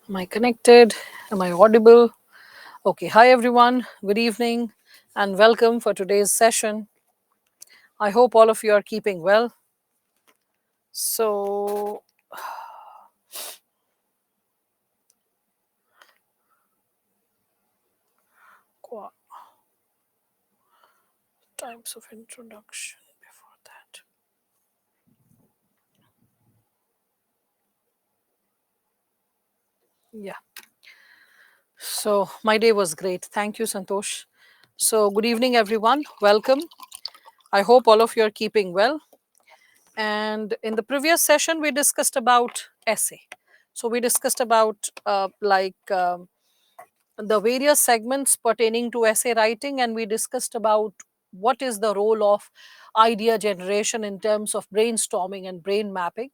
Am I connected? Am I audible? Okay. Hi, everyone. Good evening and welcome for today's session. I hope all of you are keeping well. So, types of introduction before that. Yeah. So, my day was great. Thank you, Santosh. So, good evening, everyone. Welcome. I hope all of you are keeping well. And in the previous session, we discussed about essay. So, we discussed about the various segments pertaining to essay writing, and we discussed about what is the role of idea generation in terms of brainstorming and brain mapping.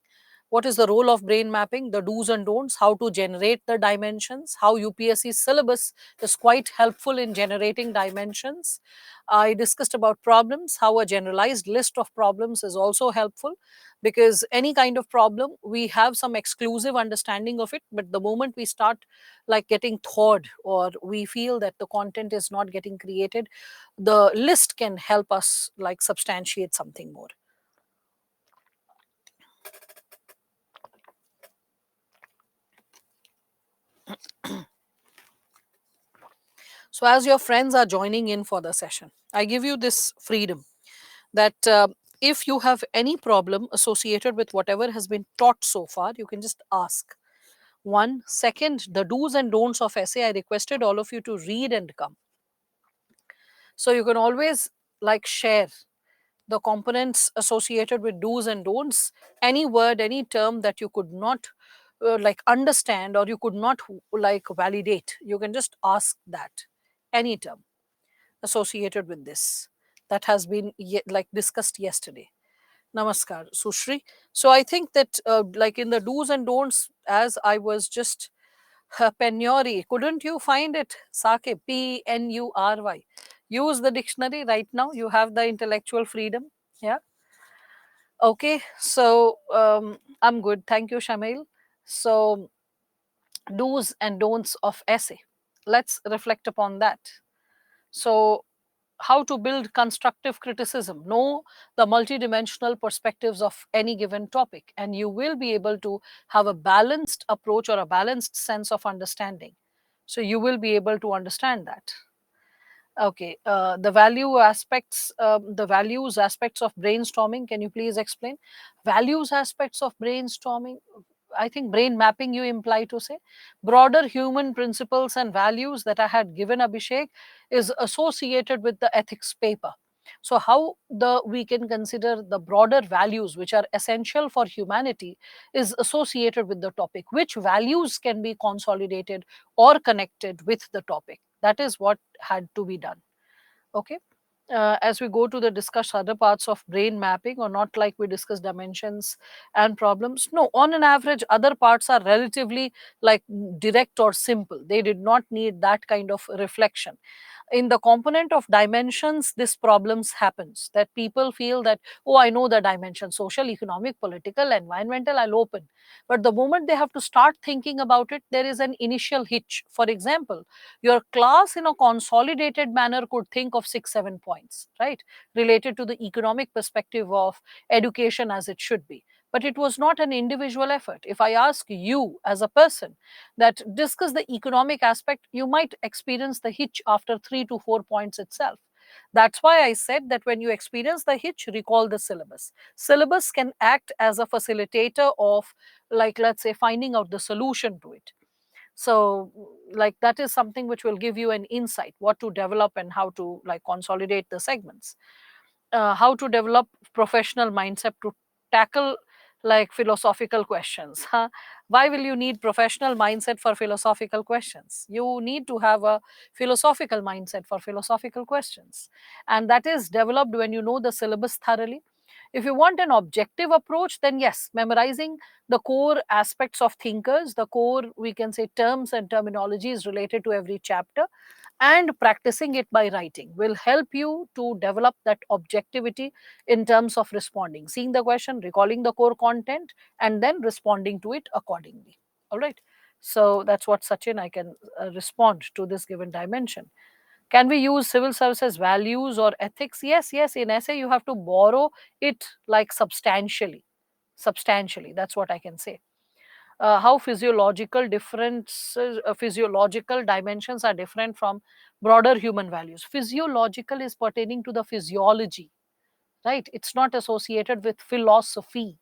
What is the role of brain mapping, the do's and don'ts, how to generate the dimensions, how UPSC syllabus is quite helpful in generating dimensions. I discussed about problems, how a generalized list of problems is also helpful, because any kind of problem we have some exclusive understanding of it, but the moment we start getting thawed, or we feel that the content is not getting created, the list can help us substantiate something more. So as your friends are joining in for the session, I give you this freedom that if you have any problem associated with whatever has been taught so far, you can just ask. One second, the do's and don'ts of essay, I requested all of you to read and come. So you can always share the components associated with do's and don'ts. Any word, any term that you could not understand, or you could not validate, you can just ask that. Any term associated with this that has been discussed yesterday. Namaskar, Sushri. So I think that in the do's and don'ts, as I was just penury, couldn't you find it? Sake, P-N-U-R-Y. Use the dictionary right now. You have the intellectual freedom. Yeah. Okay. So I'm good. Thank you, Shamil. So do's and don'ts of essay. Let's reflect upon that. So how to build constructive criticism, know the multidimensional perspectives of any given topic, and you will be able to have a balanced approach or a balanced sense of understanding. So you will be able to understand that. Okay, the values aspects of brainstorming, can you please explain? Values aspects of brainstorming, I think brain mapping you imply to say. Broader human principles and values that I had given Abhishek is associated with the ethics paper. So how the we can consider the broader values which are essential for humanity is associated with the topic. Which values can be consolidated or connected with the topic? That is what had to be done. Okay. As we go to the discuss other parts of brain mapping, or not like we discuss dimensions and problems, no, on an average other parts are relatively direct or simple. They did not need that kind of reflection. In the component of dimensions, this problems happens, that people feel that, oh, I know the dimension, social, economic, political, environmental, I'll open. But the moment they have to start thinking about it, there is an initial hitch. For example, your class in a consolidated manner could think of 6 7 points, right, related to the economic perspective of education as it should be. But it was not an individual effort. If I ask you as a person that discuss the economic aspect, you might experience the hitch after 3 to 4 points itself. That's why I said that when you experience the hitch, recall the syllabus. Syllabus can act as a facilitator of, let's say, finding out the solution to it. So that is something which will give you an insight what to develop and how to consolidate the segments. How to develop professional mindset to tackle philosophical questions, huh? Why will you need professional mindset for philosophical questions? You need to have a philosophical mindset for philosophical questions, and that is developed when you know the syllabus thoroughly. If you want an objective approach, then yes, memorizing the core aspects of thinkers, the core, we can say, terms and terminologies related to every chapter, and practicing it by writing will help you to develop that objectivity in terms of responding, seeing the question, recalling the core content, and then responding to it accordingly. All right. So that's what, Sachin, I can respond to this given dimension. Can we use civil services values or ethics? Yes, yes. In essay, you have to borrow it like substantially. Substantially. That's what I can say. How physiological differences, physiological dimensions are different from broader human values. Physiological is pertaining to the physiology, right? It's not associated with philosophy.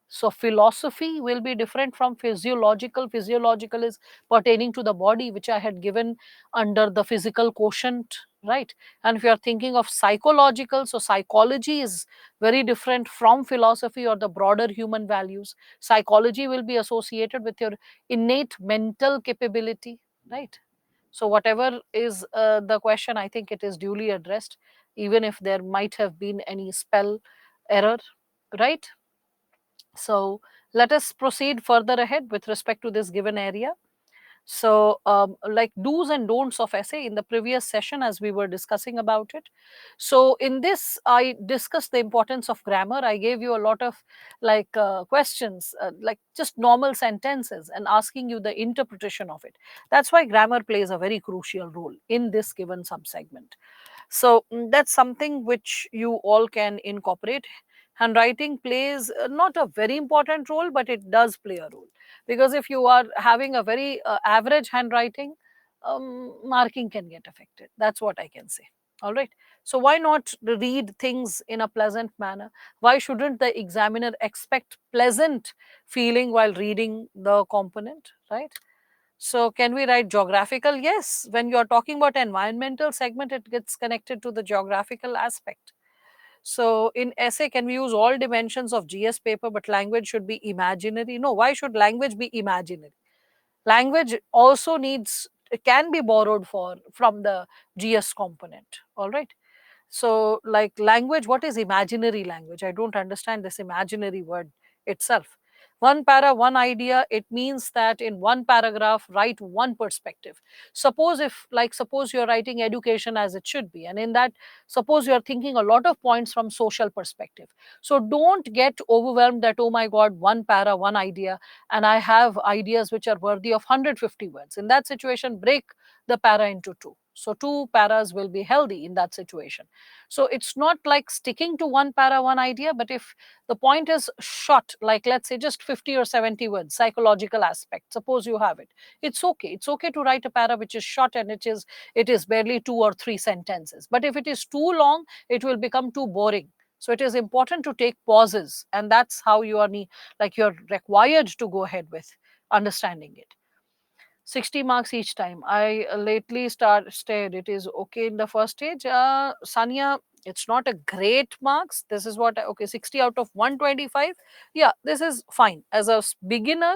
So philosophy will be different from physiological. Physiological is pertaining to the body, which I had given under the physical quotient, right? And if you are thinking of psychological, so psychology is very different from philosophy or the broader human values. Psychology will be associated with your innate mental capability, right? So whatever is the question, I think it is duly addressed, even if there might have been any spell error, right? So let us proceed further ahead with respect to this given area. So, like do's and don'ts of essay in the previous session, as we were discussing about it. So, in this, I discussed the importance of grammar. I gave you a lot of like questions, like just normal sentences, and asking you the interpretation of it. That's why grammar plays a very crucial role in this given subsegment. So that's something which you all can incorporate. Handwriting plays not a very important role, but it does play a role, because if you are having a very average handwriting, marking can get affected. That's what I can say. All right. So why not read things in a pleasant manner? Why shouldn't the examiner expect pleasant feeling while reading the component, right? So can we write geographical? Yes. When you are talking about environmental segment, it gets connected to the geographical aspect. So in essay, can we use all dimensions of GS paper, but language should be imaginary? No. Why should language be imaginary? Language also needs, can be borrowed for from the GS component. All right. So, like language, what is imaginary language? I don't understand this imaginary word itself. One para, one idea, it means that in one paragraph, write one perspective. Suppose if, like, suppose you're writing education as it should be, and in that, suppose you're thinking a lot of points from social perspective. So don't get overwhelmed that, oh my God, one para, one idea, and I have ideas which are worthy of 150 words. In that situation, break the para into two. So two paras will be healthy in that situation. So it's not like sticking to one para, one idea, but if the point is short, like let's say just 50 or 70 words, psychological aspect, suppose you have it, it's okay. It's okay to write a para which is short and it is barely 2 or 3 sentences. But if it is too long, it will become too boring. So it is important to take pauses, and that's how you are like you're required to go ahead with understanding it. 60 marks each time. I lately stared. It is okay in the first stage. Sanya, it's not a great marks. This is what, okay, 60 out of 125. Yeah, this is fine. As a beginner,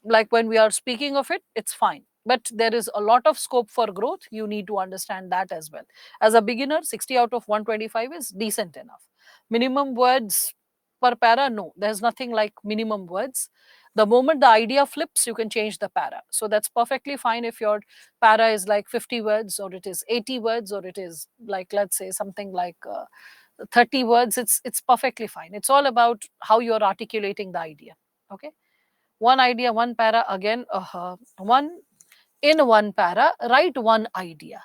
like when we are speaking of it, it's fine. But there is a lot of scope for growth. You need to understand that as well. As a beginner, 60 out of 125 is decent enough. Minimum words per para, no, there's nothing like minimum words. The moment the idea flips, you can change the para. So that's perfectly fine if your para is like 50 words, or it is 80 words, or it is like, let's say, something like 30 words. It's perfectly fine. It's all about how you're articulating the idea. Okay. One idea, one para, again, one in one para, write one idea.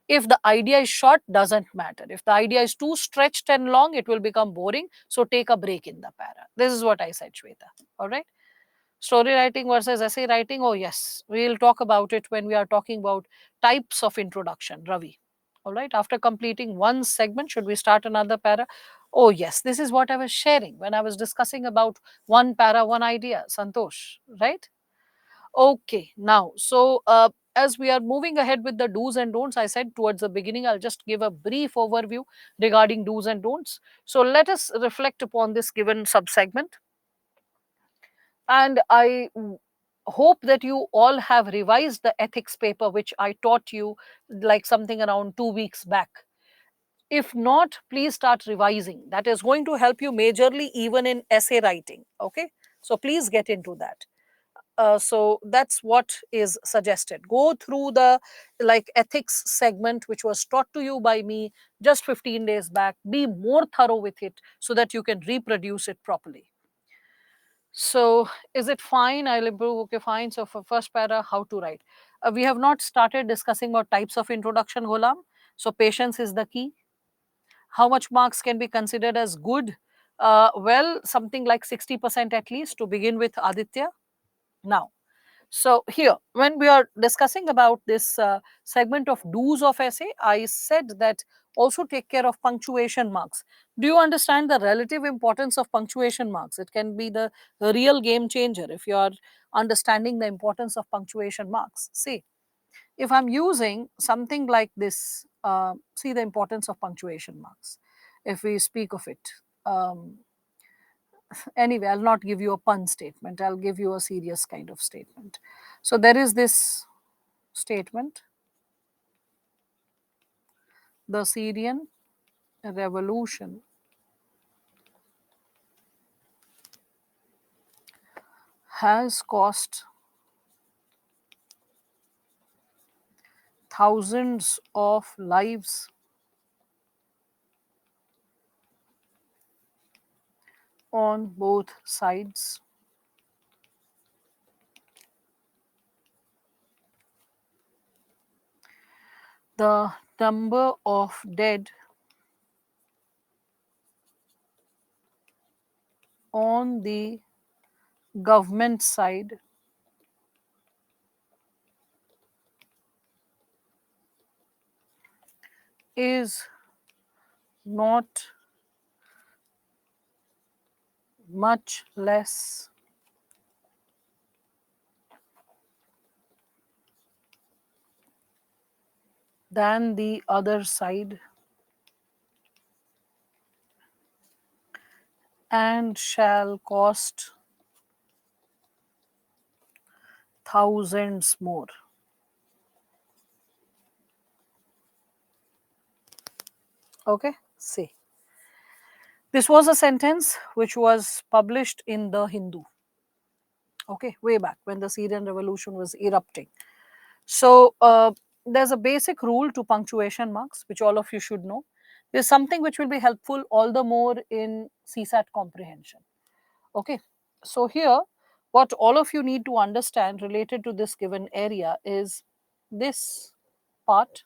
If the idea is short, doesn't matter. If the idea is too stretched and long, it will become boring. So take a break in the para. This is what I said, Shweta. All right. Story writing versus essay writing. Oh, yes. We'll talk about it when we are talking about types of introduction, Ravi. All right. After completing one segment, should we start another para? Oh, yes. This is what I was sharing when I was discussing about one para, one idea. Santosh, right? Okay. Now, so as we are moving ahead with the do's and don'ts, I said towards the beginning, I'll just give a brief overview regarding do's and don'ts. So let us reflect upon this given subsegment. And I hope that you all have revised the ethics paper which I taught you like something around 2 weeks back. If not, please start revising. That is going to help you majorly even in essay writing. Okay. So please get into that. So that's what is suggested. Go through the like ethics segment which was taught to you by me just 15 days back. Be more thorough with it so that you can reproduce it properly. So is it fine? I'll improve. Okay, fine. So for first para, how to write. We have not started discussing about types of introduction, Ghulam. So patience is the key. How much marks can be considered as good? Well, something like 60% at least to begin with, Aditya. Now, so here, when we are discussing about this segment of do's of essay, I said that also take care of punctuation marks. Do you understand the relative importance of punctuation marks? It can be the real game changer if you are understanding the importance of punctuation marks. See, if I'm using something like this, see the importance of punctuation marks. If we speak of it, anyway, I'll not give you a pun statement, I'll give you a serious kind of statement. So there is this statement: the Syrian revolution has cost thousands of lives on both sides. The number of dead on the government side is not much less than the other side, and shall cost thousands more. Okay, see. This was a sentence which was published in the Hindu. Okay, way back when the Syrian revolution was erupting. So there's a basic rule to punctuation marks, which all of you should know. There's something which will be helpful all the more in CSAT comprehension. Okay, so here, what all of you need to understand related to this given area is this part,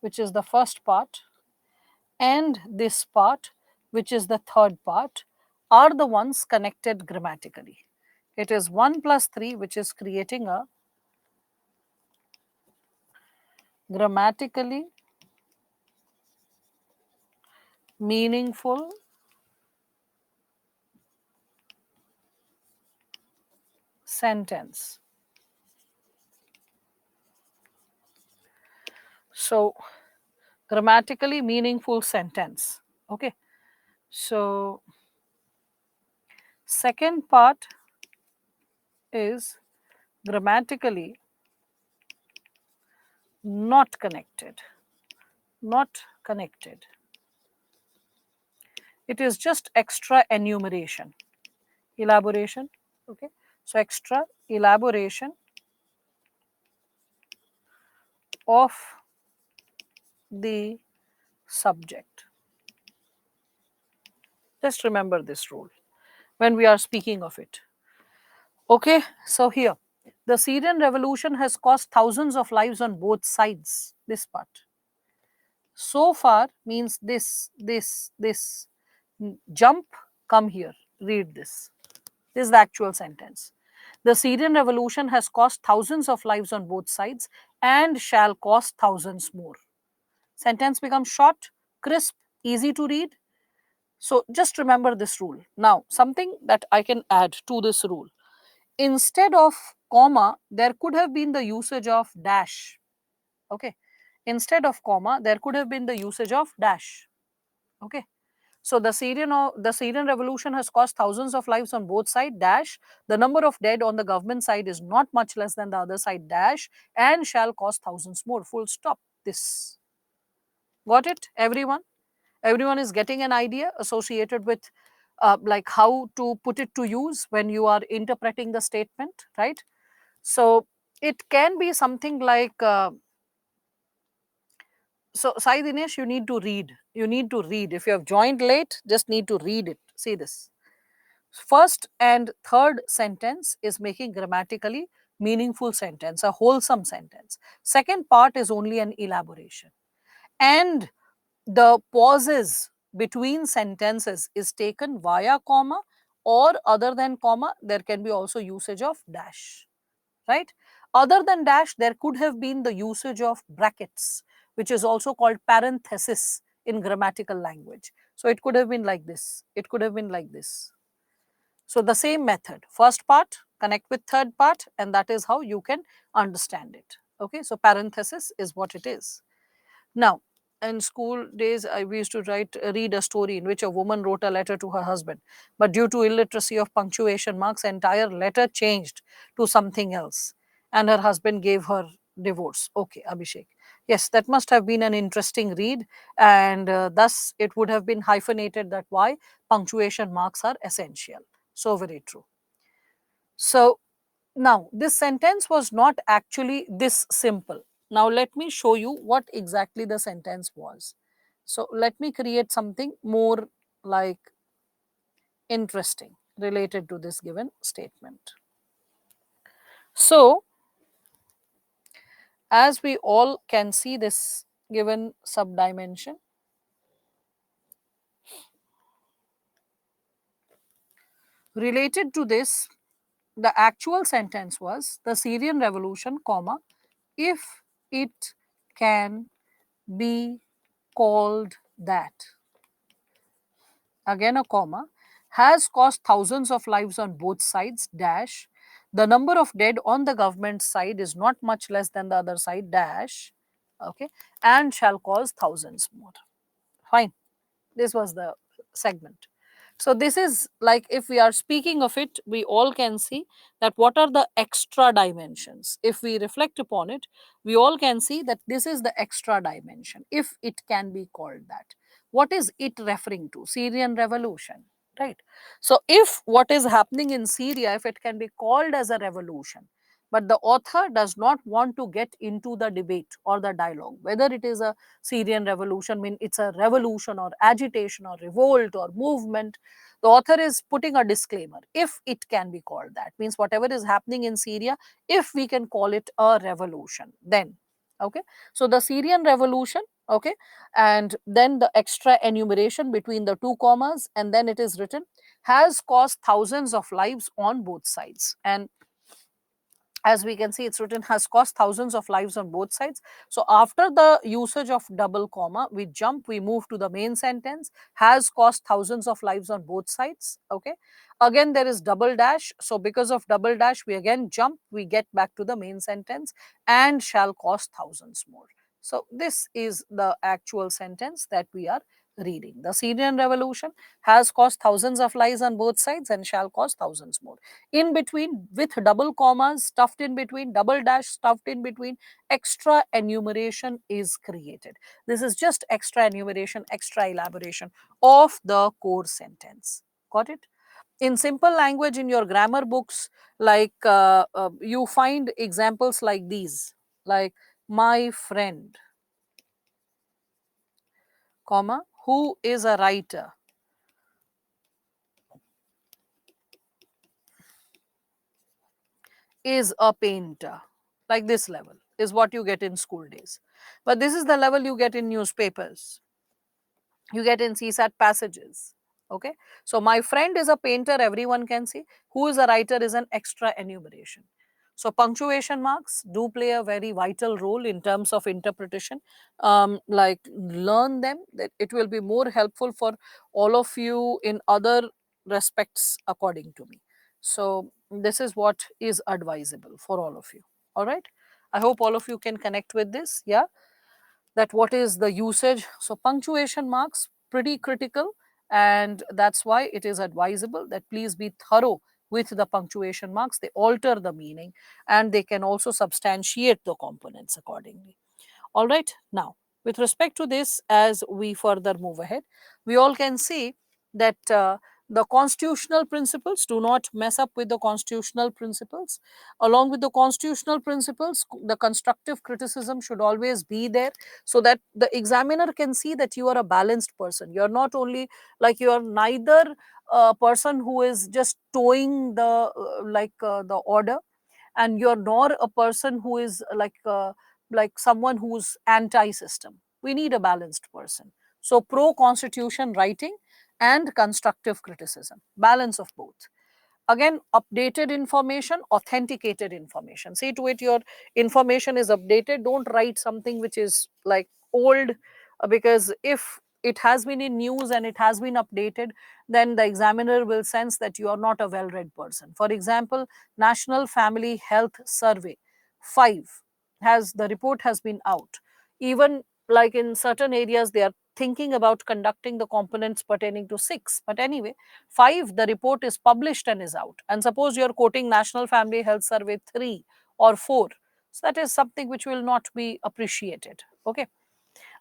which is the first part, and this part, which is the third part, are the ones connected grammatically. It is 1 plus 3, which is creating a grammatically meaningful sentence. So, grammatically meaningful sentence. Okay. So, second part is grammatically not connected. Not connected. It is just extra enumeration, elaboration. Okay. So, extra elaboration of the subject. Just remember this rule when we are speaking of it. Okay, so here, the Syrian revolution has cost thousands of lives on both sides. This part. So far means this. Jump, come here, read this. This is the actual sentence. The Syrian revolution has cost thousands of lives on both sides and shall cost thousands more. Sentence becomes short, crisp, easy to read. So just remember this rule. Now, something that I can add to this rule. Instead of comma, there could have been the usage of dash. Okay. Instead of comma, there could have been the usage of dash. Okay. So the Syrian revolution has cost thousands of lives on both sides, dash. The number of dead on the government side is not much less than the other side, dash, and shall cost thousands more. Full stop. This. Got it, everyone? Everyone is getting an idea associated with like how to put it to use when you are interpreting the statement, right? So it can be something like so Sai Dinesh, you need to read. If you have joined late, just need to read it. See this. First and third sentence is making grammatically meaningful sentence, a wholesome sentence. Second part is only an elaboration. And the pauses between sentences is taken via comma, or other than comma, there can be also usage of dash, right? Other than dash, there could have been the usage of brackets, which is also called parenthesis in grammatical language. So it could have been like this, it could have been like this. So the same method, first part connect with third part, and that is how you can understand it. Okay, so parenthesis is what it is. Now, in school days, we used to read a story in which a woman wrote a letter to her husband, but due to illiteracy of punctuation marks, entire letter changed to something else, and her husband gave her divorce. Okay, Abhishek. Yes, that must have been an interesting read, and thus it would have been hyphenated. That why punctuation marks are essential. So very true. So now, this sentence was not actually this simple. Now, let me show you what exactly the sentence was. So, let me create something more like interesting related to this given statement. So, as we all can see this given subdimension, related to this, the actual sentence was the Syrian revolution, comma, if it can be called that, again a comma, has cost thousands of lives on both sides, dash, the number of dead on the government side is not much less than the other side, dash, okay, and shall cause thousands more. Fine, this was the segment. So this is like, if we are speaking of it, we all can see that what are the extra dimensions. If we reflect upon it, we all can see that this is the extra dimension, if it can be called that. What is it referring to? Syrian revolution, right? So if what is happening in Syria, if it can be called as a revolution, but the author does not want to get into the debate or the dialogue whether it is a Syrian revolution, mean it's a revolution or agitation or revolt or movement. The author is putting a disclaimer, if it can be called that, means whatever is happening in Syria, if we can call it a revolution, then okay. So the Syrian revolution, okay, and then the extra enumeration between the two commas, and then it is written, has cost thousands of lives on both sides. And as we can see, it's written, has cost thousands of lives on both sides. So after the usage of double comma, we jump, we move to the main sentence, has cost thousands of lives on both sides. Okay, again there is double dash, so because of double dash, we again jump, we get back to the main sentence, and shall cost thousands more. So this is the actual sentence that we are reading. The Syrian revolution has cost thousands of lives on both sides and shall cost thousands more. In between, with double commas stuffed in between, double dash stuffed in between, extra enumeration is created. This is just extra enumeration, extra elaboration of the core sentence. Got it? In simple language, in your grammar books, like you find examples like these, like my friend, comma, who is a writer, is a painter. Like this level is what you get in school days. But this is the level you get in newspapers, you get in CSAT passages. Okay. So my friend is a painter, everyone can see. Who is a writer is an extra enumeration. So punctuation marks do play a very vital role in terms of interpretation. Like learn them, that it will be more helpful for all of you in other respects according to me. So this is what is advisable for all of you. All right. I hope all of you can connect with this. Yeah, that what is the usage. So punctuation marks pretty critical, and that's why it is advisable that please be thorough with the punctuation marks. They alter the meaning and they can also substantiate the components accordingly. All right, now with respect to this, as we further move ahead, we all can see that The constitutional principles, do not mess up with the constitutional principles. Along with the constitutional principles, the constructive criticism should always be there, so that the examiner can see that you are a balanced person. You're not only like, you're neither a person who is just towing the the order, and you're nor a person who is like someone who's anti system. We need a balanced person. So pro constitution writing and constructive criticism, balance of both. Again, updated information, authenticated information, see to it your information is updated. Don't write something which is like old, because if it has been in news and it has been updated, then the examiner will sense that you are not a well read person. For example, National Family Health Survey 5 has, the report has been out. Even like in certain areas they are thinking about conducting the components pertaining to 6, but anyway, 5, the report is published and is out. And suppose you are quoting National Family Health Survey 3 or 4, so that is something which will not be appreciated. Okay.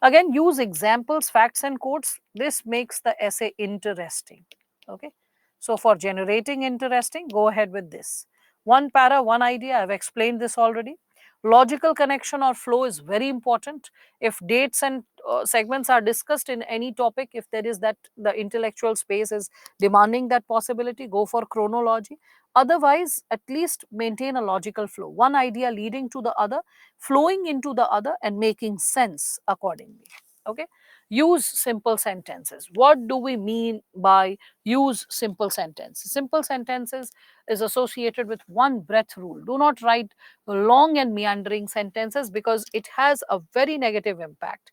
Again, use examples, facts, and quotes. This makes the essay interesting. Okay. So, for generating interesting, go ahead with this. One para, one idea. I've explained this already. Logical connection or flow is very important. If dates and segments are discussed in any topic, if there is that the intellectual space is demanding that possibility, go for chronology. Otherwise, at least maintain a logical flow. One idea leading to the other, flowing into the other, and making sense accordingly. Okay. Use simple sentences. What do we mean by use simple sentences? Simple sentences is associated with one breath rule. Do not write long and meandering sentences, because it has a very negative impact.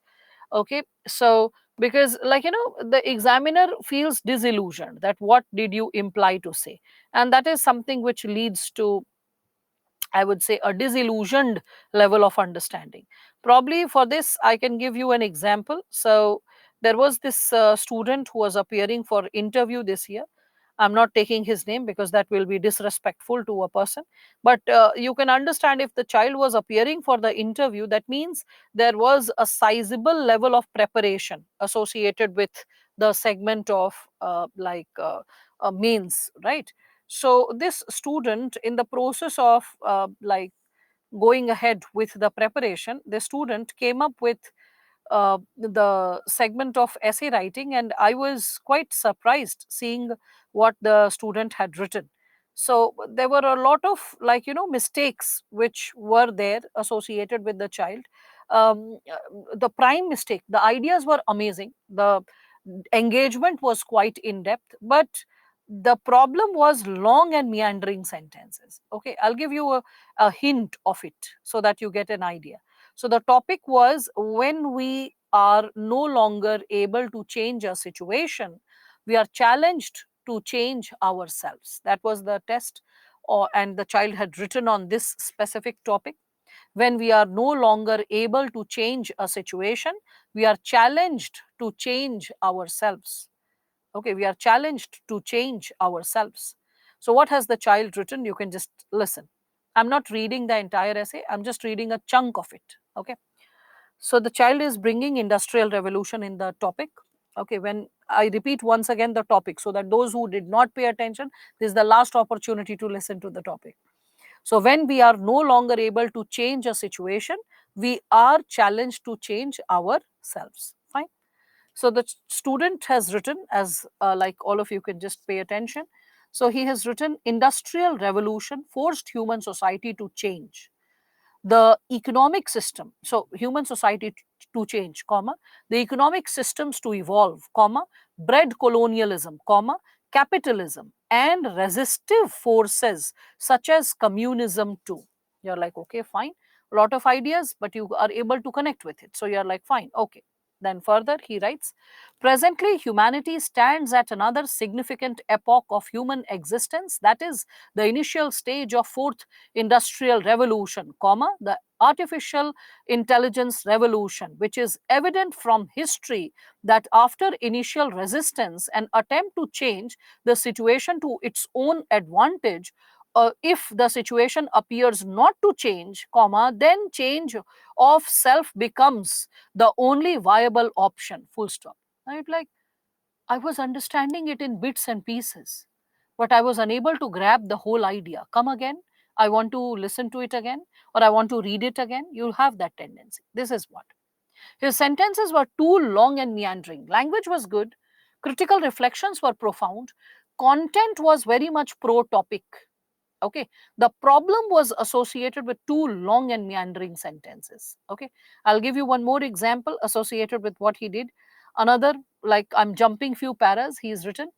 Okay. So because the examiner feels disillusioned that what did you imply to say, and that is something which leads to, I would say, a disillusioned level of understanding. Probably for this, I can give you an example. So, there was this student who was appearing for interview this year. I'm not taking his name because that will be disrespectful to a person. But you can understand, if the child was appearing for the interview, that means there was a sizable level of preparation associated with the segment of mains, right? So this student, in the process of going ahead with the preparation, the student came up with the segment of essay writing, and I was quite surprised seeing what the student had written. So there were a lot of mistakes which were there associated with the child. The prime mistake, the ideas were amazing, the engagement was quite in depth, but the problem was long and meandering sentences. Okay, I'll give you a hint of it so that you get an idea. So the topic was, when we are no longer able to change a situation, we are challenged to change ourselves. That was the test, and the child had written on this specific topic. When we are no longer able to change a situation, we are challenged to change ourselves. Okay, we are challenged to change ourselves. So, what has the child written? You can just listen. I'm not reading the entire essay, I'm just reading a chunk of it. Okay. So the child is bringing industrial revolution in the topic. Okay, when I repeat once again the topic, so that those who did not pay attention, this is the last opportunity to listen to the topic. So when we are no longer able to change a situation, we are challenged to change ourselves. Fine. So the student has written, as like all of you can just pay attention. So he has written, industrial revolution forced human society to change the economic system, so human society to change, comma, the economic systems to evolve, comma, bred colonialism, comma, capitalism and resistive forces such as communism too. You're like, okay, fine, a lot of ideas, but you are able to connect with it, so you're like, fine, okay. Then further he writes, presently humanity stands at another significant epoch of human existence, that is the initial stage of fourth industrial revolution, comma, the artificial intelligence revolution, which is evident from history that after initial resistance and attempt to change the situation to its own advantage, if the situation appears not to change, comma, then change of self becomes the only viable option, full stop. Right? Like, I was understanding it in bits and pieces, but I was unable to grab the whole idea. Come again. I want to listen to it again, or I want to read it again. You'll have that tendency. This is what. His sentences were too long and meandering. Language was good. Critical reflections were profound. Content was very much pro topic. Okay. The problem was associated with too long and meandering sentences. Okay. I'll give you one more example associated with what he did. Another, like I'm jumping few paras, he's written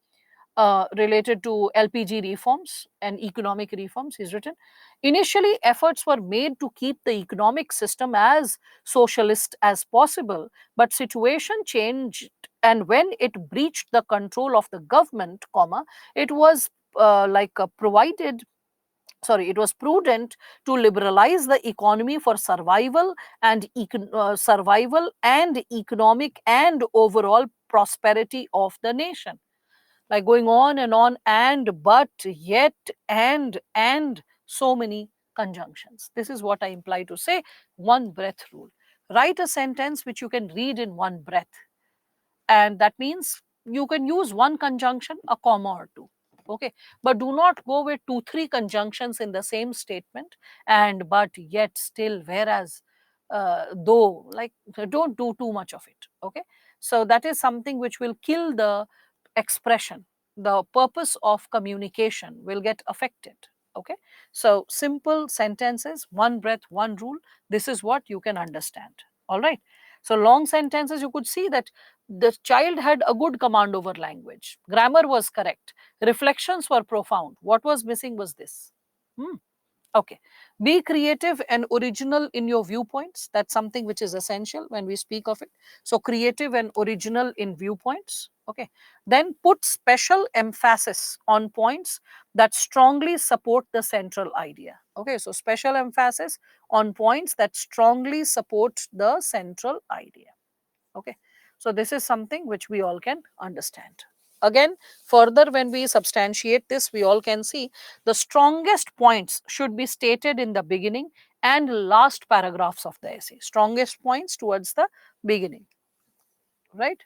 related to LPG reforms and economic reforms. He's written, initially efforts were made to keep the economic system as socialist as possible, but situation changed, and when it breached the control of the government, comma, it was provided sorry it was prudent to liberalize the economy for survival and economic and overall prosperity of the nation, like going on, and but yet and so many conjunctions. This is what I imply to say one breath rule. Write a sentence which you can read in one breath, and that means you can use one conjunction, a comma or two. Okay, but do not go with two three conjunctions in the same statement, and but yet still whereas though, like, don't do too much of it. Okay, so that is something which will kill the expression. The purpose of communication will get affected. Okay, so simple sentences, one breath, one rule. This is what you can understand. All right. So long sentences, you could see that the child had a good command over language. Grammar was correct. Reflections were profound. What was missing was this. Hmm. Okay. Be creative and original in your viewpoints. That's something which is essential when we speak of it. So, creative and original in viewpoints. Okay. Then put special emphasis on points that strongly support the central idea. Okay. So, special emphasis on points that strongly support the central idea. Okay, so this is something which we all can understand. Again, further when we substantiate this, we all can see the strongest points should be stated in the beginning and last paragraphs of the essay. Strongest points towards the beginning, right?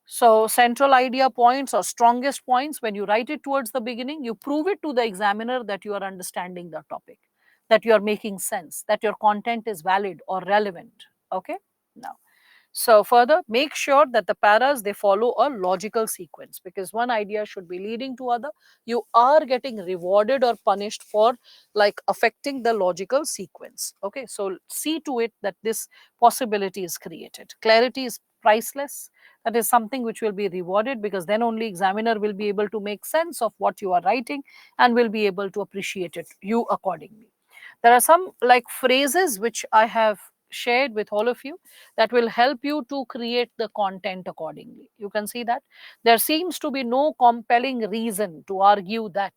So, central idea points or strongest points, when you write it towards the beginning, you prove it to the examiner that you are understanding the topic, that you are making sense, that your content is valid or relevant. Okay, now so further, make sure that the paras, they follow a logical sequence, because one idea should be leading to other. You are getting rewarded or punished for like affecting the logical sequence. Okay, so see to it that this possibility is created. Clarity is priceless. That is something which will be rewarded, because then only examiner will be able to make sense of what you are writing and will be able to appreciate it you accordingly. There are some like phrases which I have shared with all of you that will help you to create the content accordingly. You can see that there seems to be no compelling reason to argue that.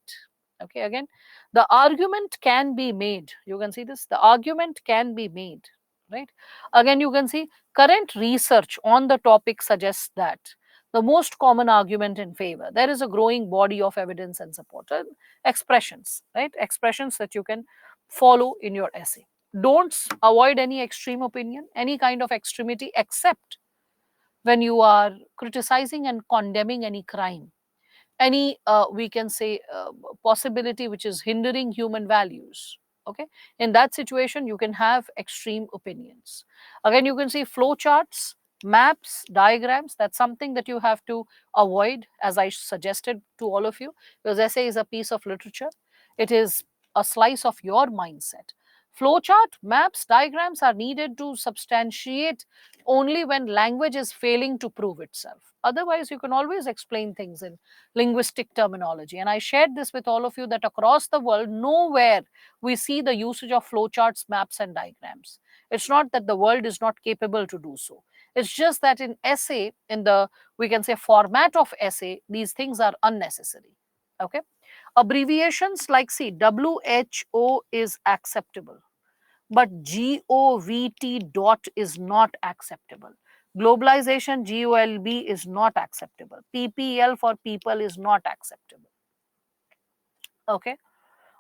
Okay, again, the argument can be made. You can see this, the argument can be made, right? Again, you can see current research on the topic suggests that the most common argument in favor, there is a growing body of evidence and support. Expressions, right? Expressions that you can follow in your essay. Don't avoid any extreme opinion, any kind of extremity, except when you are criticizing and condemning any crime, any we can say possibility which is hindering human values. Okay, in that situation you can have extreme opinions. Again, you can see flow charts, maps, diagrams. That's something that you have to avoid, as I suggested to all of you, because essay is a piece of literature. It is a slice of your mindset. Flowchart, maps, diagrams are needed to substantiate only when language is failing to prove itself. Otherwise, you can always explain things in linguistic terminology. And I shared this with all of you that across the world, nowhere we see the usage of flowcharts, maps, and diagrams. It's not that the world is not capable to do so. It's just that in essay, in the, we can say, format of essay, these things are unnecessary. Okay. Abbreviations like, see, WHO is acceptable, but GOVT dot is not acceptable. Globalization, GOLB, is not acceptable. PPL for people is not acceptable. Okay.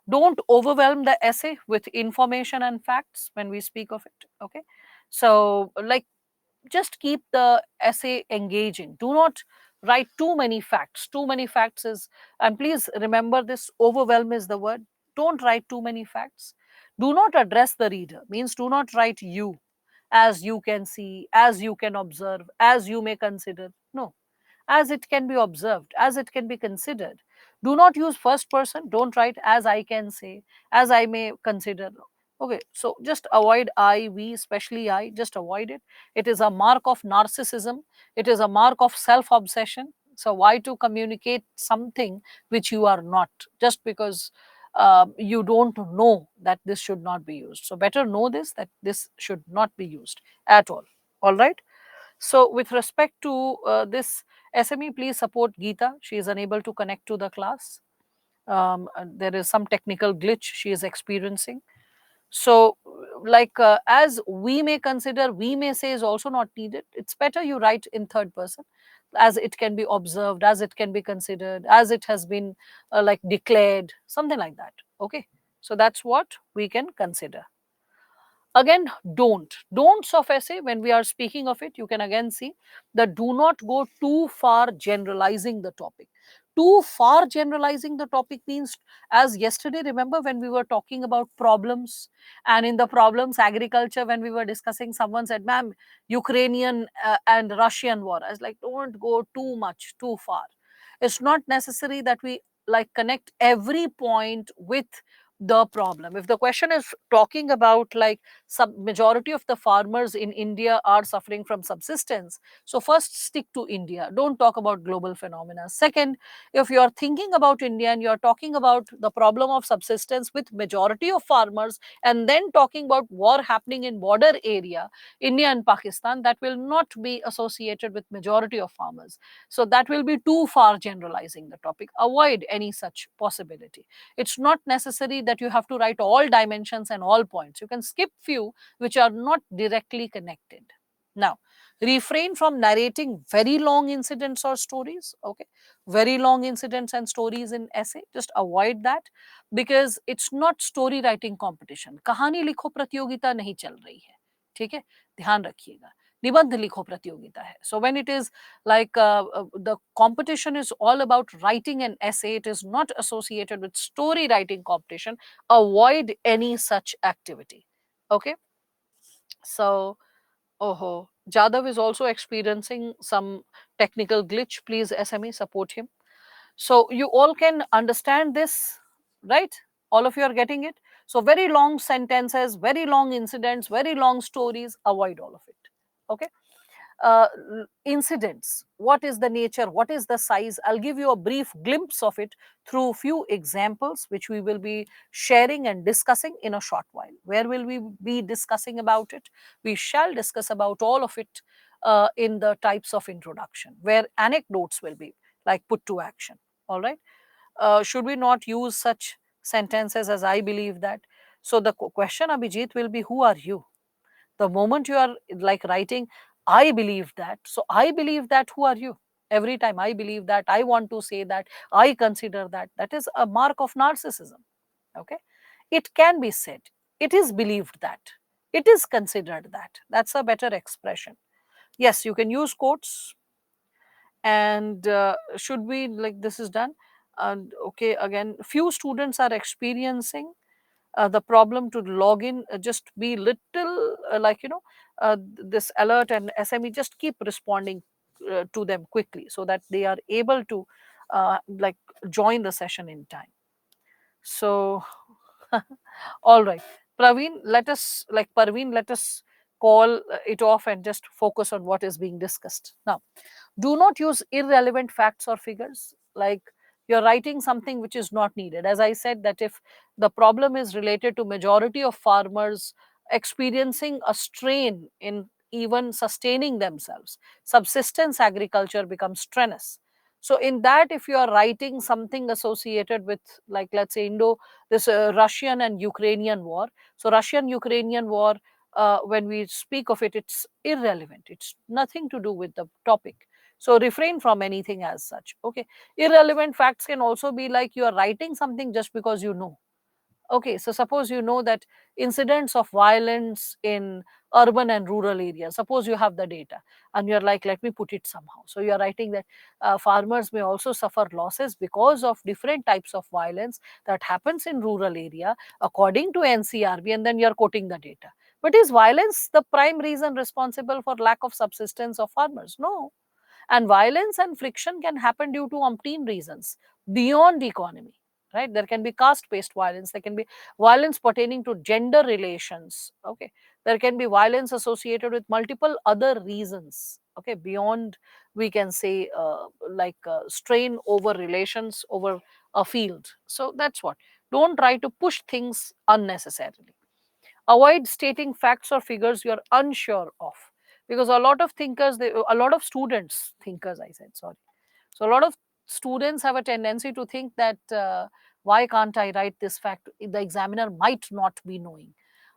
Don't overwhelm the essay with information and facts when we speak of it. Okay. So, like, just keep the essay engaging. Do not write too many facts. Too many facts is, and please remember this, overwhelm is the word. Don't write too many facts. Do not address the reader, means do not write you, as you can see, as you can observe, as you may consider. No, as it can be observed, as it can be considered. Do not use first person. Don't write as I can say, as I may consider. Okay, so just avoid I, we, especially I, just avoid it. It is a mark of narcissism, it is a mark of self obsession. So, why to communicate something which you are not, just because you don't know that this should not be used? So, better know this, that this should not be used at all. All right. So, with respect to this SME, please support Geeta. She is unable to connect to the class. There is some technical glitch she is experiencing. So, like as we may consider, we may say is also not needed. It's better you write in third person, as it can be observed, as it can be considered, as it has been like declared, something like that. Okay. So, that's what we can consider. Again, don'ts of essay, when we are speaking of it, you can again see that do not go too far generalizing the topic. Too far generalizing the topic means, as yesterday, remember when we were talking about problems, and in the problems agriculture, when we were discussing, someone said, ma'am, Ukrainian and Russian war. I was like, don't go too much, too far. It's not necessary that we like connect every point with the problem. If the question is talking about like majority of the farmers in India are suffering from subsistence, so first stick to India, don't talk about global phenomena. Second, if you are thinking about India and you are talking about the problem of subsistence with majority of farmers, and then talking about war happening in border area, India and Pakistan, that will not be associated with majority of farmers. So that will be too far generalizing the topic. Avoid any such possibility. It's not necessary that you have to write all dimensions and all points. You can skip few which are not directly connected. Now, refrain from narrating very long incidents or stories. Okay, very long incidents and stories in essay, just avoid that, because it's not story writing competition. कहानी लिखो प्रतियोगिता नहीं चल रही है, ठीक है, ध्यान रखिएगा, निबंध लिखो प्रतियोगिता है. So when it is like the competition is all about writing an essay, it is not associated with story writing competition. Avoid any such activity. Okay. So, oh, Jadav is also experiencing some technical glitch. Please, SME, support him. So, you all can understand this, right? All of you are getting it. So, very long sentences, very long incidents, very long stories, avoid all of it. Okay. uh, Incidents, what is the nature, what is the size, I'll give you a brief glimpse of it through few examples which we will be sharing and discussing in a short while. Where will we be discussing about it? We shall discuss about all of it in the types of introduction, where anecdotes will be like put to action. All right. Should we not use such sentences, as I believe that? So the question, Abhijit, will be, who are you? The moment you are like writing, I believe that, so I believe that, who are you? Every time I believe that, I want to say that, I consider that, that is a mark of narcissism. Okay. It can be said, it is believed that, it is considered that, that's a better expression. Yes, you can use quotes. And should we, like, this is done. And okay, again, few students are experiencing the problem to log in. Just be little like, this alert and SME, just keep responding to them quickly, so that they are able to like join the session in time. So all right, Praveen, let us, like Parveen, let us call it off and just focus on what is being discussed now. Do not use irrelevant facts or figures, like you're writing something which is not needed. As I said, that if the problem is related to majority of farmers experiencing a strain in even sustaining themselves, subsistence agriculture becomes strenuous. So in that, if you are writing something associated with, like, let's say, this Russian and Ukrainian war, so Russian Ukrainian war, when we speak of it, it's irrelevant, it's nothing to do with the topic. So refrain from anything as such. Okay. Irrelevant facts can also be like you are writing something just because you know. Okay, so suppose you know that incidents of violence in urban and rural areas, suppose you have the data and you're like, let me put it somehow. So you're writing that farmers may also suffer losses because of different types of violence that happens in rural area according to NCRB, and then you're quoting the data. But is violence the prime reason responsible for lack of subsistence of farmers? No. And violence and friction can happen due to umpteen reasons beyond economy, right? There can be caste based violence, there can be violence pertaining to gender relations, okay? There can be violence associated with multiple other reasons, okay, beyond, we can say, strain over relations over a field. So that's what, don't try to push things unnecessarily. Avoid stating facts or figures you're unsure of, because a lot of thinkers, a lot of students, thinkers I said, sorry. So a lot of students have a tendency to think that why can't I write this fact, the examiner might not be knowing,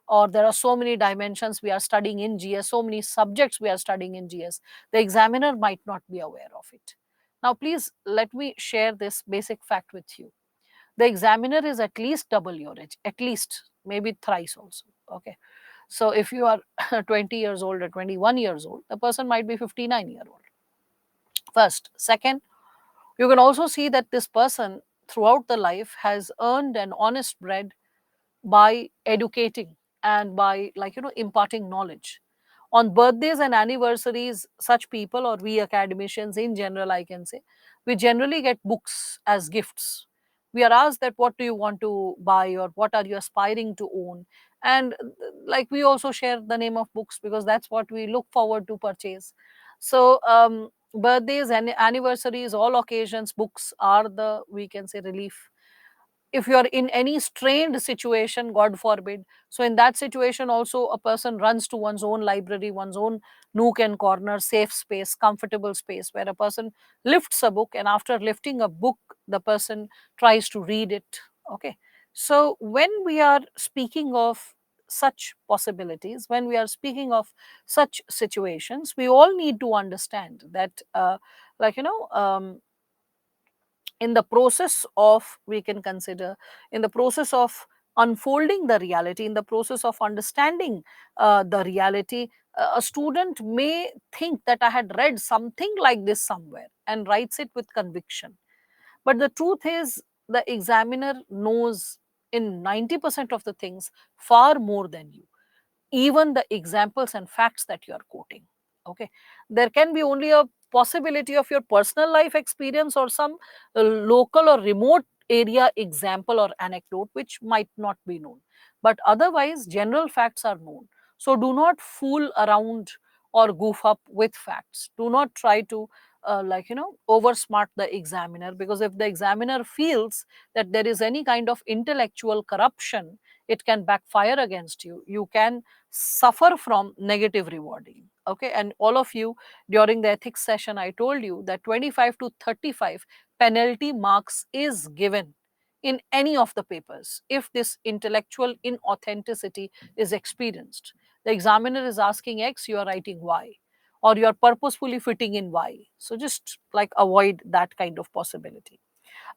or there are so many dimensions we are studying in GS, so many subjects we are studying in GS, the examiner might not be aware of it. Now please let me share this basic fact with you. The examiner is at least double your age, at least, maybe thrice also, okay? So if you are 20 years old or 21 years old, the person might be 59-year old. First. Second, you can also see that this person throughout the life has earned an honest bread by educating and by, imparting knowledge. On birthdays and anniversaries, such people, or we academicians in general, I can say, we generally get books as gifts. We are asked that what do you want to buy, or what are you aspiring to own, and like we also share the name of books because that's what we look forward to purchase. So birthdays and anniversaries, all occasions, books are the, we can say, relief. If you are in any strained situation, god forbid, so in that situation also a person runs to one's own library, one's own nook and corner, safe space, comfortable space, where a person lifts a book, and after lifting a book the person tries to read it, okay? So when we are speaking of such possibilities, when we are speaking of such situations, we all need to understand that like you know in the process of, we can consider, in the process of unfolding the reality, in the process of understanding the reality, a student may think that I had read something like this somewhere and writes it with conviction. But the truth is, the examiner knows in 90% of the things far more than you, even the examples and facts that you are quoting, okay? There can be only a possibility of your personal life experience or some local or remote area example or anecdote which might not be known, but otherwise general facts are known. So do not fool around or goof up with facts. Do not try to oversmart the examiner, because if the examiner feels that there is any kind of intellectual corruption, it can backfire against you. You can suffer from negative rewarding, okay? And all of you, during the ethics session I told you that 25 to 35 penalty marks is given in any of the papers if this intellectual inauthenticity is experienced. The examiner is asking X, you are writing Y, or you are purposefully fitting in Y. So just like avoid that kind of possibility.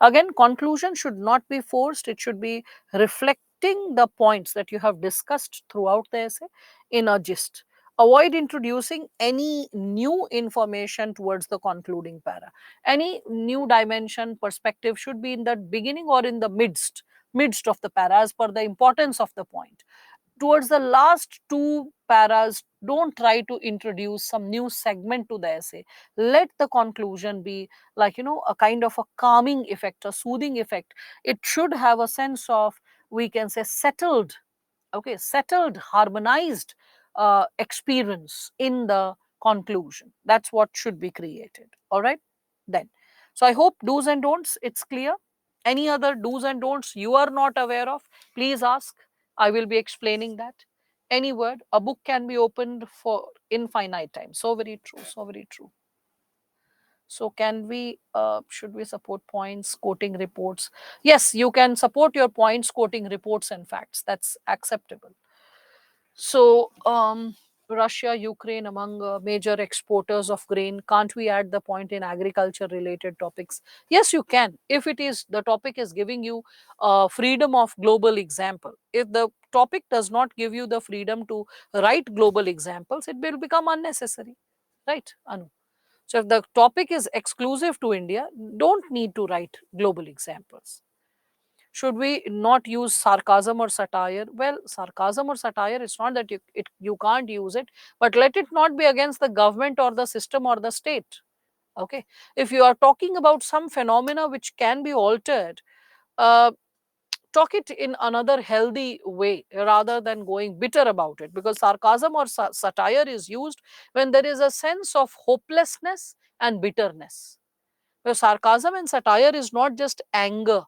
Again, conclusion should not be forced, it should be reflecting the points that you have discussed throughout the essay in a gist. Avoid introducing any new information towards the concluding para. Any new dimension, perspective should be in the beginning or in the midst of the para as per the importance of the point. Towards the last two paras, don't try to introduce some new segment to the essay. Let the conclusion be a kind of a calming effect, a soothing effect. It should have a sense of, we can say, settled, okay, settled, harmonized experience in the conclusion. That's what should be created. All right, then. So I hope do's and don'ts, it's clear. Any other do's and don'ts you are not aware of, please ask. I will be explaining that. Any word, a book can be opened for infinite time. So very true, so very true. So can we, should we support points, quoting reports? Yes, you can support your points, quoting reports and facts. That's acceptable. So Russia, Ukraine among major exporters of grain. Can't we add the point in agriculture related topics? Yes, you can. If it is the topic is giving you freedom of global example. If the topic does not give you the freedom to write global examples, it will become unnecessary. Right, Anu? So if the topic is exclusive to India, don't need to write global examples. Should we not use sarcasm or satire? Well, sarcasm or satire, it's not that you can't use it, but let it not be against the government or the system or the state. Okay. If you are talking about some phenomena which can be altered, uh, talk it in another healthy way rather than going bitter about it, because sarcasm or satire is used when there is a sense of hopelessness and bitterness. Where sarcasm and satire is not just anger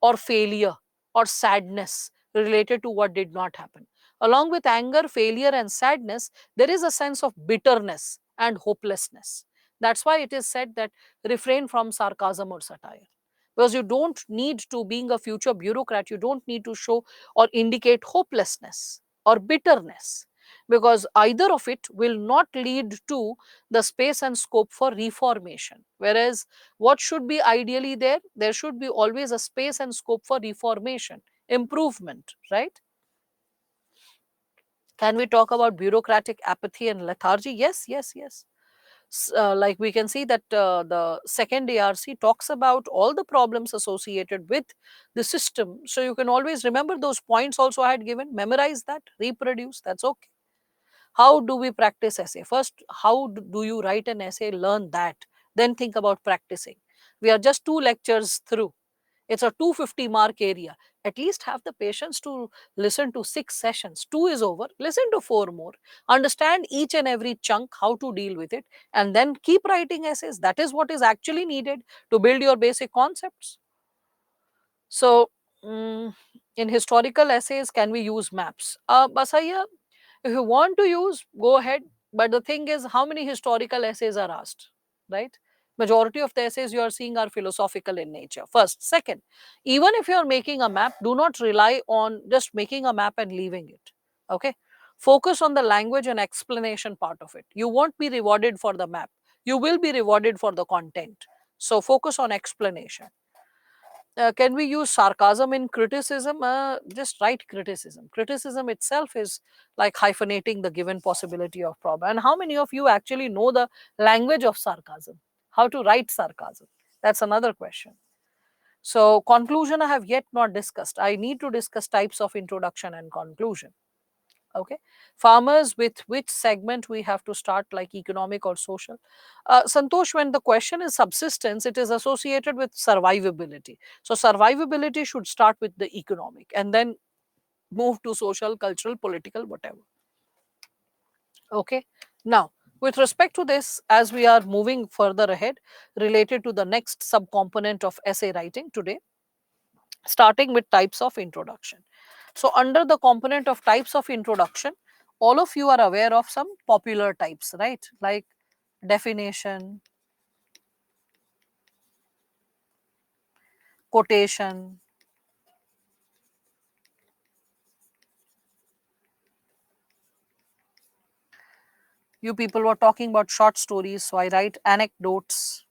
or failure or sadness related to what did not happen. Along with anger, failure, and sadness, there is a sense of bitterness and hopelessness. That's why it is said that refrain from sarcasm or satire. Because you don't need to, being a future bureaucrat, you don't need to show or indicate hopelessness or bitterness, because either of it will not lead to the space and scope for reformation. Whereas what should be ideally there? There should be always a space and scope for reformation, improvement, right? Can we talk about bureaucratic apathy and lethargy? Yes, yes, yes. Like we can see that the second ARC talks about all the problems associated with the system. So you can always remember those points also I had given, memorize that, reproduce, that's okay. How do we practice essay? First, how do you write an essay? Learn that. Then think about practicing. We are just 2 lectures through. It's a 250-mark area. At least have the patience to listen to 6 sessions. Two is over. Listen to four more. Understand each and every chunk, how to deal with it, and then keep writing essays. That is what is actually needed to build your basic concepts. So, in historical essays, can we use maps? Basaya, if you want to use, go ahead. But the thing is, how many historical essays are asked, right? Majority of the essays you are seeing are philosophical in nature. First. Second, even if you are making a map, do not rely on just making a map and leaving it. Okay. Focus on the language and explanation part of it. You won't be rewarded for the map. You will be rewarded for the content. So focus on explanation. Can we use sarcasm in criticism? Just write criticism. Criticism itself is like hyphenating the given possibility of problem. And how many of you actually know the language of sarcasm? How to write sarcasm? That's another question. So, conclusion I have yet not discussed. I need to discuss types of introduction and conclusion. Okay. Farmers, with which segment we have to start, like economic or social? Santosh, when the question is subsistence, it is associated with survivability. So survivability should start with the economic and then move to social, cultural, political, whatever. Okay. Now, with respect to this, as we are moving further ahead related to the next subcomponent of essay writing today, starting with types of introduction. So under the component of types of introduction, all of you are aware of some popular types, right? Like definition, quotation. You people were talking about short stories, so I write anecdotes.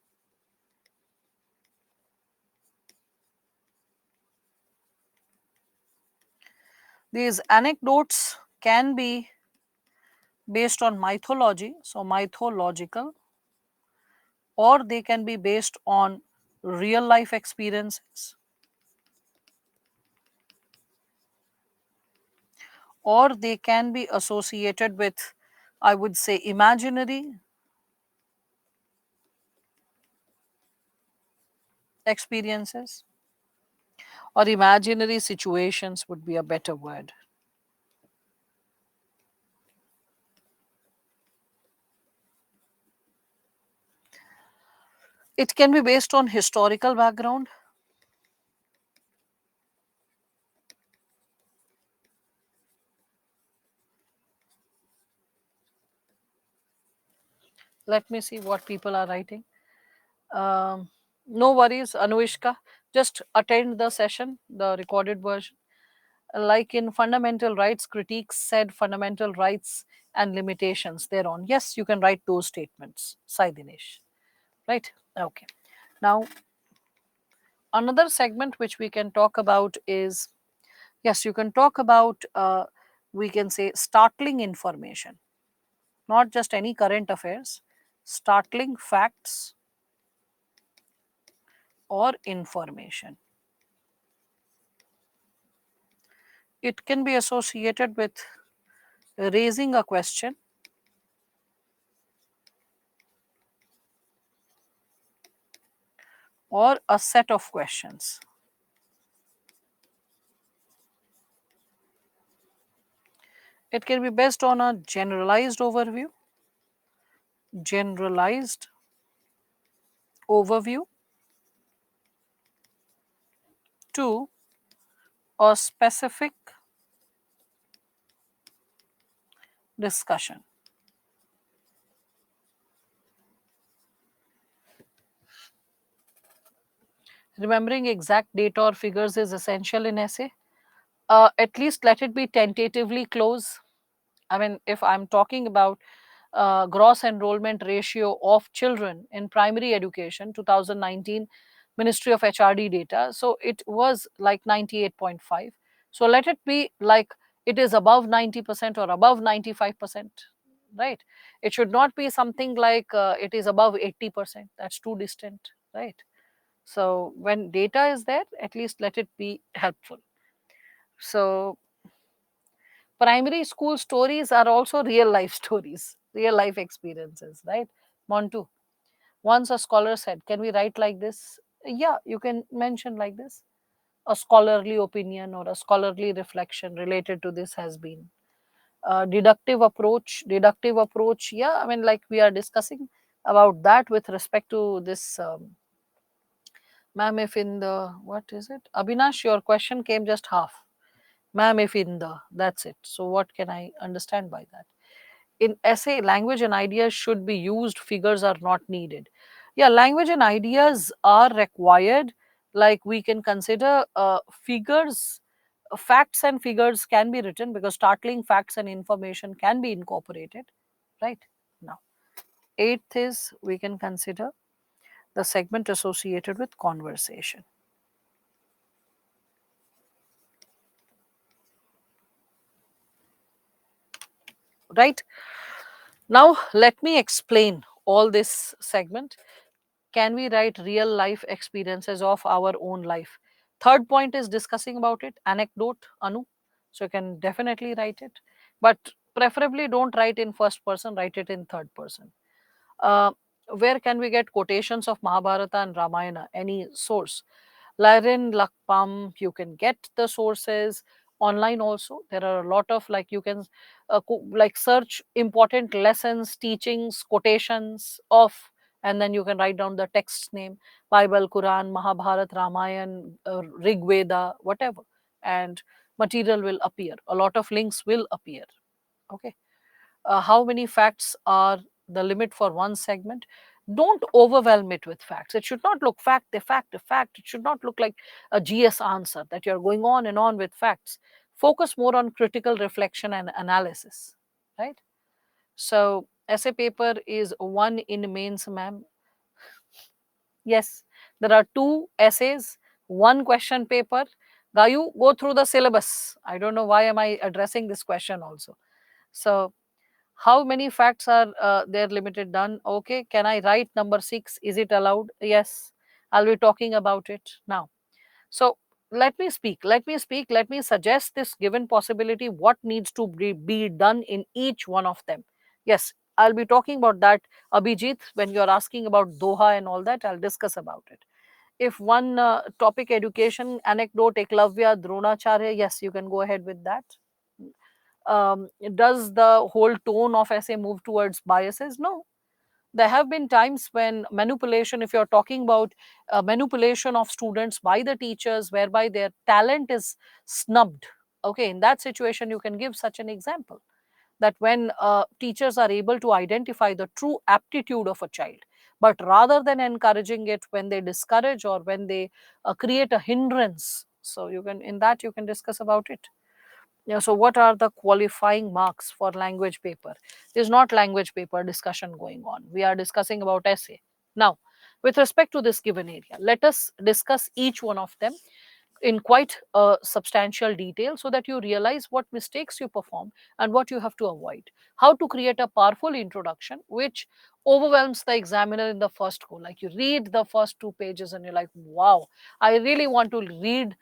These anecdotes can be based on mythology, so mythological, or they can be based on real life experiences, or they can be associated with, I would say, imaginary experiences, or imaginary situations would be a better word. It can be based on historical background. Let me see what people are writing. No worries, Anuishka. Just attend the session, the recorded version. Like in fundamental rights, critiques said fundamental rights and limitations thereon. Yes, you can write those statements, Sai Dinesh. Right? Okay. Now, another segment which we can talk about is, yes, you can talk about, we can say, startling information, not just any current affairs, startling facts or information. It can be associated with raising a question or a set of questions. It can be based on a generalized overview to a specific discussion. Remembering exact data or figures is essential in essay. At least let it be tentatively close. I mean, if I'm talking about gross enrollment ratio of children in primary education, 2019 Ministry of HRD data, so it was like 98.5. So let it be like it is above 90% or above 95%, right? It should not be something like it is above 80%. That's too distant, right? So when data is there, at least let it be helpful. So primary school stories are also real life stories, real life experiences, right? Montu, once a scholar said, can we write like this? Yeah, you can mention like this. A scholarly opinion or a scholarly reflection related to this has been. Deductive approach, yeah, I mean, like we are discussing about that with respect to this. Ma'am, if in the, what is it? Abhinash, your question came just half. Ma'am, if in the, that's it. So, what can I understand by that? In essay, language and ideas should be used, figures are not needed. Yeah, language and ideas are required. Like we can consider figures, facts and figures can be written because startling facts and information can be incorporated, right? Now, eighth is we can consider the segment associated with conversation. Right? Now, let me explain all this segment. Can we write real life experiences of our own life? Third point is discussing about it, anecdote, Anu. So you can definitely write it, but preferably don't write in first person, write it in third person. Uh, where can we get quotations of Mahabharata and Ramayana? Any source. Lyrin, Lakpam, you can get the sources online also. There are a lot of, like you can like search important lessons, teachings, quotations of, and then you can write down the text name, Bible, Quran, Mahabharat, Ramayan, Rig Veda, whatever, and material will appear. A lot of links will appear. Okay. How many facts are the limit for one segment? Don't overwhelm it with facts. It should not look fact, a fact, a fact. It should not look like a GS answer that you're going on and on with facts. Focus more on critical reflection and analysis, right? So, essay paper is one in mains, ma'am. Yes, there are two essays, one question paper. Gayu, go through the syllabus. I don't know why am I addressing this question also. So, how many facts are there limited done? Okay, can I write number 6? Is it allowed? Yes, I'll be talking about it now. So let me suggest this given possibility, what needs to be done in each one of them. Yes, I'll be talking about that, Abhijit. When you're asking about Doha and all that, I'll discuss about it. If one topic, education, anecdote, Eklavya, Dronacharya, yes, you can go ahead with that. Does the whole tone of essay move towards biases? No. There have been times when manipulation, if you're talking about manipulation of students by the teachers, whereby their talent is snubbed. Okay, in that situation, you can give such an example, that when teachers are able to identify the true aptitude of a child, but rather than encouraging it, when they discourage or when they create a hindrance, so you can, in that you can discuss about it. Yeah, so what are the qualifying marks for language paper? There's not language paper discussion going on. We are discussing about essay. Now, with respect to this given area, let us discuss each one of them in quite a substantial detail so that you realize what mistakes you perform and what you have to avoid. How to create a powerful introduction which overwhelms the examiner in the first go. Like you read the first two pages and you're like, wow, I really want to read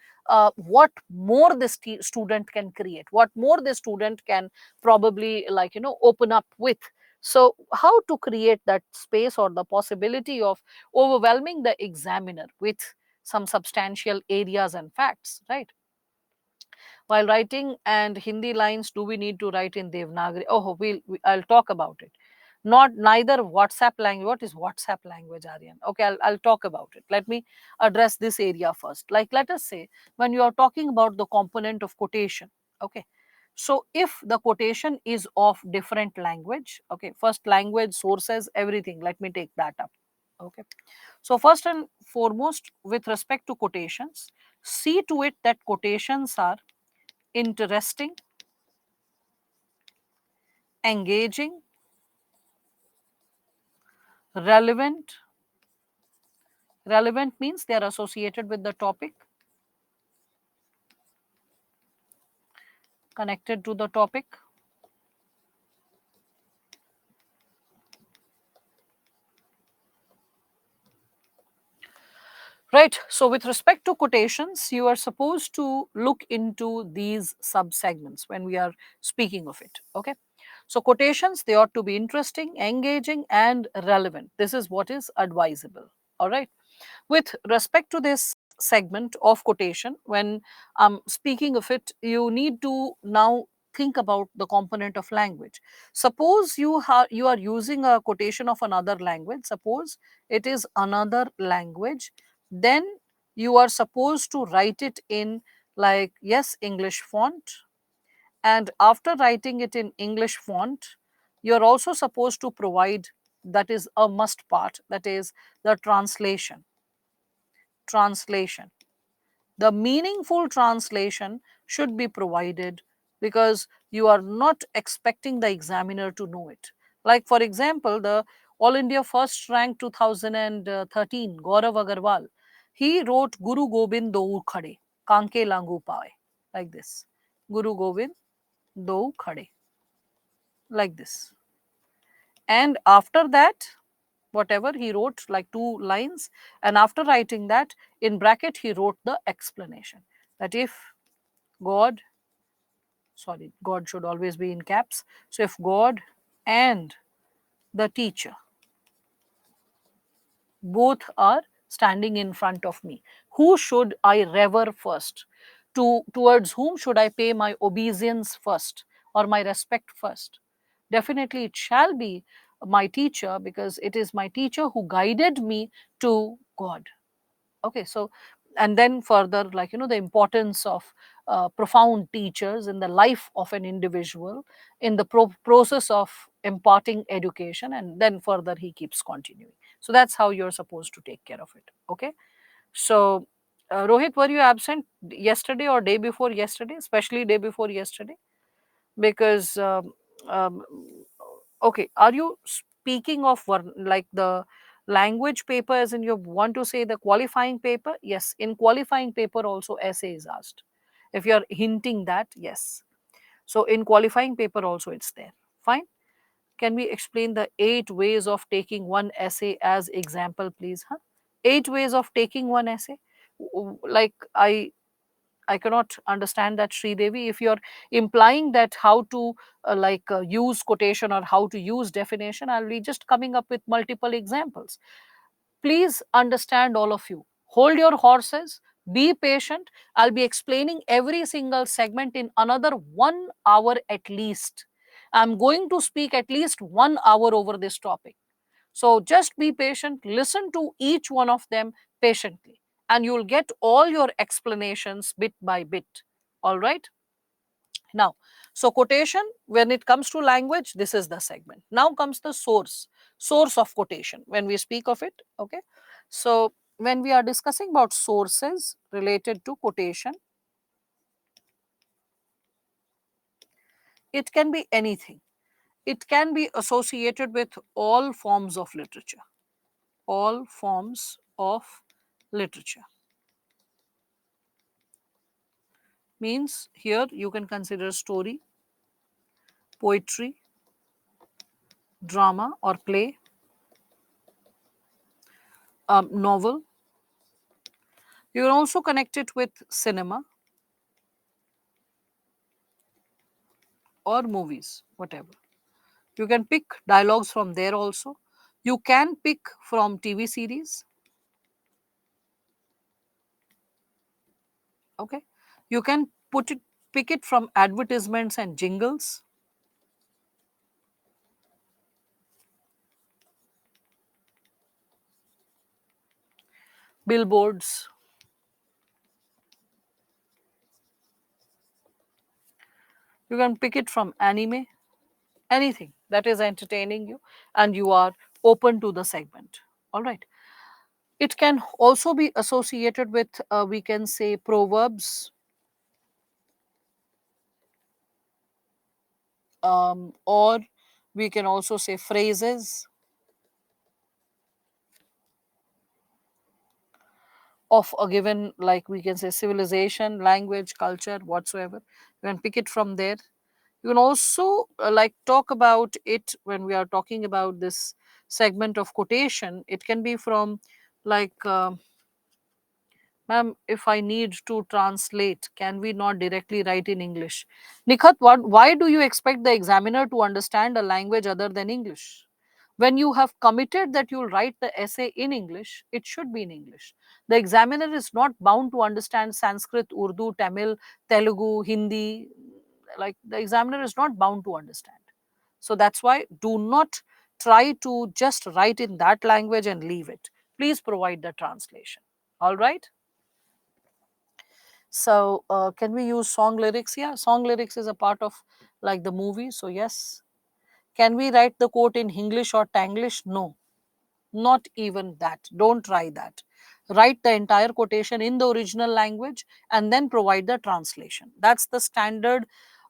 what more this student can create, what more this student can probably, like, open up with. So how to create that space or the possibility of overwhelming the examiner with some substantial areas and facts, right? While writing and Hindi lines, do we need to write in Devanagari? Oh, I'll talk about it. Not neither WhatsApp language. What is WhatsApp language, Aryan? Okay, I'll talk about it. Let me address this area first. Like, let us say when you are talking about the component of quotation, okay. So if the quotation is of different language, okay, first language, sources, everything. Let me take that up. Okay. So first and foremost, with respect to quotations, see to it that quotations are interesting, engaging, relevant. Relevant means they are associated with the topic, connected to the topic. Right. So with respect to quotations, you are supposed to look into these sub segments when we are speaking of it. Okay. So quotations, they ought to be interesting, engaging, and relevant. This is what is advisable. All right. With respect to this segment of quotation, when I'm speaking of it, you need to now think about the component of language. Suppose you are using a quotation of another language. Suppose it is another language, then you are supposed to write it in, like, yes, English font, and after writing it in English font, you are also supposed to provide, that is a must part, that is the translation. The meaningful translation should be provided because you are not expecting the examiner to know it. Like, for example, the All India first rank 2013, Gaurav Agarwal, he wrote Guru Gobind Do Khade, Kanke Langu Pae, like this. Guru Gobind Do Khade, like this. And after that, whatever he wrote, like two lines, and after writing that, in bracket he wrote the explanation, that if God, sorry, God should always be in caps, so if God and the teacher both are standing in front of me, who should I revere first? Towards whom should I pay my obeisance first or my respect first? Definitely it shall be my teacher, because it is my teacher who guided me to God. Okay, so, and then further, like, the importance of profound teachers in the life of an individual, in the process of imparting education, and then further he keeps continuing. So that's how you're supposed to take care of it. Okay. So Rohit, were you absent yesterday or day before yesterday, especially day before yesterday? Because um, okay, are you speaking of like the language paper, as in you want to say the qualifying paper? Yes, in qualifying paper also essay is asked. If you are hinting that, yes, so in qualifying paper also it's there. Fine. Can we explain the 8 ways of taking one essay as example, please? 8 ways of taking one essay. Like, I cannot understand that, Sri Devi. If you're implying that how to use quotation or how to use definition, I'll be just coming up with multiple examples. Please understand, all of you. Hold your horses, be patient. I'll be explaining every single segment in another 1 hour at least. I'm going to speak at least 1 hour over this topic. So just be patient, listen to each one of them patiently, and you'll get all your explanations bit by bit. All right. Now, so quotation, when it comes to language, this is the segment. Now comes the source of quotation when we speak of it. Okay. So when we are discussing about sources related to quotation, It can be anything. It can be associated with all forms of literature. All forms of literature means here you can consider story, poetry, drama or play, novel. You can also connect it with cinema or movies, whatever. You can pick dialogues from there also. You can pick from TV series. Okay. You can pick it from advertisements and jingles. Billboards. You can pick it from anime, anything that is entertaining you and you are open to the segment. All right. It can also be associated with, we can say, proverbs, or we can also say phrases of a given, like we can say, civilization, language, culture, whatsoever. You can pick it from there. You can also like talk about it when we are talking about this segment of quotation. It can be from like, ma'am, if I need to translate, can we not directly write in English? Nikhat, why do you expect the examiner to understand a language other than English? When you have committed that you'll write the essay in English, it should be in English. The examiner is not bound to understand Sanskrit, Urdu, Tamil, Telugu, Hindi. Like the examiner is not bound to understand. So that's why do not try to just write in that language and leave it. Please provide the translation. All right. So, can we use song lyrics? Yeah, song lyrics is a part of like the movie. So, yes. Can we write the quote in English or Tanglish? No, not even that. Don't try that. Write the entire quotation in the original language and then provide the translation. That's the standard,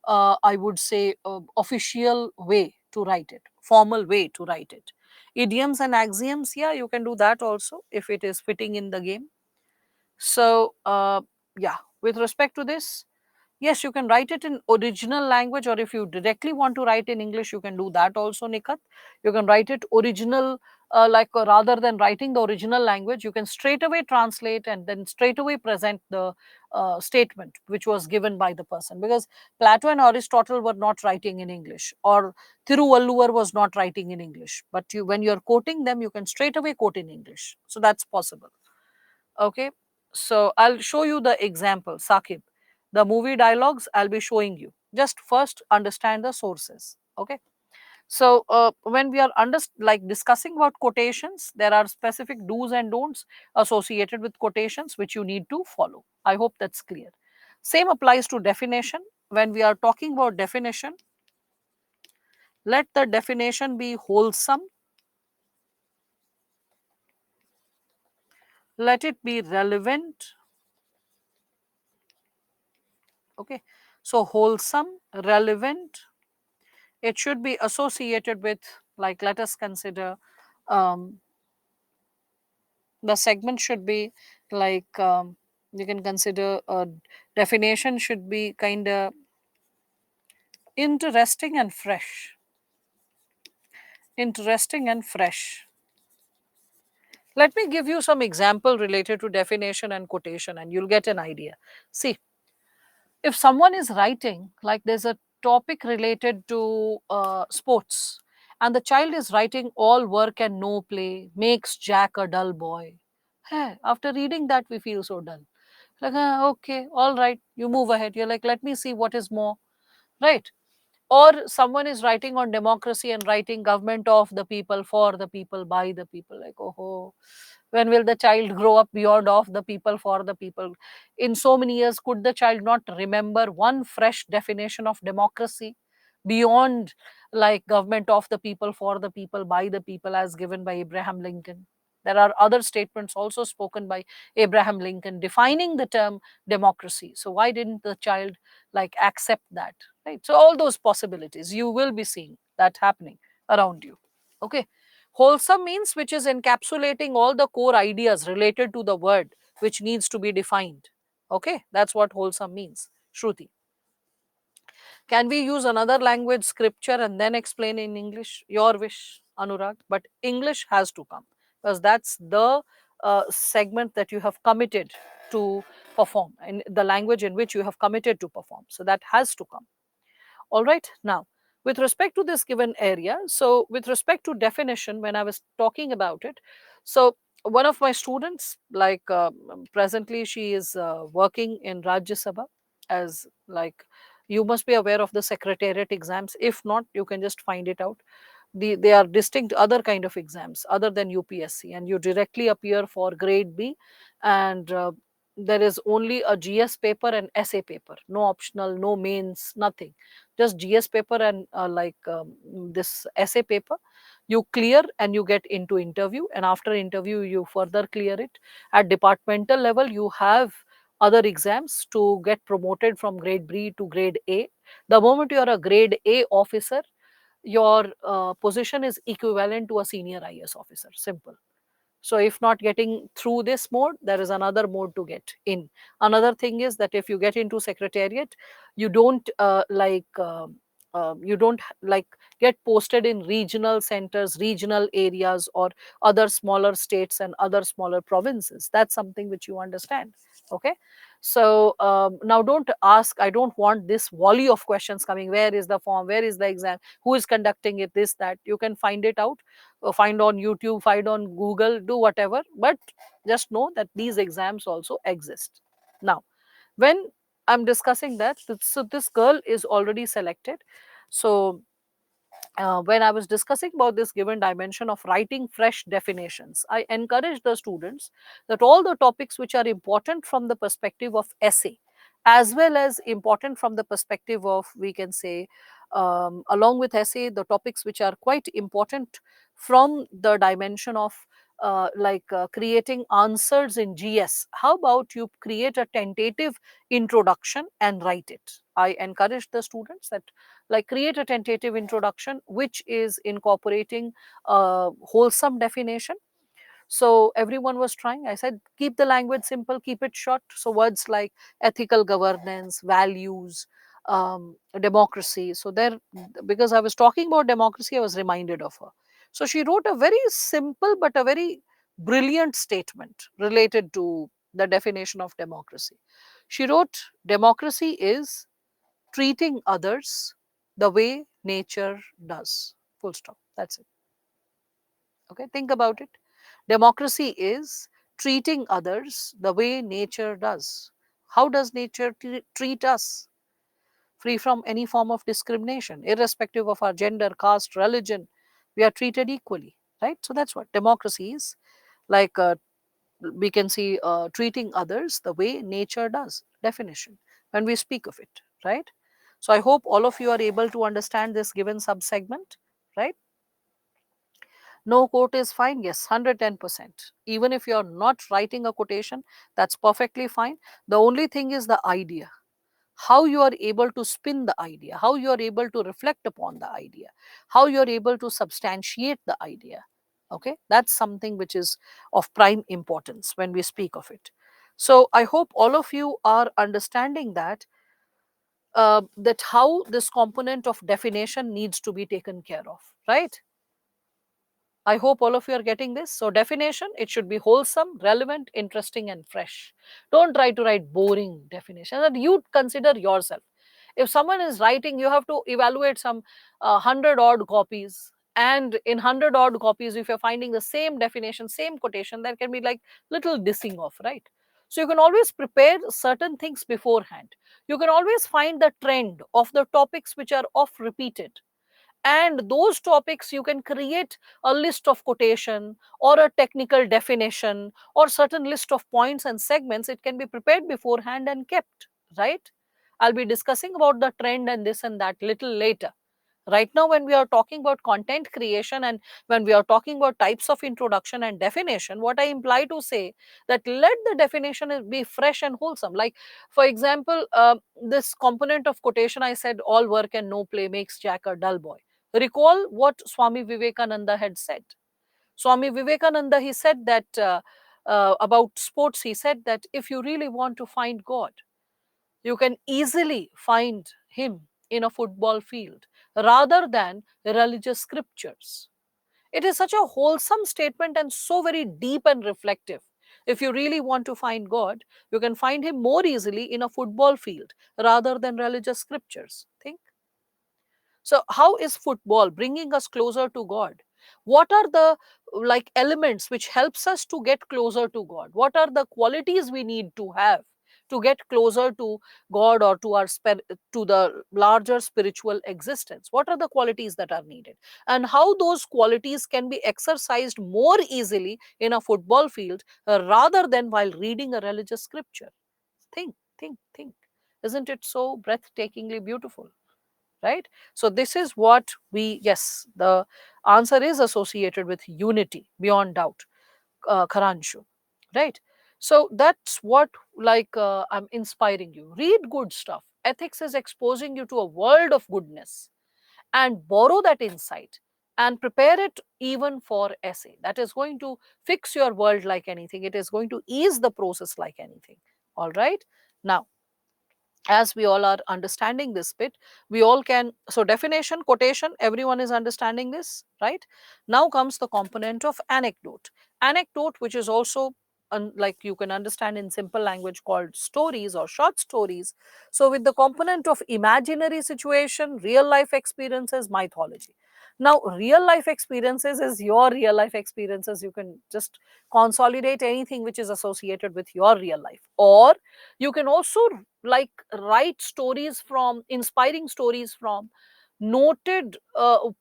I would say, official way to write it, formal way to write it. Idioms and axioms, yeah, you can do that also if it is fitting in the game. So, yeah, with respect to this, yes, you can write it in original language, or if you directly want to write in English, you can do that also, Nikat. You can write it original, rather than writing the original language, you can straight away translate and then straight away present the statement which was given by the person. Because Plato and Aristotle were not writing in English, or Thiruvalluvar was not writing in English. But you, when you are quoting them, you can straight away quote in English. So that's possible. Okay, so I'll show you the example, Sakib. The movie dialogues I'll be showing you. Just first understand the sources. Okay. So when we are like discussing about quotations, there are specific do's and don'ts associated with quotations which you need to follow. I hope that's clear. Same applies to definition. When we are talking about definition, let the definition be wholesome, let it be relevant. Okay. So wholesome, relevant, it should be associated with, like, let us consider, um, the segment should be like, you can consider a definition should be kind of interesting and fresh. Interesting and fresh. Let me give you some example related to definition and quotation and you'll get an idea. See, if someone is writing, like there's a topic related to sports, and the child is writing all work and no play makes Jack a dull boy. Hey, after reading that, we feel so dull. Like, okay, all right, you move ahead. You're like, let me see what is more, right? Or someone is writing on democracy and writing government of the people, for the people, by the people. Like, oh, when will the child grow up beyond of the people, for the people? In so many years, could the child not remember one fresh definition of democracy beyond like government of the people, for the people, by the people, as given by Abraham Lincoln? There are other statements also spoken by Abraham Lincoln defining the term democracy. So why didn't the child like accept that, right? So all those possibilities you will be seeing that happening around you. Okay. Wholesome means which is encapsulating all the core ideas related to the word which needs to be defined. Okay, that's what wholesome means. Shruti, can we use another language scripture and then explain in English? Your wish, Anurag, but English has to come because that's the segment that you have committed to perform, in the language in which you have committed to perform, so that has to come. All right. Now, with respect to this given area, so with respect to definition, when I was talking about it, so one of my students, like presently, she is working in Rajya Sabha as like, you must be aware of the secretariat exams. If not, you can just find it out. They are distinct other kind of exams other than UPSC, and you directly appear for grade B, and there is only a GS paper and essay paper, no optional, no mains, nothing, just GS paper and this essay paper. You clear and you get into interview, and after interview you further clear it. At departmental level you have other exams to get promoted from grade B to grade A. The moment you are a grade A officer, your position is equivalent to a senior IS officer. Simple. So if not getting through this mode, there is another mode to get in. Another thing is that if you get into secretariat, you don't you don't like get posted in regional centers, regional areas, or other smaller states and other smaller provinces. That's something which you understand. Okay. So now don't ask, I don't want this volley of questions coming. Where is the form? Where is the exam? Who is conducting it? This, that. You can find it out, find on YouTube, find on Google, do whatever, but just know that these exams also exist. Now, when I'm discussing that, so this girl is already selected. So when I was discussing about this given dimension of writing fresh definitions, I encourage the students that all the topics which are important from the perspective of essay, as well as important from the perspective of, we can say, along with essay, the topics which are quite important from the dimension of creating answers in GS. How about you create a tentative introduction and write it? I encourage the students that like create a tentative introduction which is incorporating a wholesome definition. So everyone was trying. I said, keep the language simple, keep it short. So words like ethical governance, values, democracy. So there, because I was talking about democracy, I was reminded of her. So she wrote a very simple but a very brilliant statement related to the definition of democracy. She wrote, democracy is treating others the way nature does. Full stop. That's it. Okay, think about it. Democracy is treating others the way nature does. How does nature treat us? Free from any form of discrimination, irrespective of our gender, caste, religion, we are treated equally, right? So that's what democracy is. Like we can see treating others the way nature does. Definition when we speak of it, right? So I hope all of you are able to understand this given subsegment, right? No quote is fine. Yes, 110%. Even if you're not writing a quotation, that's perfectly fine. The only thing is the idea. How you are able to spin the idea, how you are able to reflect upon the idea, how you are able to substantiate the idea. Okay, that's something which is of prime importance when we speak of it. So I hope all of you are understanding that that how this component of definition needs to be taken care of, right? I hope all of you are getting this. So definition, it should be wholesome, relevant, interesting, and fresh. Don't try to write boring definition that you consider yourself. If someone is writing, you have to evaluate some 100 odd copies. And in 100 odd copies, if you're finding the same definition, same quotation, there can be like little dissing off, right? So you can always prepare certain things beforehand. You can always find the trend of the topics which are oft repeated, and those topics you can create a list of quotation or a technical definition or certain list of points and segments. It can be prepared beforehand and kept, right? I'll be discussing about the trend and this and that little later, Right now, when we are talking about content creation and when we are talking about types of introduction and definition, what I imply to say that let the definition be fresh and wholesome. Like, for example, this component of quotation, I said, all work and no play makes Jack a dull boy. Recall what Swami Vivekananda had said. Swami Vivekananda, he said that about sports, he said that if you really want to find God, you can easily find him in a football field rather than religious scriptures. It is such a wholesome statement and so very deep and reflective. If you really want to find God, you can find him more easily in a football field rather than religious scriptures. Think. So how is football bringing us closer to God? What are the like elements which helps us to get closer to God? What are the qualities we need to have to get closer to God or to our to the larger spiritual existence? What are the qualities that are needed? And how those qualities can be exercised more easily in a football field rather than while reading a religious scripture? Think, think, think. Isn't it so breathtakingly beautiful? Right? So this is what we, yes, the answer is associated with unity beyond doubt, Kharanshu, right? So that's what I'm inspiring you. Read good stuff. Ethics is exposing you to a world of goodness, and borrow that insight and prepare it even for essay. That is going to fix your world like anything. It is going to ease the process like anything. All right. Now, as we all are understanding this bit, we all can, so definition, quotation, everyone is understanding this, right? Now comes the component of anecdote. Anecdote, which is also like you can understand in simple language, called stories or short stories. So with the component of imaginary situation, real life experiences, mythology. Now real life experiences is your real life experiences. You can just consolidate anything which is associated with your real life, or you can also like write stories from, inspiring stories from noted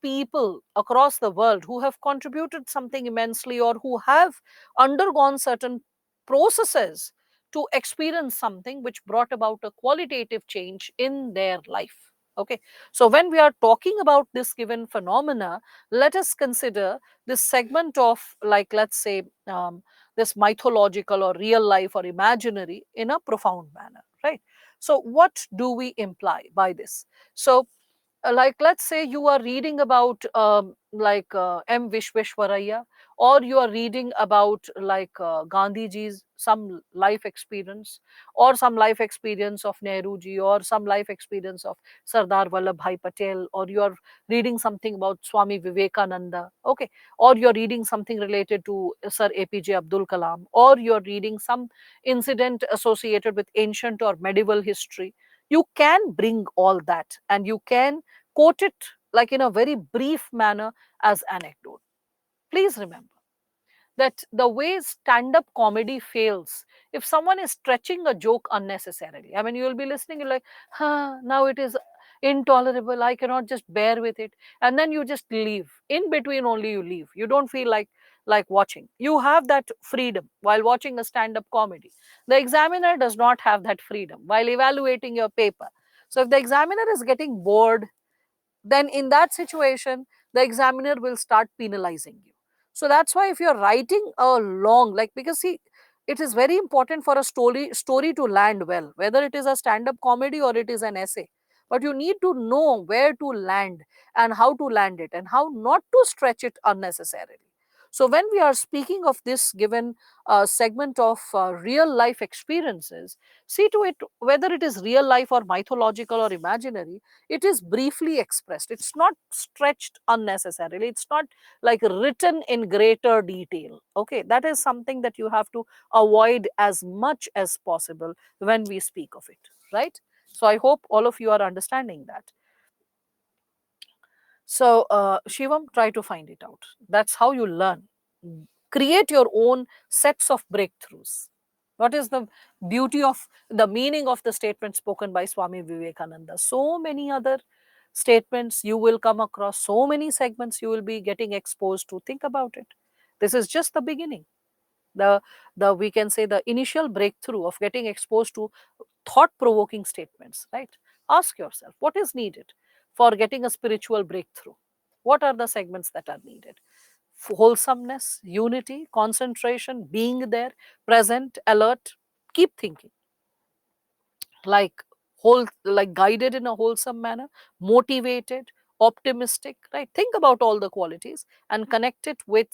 people across the world who have contributed something immensely or who have undergone certain processes to experience something which brought about a qualitative change in their life. Okay, so when we are talking about this given phenomena, let us consider this segment of, like, let's say, this mythological or real life or imaginary in a profound manner, right? So what do we imply by this? So like let's say you are reading about M Vishweshwaraya, or you are reading about Gandhiji's some life experience, or some life experience of Nehruji, or some life experience of Sardar Vallabhbhai Patel, or you are reading something about Swami Vivekananda, okay, or you're reading something related to Sir APJ Abdul Kalam, or you're reading some incident associated with ancient or medieval history. You can bring all that and you can quote it like in a very brief manner as anecdote. Please remember that the way stand up comedy fails, if someone is stretching a joke unnecessarily, I mean, you will be listening, you're like, huh, now it is intolerable, I cannot just bear with it, and then you just leave. In between only you leave, you don't feel like watching. You have that freedom while watching a stand up comedy. The examiner does not have that freedom while evaluating your paper. So if the examiner is getting bored, then in that situation the examiner will start penalizing you. So that's why if you're writing a long, like, because see, it is very important for a story to land well, whether it is a stand up comedy or it is an essay, but you need to know where to land and how to land it and how not to stretch it unnecessarily. So when we are speaking of this given segment of real life experiences, see to it whether it is real life or mythological or imaginary, it is briefly expressed, it's not stretched unnecessarily, it's not like written in greater detail. Okay, that is something that you have to avoid as much as possible when we speak of it, right? So I hope all of you are understanding that. So Shivam, try to find it out. That's how you learn. Create your own sets of breakthroughs. What is the beauty of the meaning of the statement spoken by Swami Vivekananda? So many other statements you will come across, so many segments you will be getting exposed to. Think about it. This is just the beginning. The we can say the initial breakthrough of getting exposed to thought provoking statements, right? Ask yourself what is needed. for getting a spiritual breakthrough? What are the segments that are needed? Wholesomeness, unity, concentration, being there, present, alert. Keep thinking. Like like guided in a wholesome manner, motivated, optimistic, right? Think about all the qualities and connect it with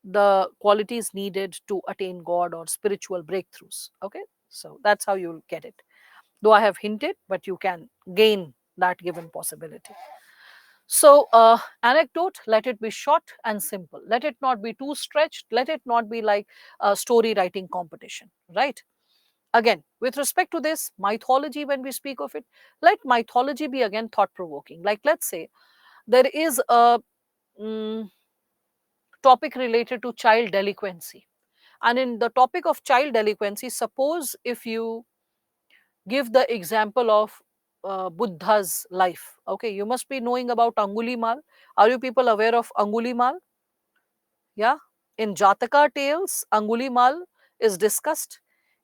the qualities needed to attain God or spiritual breakthroughs. Okay, so that's how you'll get it. Though I have hinted, but you can gain that given possibility. So, anecdote, let it be short and simple. Let it not be too stretched. Let it not be like a story writing competition, right? Again, with respect to this mythology, when we speak of it, let mythology be again thought provoking. Like, let's say there is a mm, topic related to child delinquency. And in the topic of child delinquency, suppose if you give the example of Buddha's life. Okay, you must be knowing about Angulimal. Are you people aware of Angulimal? Yeah, in Jataka tales, Angulimal is discussed.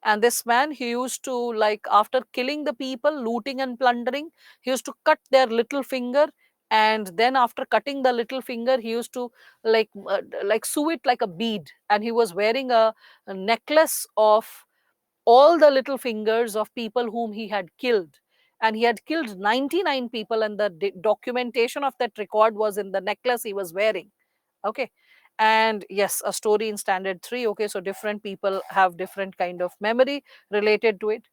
And this man, he used to, like, after killing the people, looting and plundering, he used to cut their little finger. And then after cutting the little finger, he used to like sew it like a bead. And he was wearing a necklace of all the little fingers of people whom he had killed. And he had killed 99 people, and the documentation of that record was in the necklace he was wearing. Okay. And yes, a story in standard 3. Okay, so different people have different kind of memory related to it.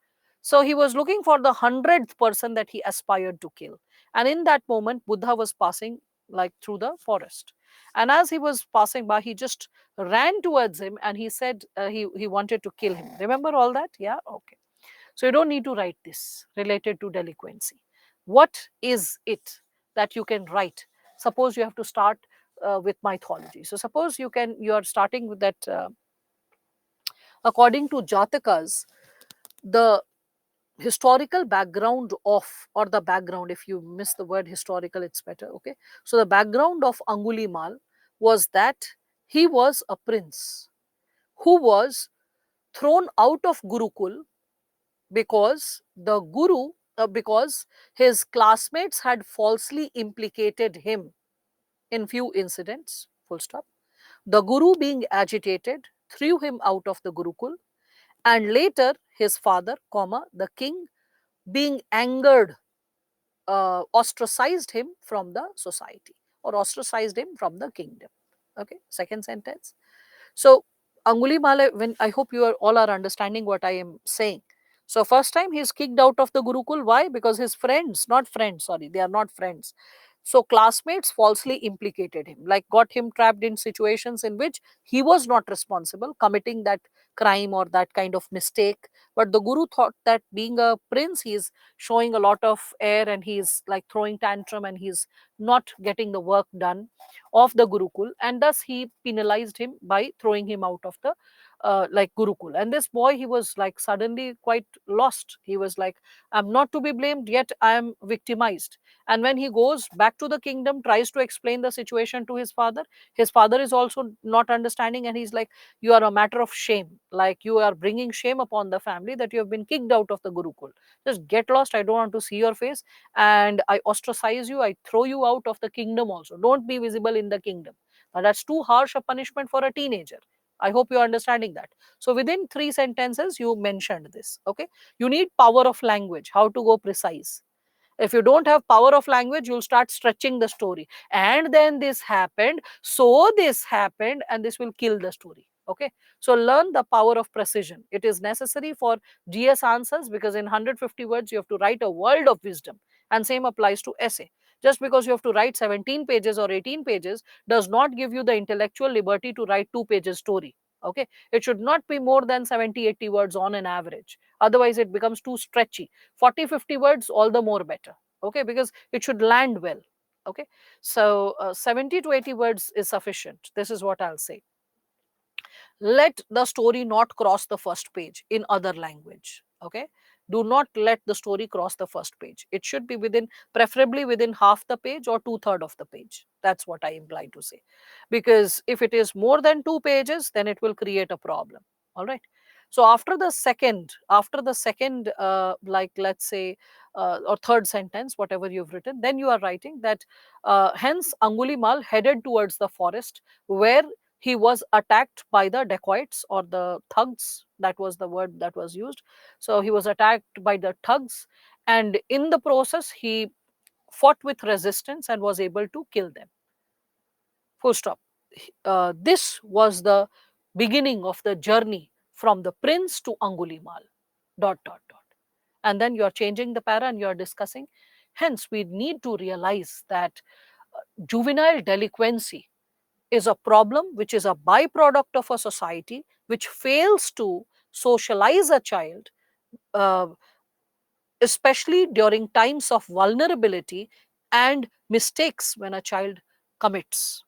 So he was looking for the 100th person that he aspired to kill. And in that moment, Buddha was passing like through the forest. And as he was passing by, he just ran towards him and he said he wanted to kill him. Remember all that? Yeah, okay. So you don't need to write this related to delinquency. What is it that you can write? Suppose you have to start with mythology. So suppose you are starting with that. According to Jatakas, the historical background of, or the background, if you miss the word historical, it's better. Okay, so the background of Angulimal was that he was a prince who was thrown out of Gurukul because the guru because his classmates had falsely implicated him in few incidents, full stop. The guru, being agitated, threw him out of the Gurukul, and later his father, comma, the king, being angered, ostracized him from the society, or ostracized him from the kingdom. Okay, second sentence. So Angulimala, when I hope you are all are understanding what I am saying. So first time he is kicked out of the Gurukul. Why? Because his friends, not friends, sorry, they are not friends. So classmates falsely implicated him, like got him trapped in situations in which he was not responsible, committing that crime or that kind of mistake. But the guru thought that being a prince, he is showing a lot of air and he is like throwing tantrum and he's not getting the work done of the Gurukul, and thus he penalized him by throwing him out of the like Gurukul. And this boy, he was like suddenly quite lost. He was like, I'm not to be blamed, yet I am victimized. And when he goes back to the kingdom, tries to explain the situation to his father is also not understanding, and he's like, you are a matter of shame. Like, you are bringing shame upon the family that you have been kicked out of the Gurukul. Just get lost. I don't want to see your face, and I ostracize you. I throw you out of the kingdom also. Don't be visible in the kingdom. Now, that's too harsh a punishment for a teenager. I hope you're understanding that. So within 3 sentences, you mentioned this. Okay. You need power of language, how to go precise. If you don't have power of language, you'll start stretching the story. And then this happened, so this happened, and this will kill the story. Okay. So learn the power of precision. It is necessary for GS answers, because in 150 words, you have to write a world of wisdom. And same applies to essay. Just because you have to write 17 pages or 18 pages does not give you the intellectual liberty to write 2 pages story. Okay. It should not be more than 70, 80 words on an average. Otherwise, it becomes too stretchy. 40, 50 words, all the more better. Okay, because it should land well. Okay, so 70 to 80 words is sufficient. This is what I'll say. Let the story not cross the first page in other language. Okay, do not let the story cross the first page. It should be within, preferably within half the page or 2/3 of the page. That's what I imply to say, because if it is more than 2 pages, then it will create a problem. All right. So after the second like, let's say, or third sentence, whatever you've written, then you are writing that hence Angulimal headed towards the forest where he was attacked by the dacoits or the thugs. That was the word that was used. So he was attacked by the thugs, and in the process he fought with resistance and was able to kill them. Full stop. This was the beginning of the journey from the prince to Angulimal. Dot dot dot. And then you are changing the para and you are discussing. Hence, we need to realize that juvenile delinquency is a problem which is a byproduct of a society which fails to socialize a child, uh, especially during times of vulnerability and mistakes when a child commits.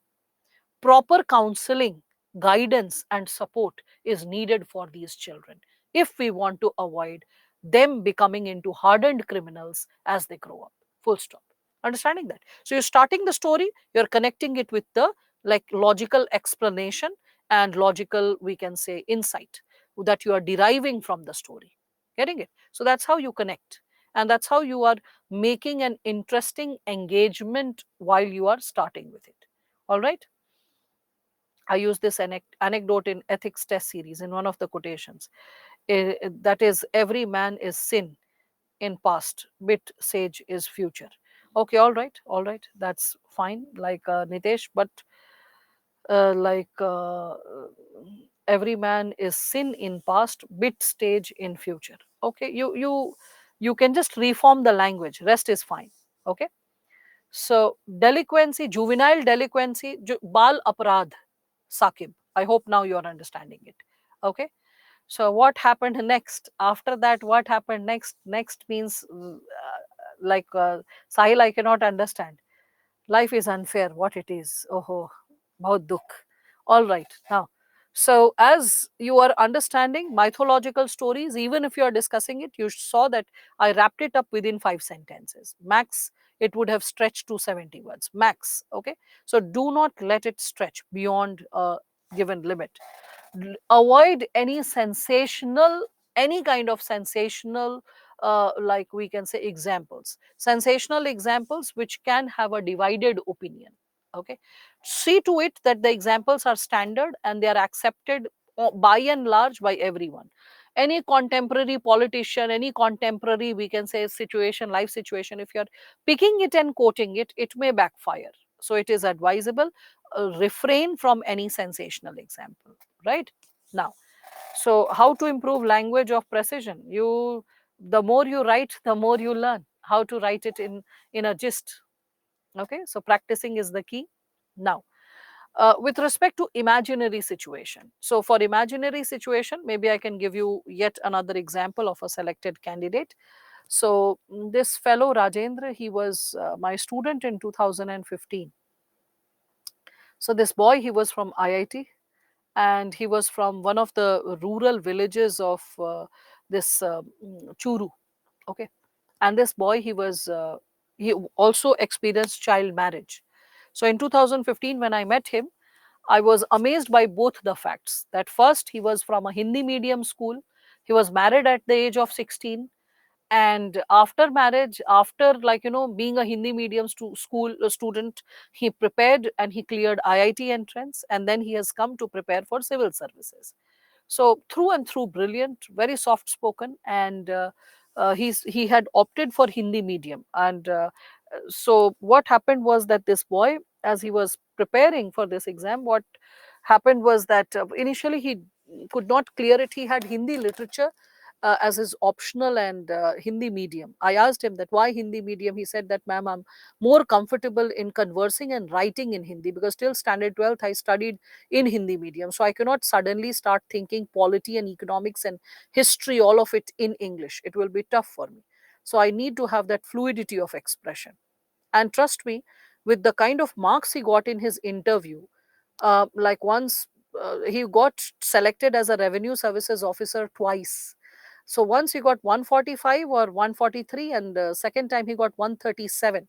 Proper counseling, guidance, and support is needed for these children if we want to avoid them becoming into hardened criminals as they grow up. Full stop. Understanding that? So you're starting the story, you're connecting it with the like logical explanation and logical, we can say, insight that you are deriving from the story. Getting it? So that's how you connect. And that's how you are making an interesting engagement while you are starting with it. All right. I use this anecdote in ethics test series in one of the quotations. That is, every man is sin in past, bit sage is future. Okay, all right, that's fine. Like Nitesh, but every man is sin in past, bit stage in future. Okay, you can just reform the language. Rest is fine. Okay. So delinquency, juvenile delinquency, bal aparadh, Sakib. I hope now you are understanding it. Okay. So what happened next? After that, what happened next? Next means Sahil, I cannot understand. Life is unfair. What it is? Oh, bahut dukh. All right. Now, so as you are understanding mythological stories, even if you are discussing it, you saw that I wrapped it up within 5 sentences. Max, it would have stretched to 70 words. Max. Okay. So do not let it stretch beyond a given limit. Avoid any kind of sensational, like we can say, examples, sensational examples which can have a divided opinion. Okay, see to it that the examples are standard and they are accepted by and large by everyone. Any contemporary politician, any contemporary, we can say, situation, life situation, if you're picking it and quoting it, it may backfire. So it is advisable, refrain from any sensational example, right? Now, so how to improve language of precision? The more you write, the more you learn how to write it in a gist. Okay, so practicing is the key. Now, with respect to imaginary situation, so for imaginary situation, maybe I can give you yet another example of a selected candidate. So this fellow Rajendra, he was my student in 2015. So this boy, he was from IIT, and he was from one of the rural villages of this Churu. Okay, and this boy, he also experienced child marriage. So in 2015, when I met him, I was amazed by both the facts. That first, he was from a Hindi medium school. He was married at the age of 16, and after marriage, after, like, being a Hindi medium school student, he prepared and he cleared IIT entrance, and then he has come to prepare for civil services. So through and through brilliant, very soft spoken, and he had opted for Hindi medium. And so what happened was that this boy, as he was preparing for this exam, what happened was that initially he could not clear it. He had Hindi literature as his optional, and Hindi medium. I asked him that why Hindi medium. He said that, ma'am, I'm more comfortable in conversing and writing in Hindi, because till standard 12th I studied in Hindi medium. So I cannot suddenly start thinking polity and economics and history, all of it in English. It will be tough for me. So I need to have that fluidity of expression. And trust me, with the kind of marks he got in his interview, like once he got selected as a revenue services officer twice. So once he got 145 or 143, and second time he got 137.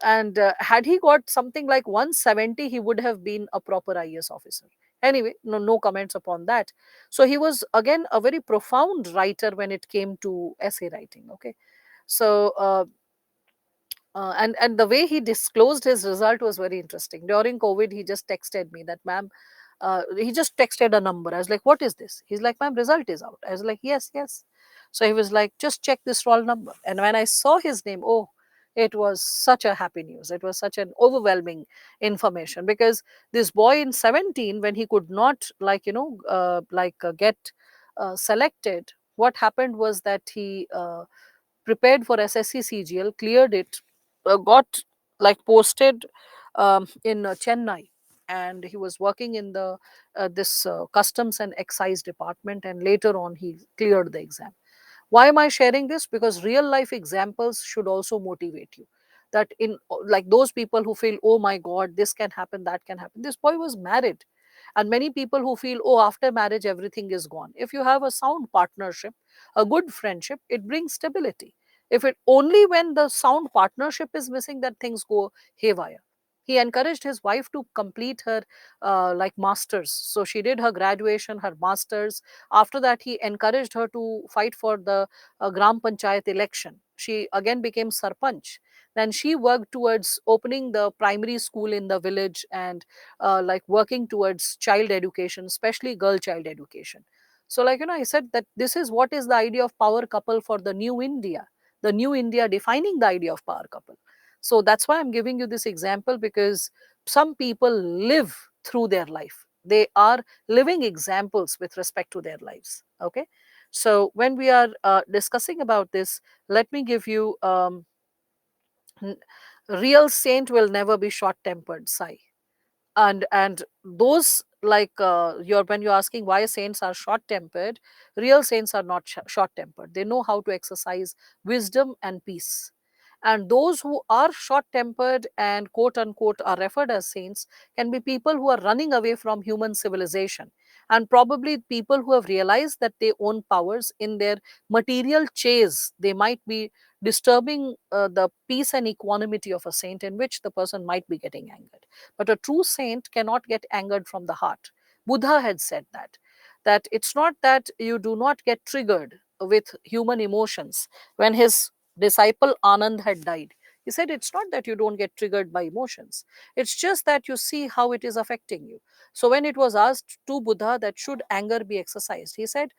And had he got something like 170, he would have been a proper IAS officer. Anyway, no comments upon that. So he was again a very profound writer when it came to essay writing. Okay. So and the way he disclosed his result was very interesting. During COVID, he just texted me that, ma'am, he just texted a number. I was like, what is this? He's like, ma'am, result is out. I was like, yes, yes. So he was like, just check this roll number. And when I saw his name, oh, it was such a happy news. It was such an overwhelming information, because this boy in 17, when he could not, like, get selected, what happened was that he prepared for SSC CGL, cleared it, got like posted in Chennai, and he was working in the this customs and excise department, and later on he cleared the exam. Why am I sharing this? Because real life examples should also motivate you, that in like those people who feel, oh my god, this can happen, that can happen. This boy was married. And many people who feel, oh, after marriage everything is gone. If you have a sound partnership, a good friendship, it brings stability. If it only when the sound partnership is missing that things go haywire. He encouraged his wife to complete her like masters, so she did her graduation, her masters. After that, he encouraged her to fight for the gram panchayat election. She again became sarpanch. Then she worked towards opening the primary school in the village, and like working towards child education, especially girl child education. So, like, I said that this is what is the idea of power couple for the new India defining the idea of power couple. So that's why I'm giving you this example, because some people live through their life. They are living examples with respect to their lives. Okay. So when we are discussing about this, let me give you n- real saint will never be short tempered, Sai. And those, like, you're when you're asking why saints are short tempered, real saints are not short tempered. They know how to exercise wisdom and peace. And those who are short tempered and quote unquote are referred as saints can be people who are running away from human civilization, and probably people who have realized that they own powers in their material chase. They might be disturbing the peace and equanimity of a saint, in which the person might be getting angered. But a true saint cannot get angered from the heart. Buddha had said that it's not that you do not get triggered with human emotions. When his disciple Anand had died, he said it's not that you don't get triggered by emotions. It's just that you see how it is affecting you. So when it was asked to Buddha that should anger be exercised, he said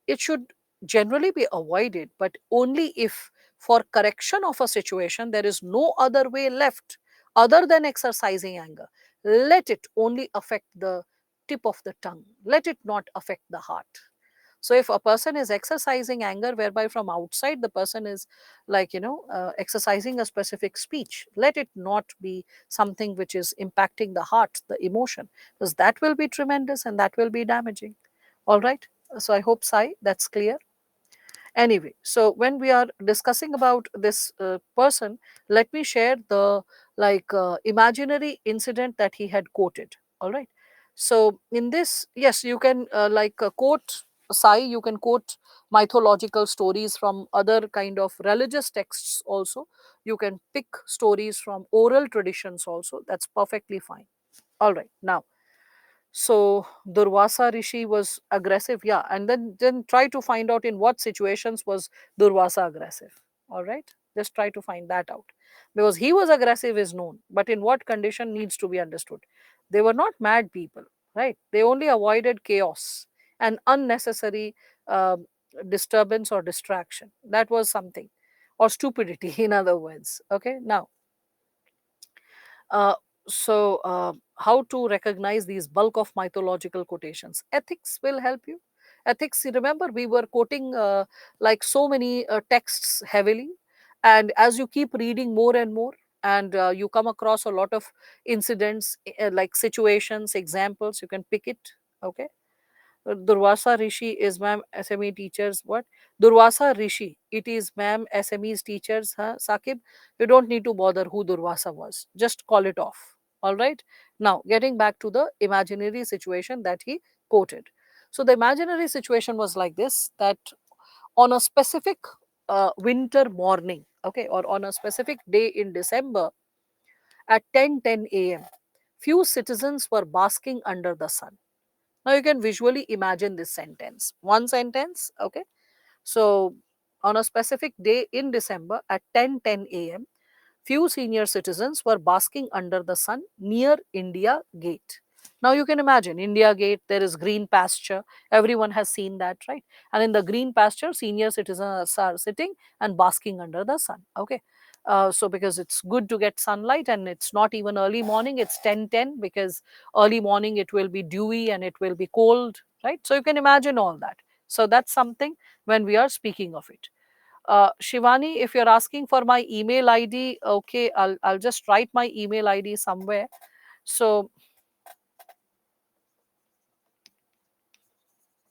it should generally be avoided, but only if for correction of a situation there is no other way left other than exercising anger. Let it only affect the tip of the tongue, let it not affect the heart. So if a person is exercising anger, whereby from outside the person is, like, exercising a specific speech, let it not be something which is impacting the heart, the emotion, because that will be tremendous and that will be damaging. All right. So I hope, Sai, that's clear. Anyway, so when we are discussing about this person, let me share the, like, imaginary incident that he had quoted. All right. So in this, yes, you can quote, Sai, you can quote mythological stories from other kind of religious texts also. You can pick stories from oral traditions also. That's perfectly fine. All right. Now, so Durvasa Rishi was aggressive, yeah, and then try to find out in what situations was Durvasa aggressive. All right, just try to find that out, because he was aggressive is known, but in what condition needs to be understood. They were not mad people, right? They only avoided chaos and unnecessary disturbance or distraction. That was something, or stupidity, in other words. Okay, now uh, how to recognize these bulk of mythological quotations? Ethics will help you. Ethics, you remember, we were quoting like so many texts heavily, and as you keep reading more and more, and you come across a lot of incidents, like situations, examples, you can pick it. Okay. Durvasa Rishi is ma'am SME teachers. What? Durvasa Rishi. It is ma'am SME's teachers, huh, Sakib? You don't need to bother who Durvasa was. Just call it off. All right. Now, getting back to the imaginary situation that he quoted. So, the imaginary situation was like this, that on a specific winter morning, okay, or on a specific day in December at 10:10 a.m., few citizens were basking under the sun. Now you can visually imagine this sentence. One sentence, okay. So On a specific day in December at 10:10 a.m., few senior citizens were basking under the sun near India Gate. Now you can imagine India Gate, there is green pasture. Everyone has seen that, right? And in the green pasture, senior citizens are sitting and basking under the sun. Okay. So because it's good to get sunlight and it's not even early morning, it's 10:10 because early morning it will be dewy and it will be cold, right? So you can imagine all that. So that's something when we are speaking of it. Shivani, if you're asking for my email ID, okay, I'll just write my email ID somewhere. So,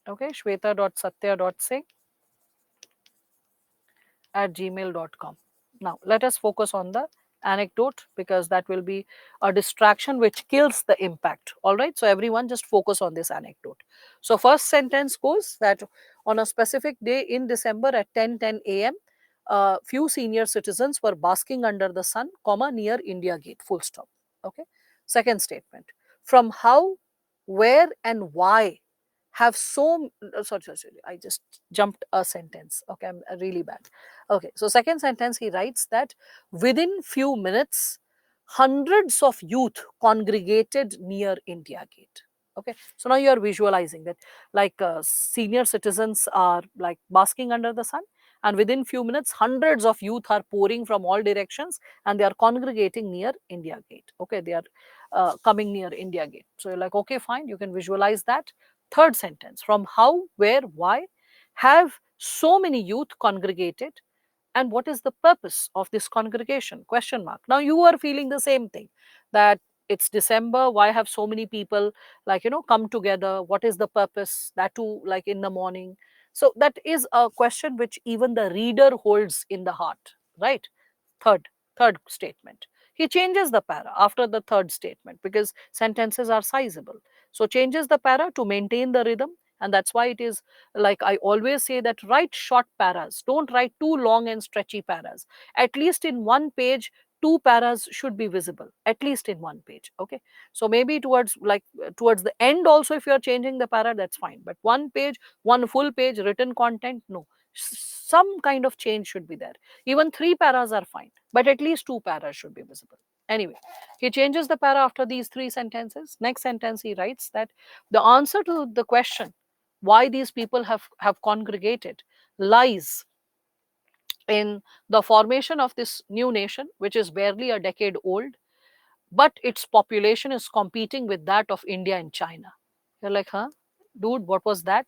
okay, shweta.satya.singh@gmail.com. Now, let us focus on the anecdote because that will be a distraction which kills the impact. All right, so everyone just focus on this anecdote. So, first sentence goes that on a specific day in December at 10:10 a.m., few senior citizens were basking under the sun, comma, near India Gate, full stop. Okay. Second statement. From how, where, and why have sorry, I just jumped a sentence. Okay, I'm really bad. Okay, so second sentence he writes that within few minutes, hundreds of youth congregated near India Gate. Okay, so now you are visualizing that like senior citizens are like basking under the sun, and within few minutes, hundreds of youth are pouring from all directions and they are congregating near India Gate. Okay, they are coming near India Gate. So you're like, okay, fine, you can visualize that. Third sentence, from how, where, why have so many youth congregated and what is the purpose of this congregation, question mark. Now you are feeling the same thing, that it's December, why have so many people like come together, what is the purpose, that too like in the morning. So that is a question which even the reader holds in the heart, right? Third statement, he changes the para after the third statement because sentences are sizable, so changes the para to maintain the rhythm. And that's why it is like I always say that write short paras, don't write too long and stretchy paras. At least in one page, two paras should be visible, at least in one page. Okay, so maybe towards the end also, if you are changing the para, that's fine, but one page, one full page written content, no. Some kind of change should be there. Even three paras are fine, but at least two paras should be visible. Anyway, he changes the para after these three sentences. Next sentence, he writes that the answer to the question why these people have congregated lies in the formation of this new nation, which is barely a decade old, but its population is competing with that of India and China. You're like, huh? Dude, what was that?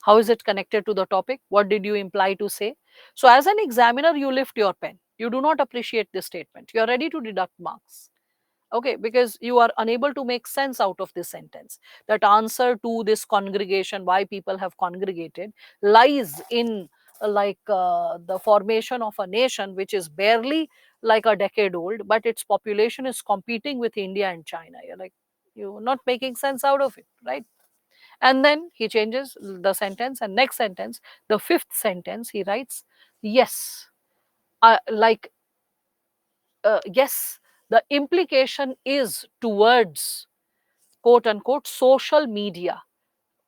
How is it connected to the topic? What did you imply to say? So, as an examiner, you lift your pen. You do not appreciate this statement. You are ready to deduct marks. Okay, because you are unable to make sense out of this sentence. That answer to this congregation, why people have congregated, lies in the formation of a nation which is barely like a decade old, but its population is competing with India and China. You're like, you're not making sense out of it, right? And then he changes the sentence, and next sentence, the fifth sentence, he writes, yes, yes, the implication is towards quote unquote social media,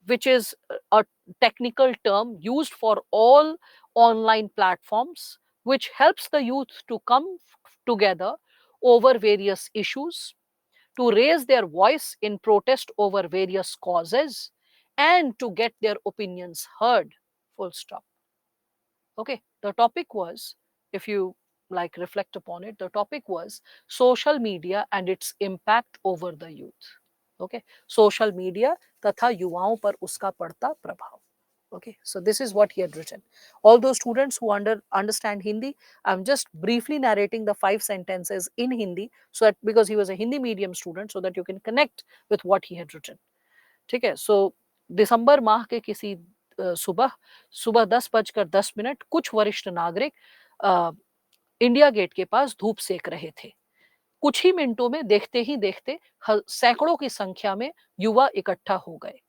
which is a technical term used for all online platforms, which helps the youth to come together over various issues, to raise their voice in protest over various causes, and to get their opinions heard. Full stop. Okay, the topic was, if you like reflect upon it, the topic was social media and its impact over the youth. Okay, social media तथा युवाओं पर उसका पड़ता प्रभाव. Okay, so this is what he had written. All those students who understand Hindi, I'm just briefly narrating the 5 sentences in Hindi, so that because he was a Hindi medium student, so that you can connect with what he had written. ठीक है, सो दिसंबर माह के किसी सुबह सुबह 10:10 कुछ वरिष्ठ नागरिक इंडिया गेट के पास धूप सेक रहे थे. कुछ ही मिनटों में देखते ही देखते सैकड़ों की संख्या में युवा इकट्ठा हो गए.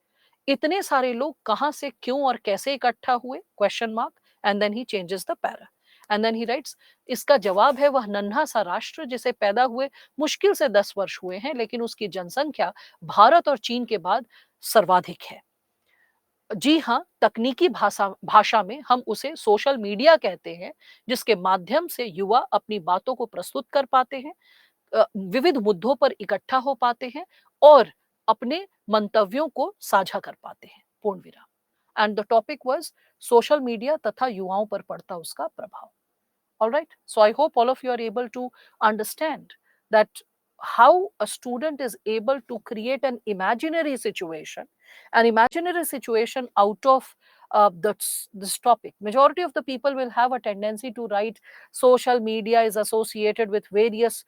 इतने सारे लोग कहां से, क्यों और कैसे इकट्ठा हुए, question mark. And then he changes the para and then he writes, इसका जवाब है वह नन्हा सा राष्ट्र जिसे पैदा हुए मुश्किल से 10 वर्ष हुए हैं, लेकिन उसकी जनसंख्या भारत और चीन के बाद सर्वाधिक है. जी हाँ, तकनीकी भाषा भाषा में हम उसे सोशल मीडिया कहते हैं, जिसके माध्यम से युवा अपनी बातों को प्रस्तुत कर पाते हैं, विविध मुद्दों पर इकट्ठा हो पाते हैं और अपने मंतव्यों को साझा कर पाते हैं। पूर्ण विराम। And the topic was social media तथा युवाओं पर पड़ता उसका प्रभाव। All right. So I hope all of you are able to understand that how a student is able to create an imaginary situation out of this topic. Majority of the people will have a tendency to write social media is associated with various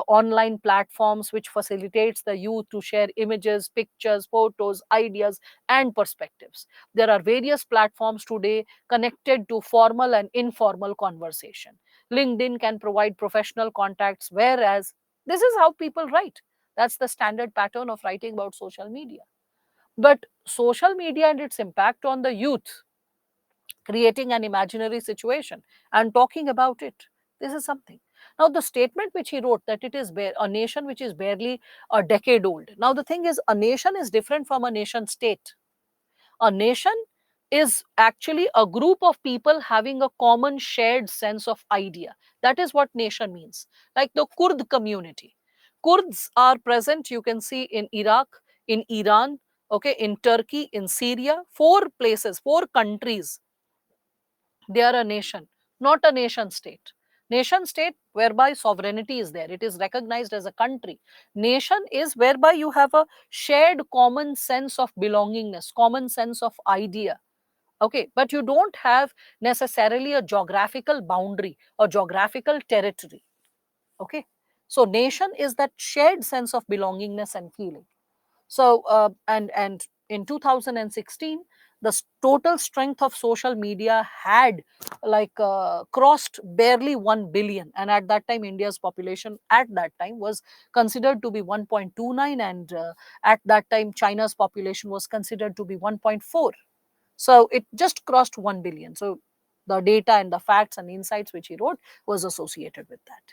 online platforms which facilitates the youth to share images, pictures, photos, ideas, and perspectives. There are various platforms today connected to formal and informal conversation. LinkedIn can provide professional contacts, whereas this is how people write. That's the standard pattern of writing about social media. But social media and its impact on the youth, creating an imaginary situation and talking about it, this is something. Now, the statement which he wrote that it is a nation which is barely a decade old. Now, the thing is, a nation is different from a nation state. A nation is actually a group of people having a common shared sense of idea. That is what nation means. Like the Kurd community. Kurds are present, you can see, in Iraq, in Iran, okay, in Turkey, in Syria, four places, four countries. They are a nation, not a nation state. Nation state whereby sovereignty is there, it is recognized as a country. Nation is whereby you have a shared common sense of belongingness, common sense of idea. Okay, but you don't have necessarily a geographical boundary or geographical territory. Okay, so nation is that shared sense of belongingness and feeling. So and in 2016 the total strength of social media had crossed barely 1 billion, and at that time India's population at that time was considered to be 1.29, and at that time China's population was considered to be 1.4. So it just crossed 1 billion. So the data and the facts and insights which he wrote was associated with that.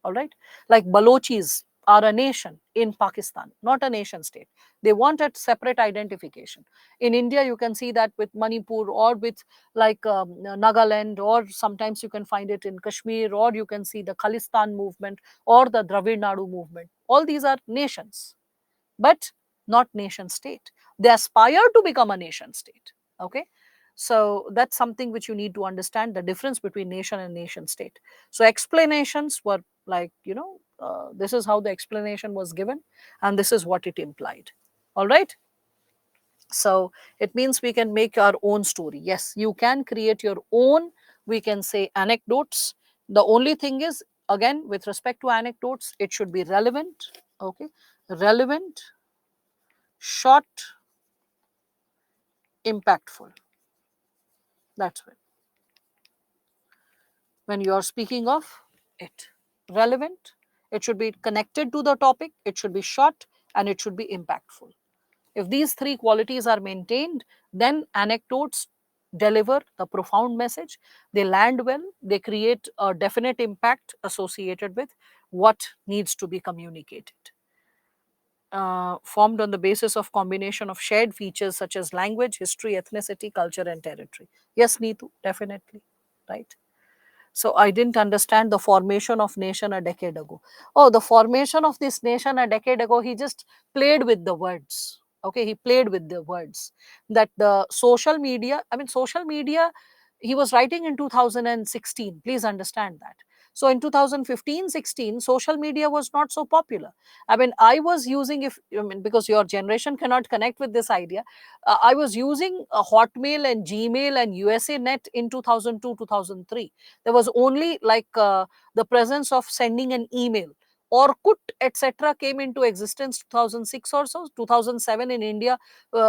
All right. Like Balochis are a nation in Pakistan, not a nation state. They want a separate identification. In India, you can see that with Manipur or with Nagaland, or sometimes you can find it in Kashmir, or you can see the Khalistan movement or the Dravid Nadu movement. All these are nations, but not nation state. They aspire to become a nation state. Okay. So that's something which you need to understand, the difference between nation and nation state. So explanations were like, this is how the explanation was given, and this is what it implied. All right. So it means we can make our own story. Yes, you can create your own, we can say, anecdotes. The only thing is, again, with respect to anecdotes, it should be relevant. Okay. Relevant, short, impactful. That's when you are speaking of it. Relevant, it should be connected to the topic, it should be short, and it should be impactful. If these three qualities are maintained, then anecdotes deliver the profound message. They land well, they create a definite impact associated with what needs to be communicated. Formed on the basis of combination of shared features such as language, history, ethnicity, culture, and territory. Yes, Neetu, definitely, right? So I didn't understand the formation of nation a decade ago. Oh, the formation of this nation a decade ago, he just played with the words. Okay, he played with the words. That the social media, I mean, social media, he was writing in 2016. Please understand that. So in 2015-16, social media was not so popular. I mean, I was using, if I mean, because your generation cannot connect with this idea, I was using a Hotmail and Gmail and USA Net in 2002, 2003. There was only the presence of sending an email. Orkut, etc., came into existence 2006 or so. 2007 in India,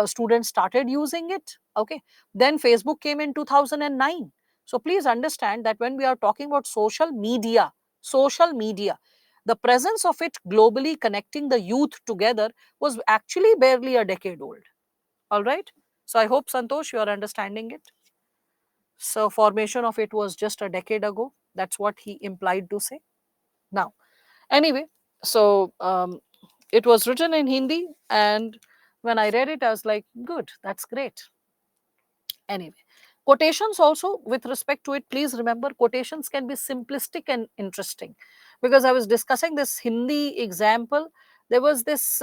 students started using it. Okay, then Facebook came in 2009. So please understand that when we are talking about social media, the presence of it globally connecting the youth together was actually barely a decade old. All right. So I hope, Santosh, you are understanding it. So formation of it was just a decade ago. That's what he implied to say. Now, anyway, so it was written in Hindi, and when I read it, I was like, good, that's great. Anyway, quotations also, with respect to it, please remember quotations can be simplistic and interesting, because I was discussing this Hindi example. There was this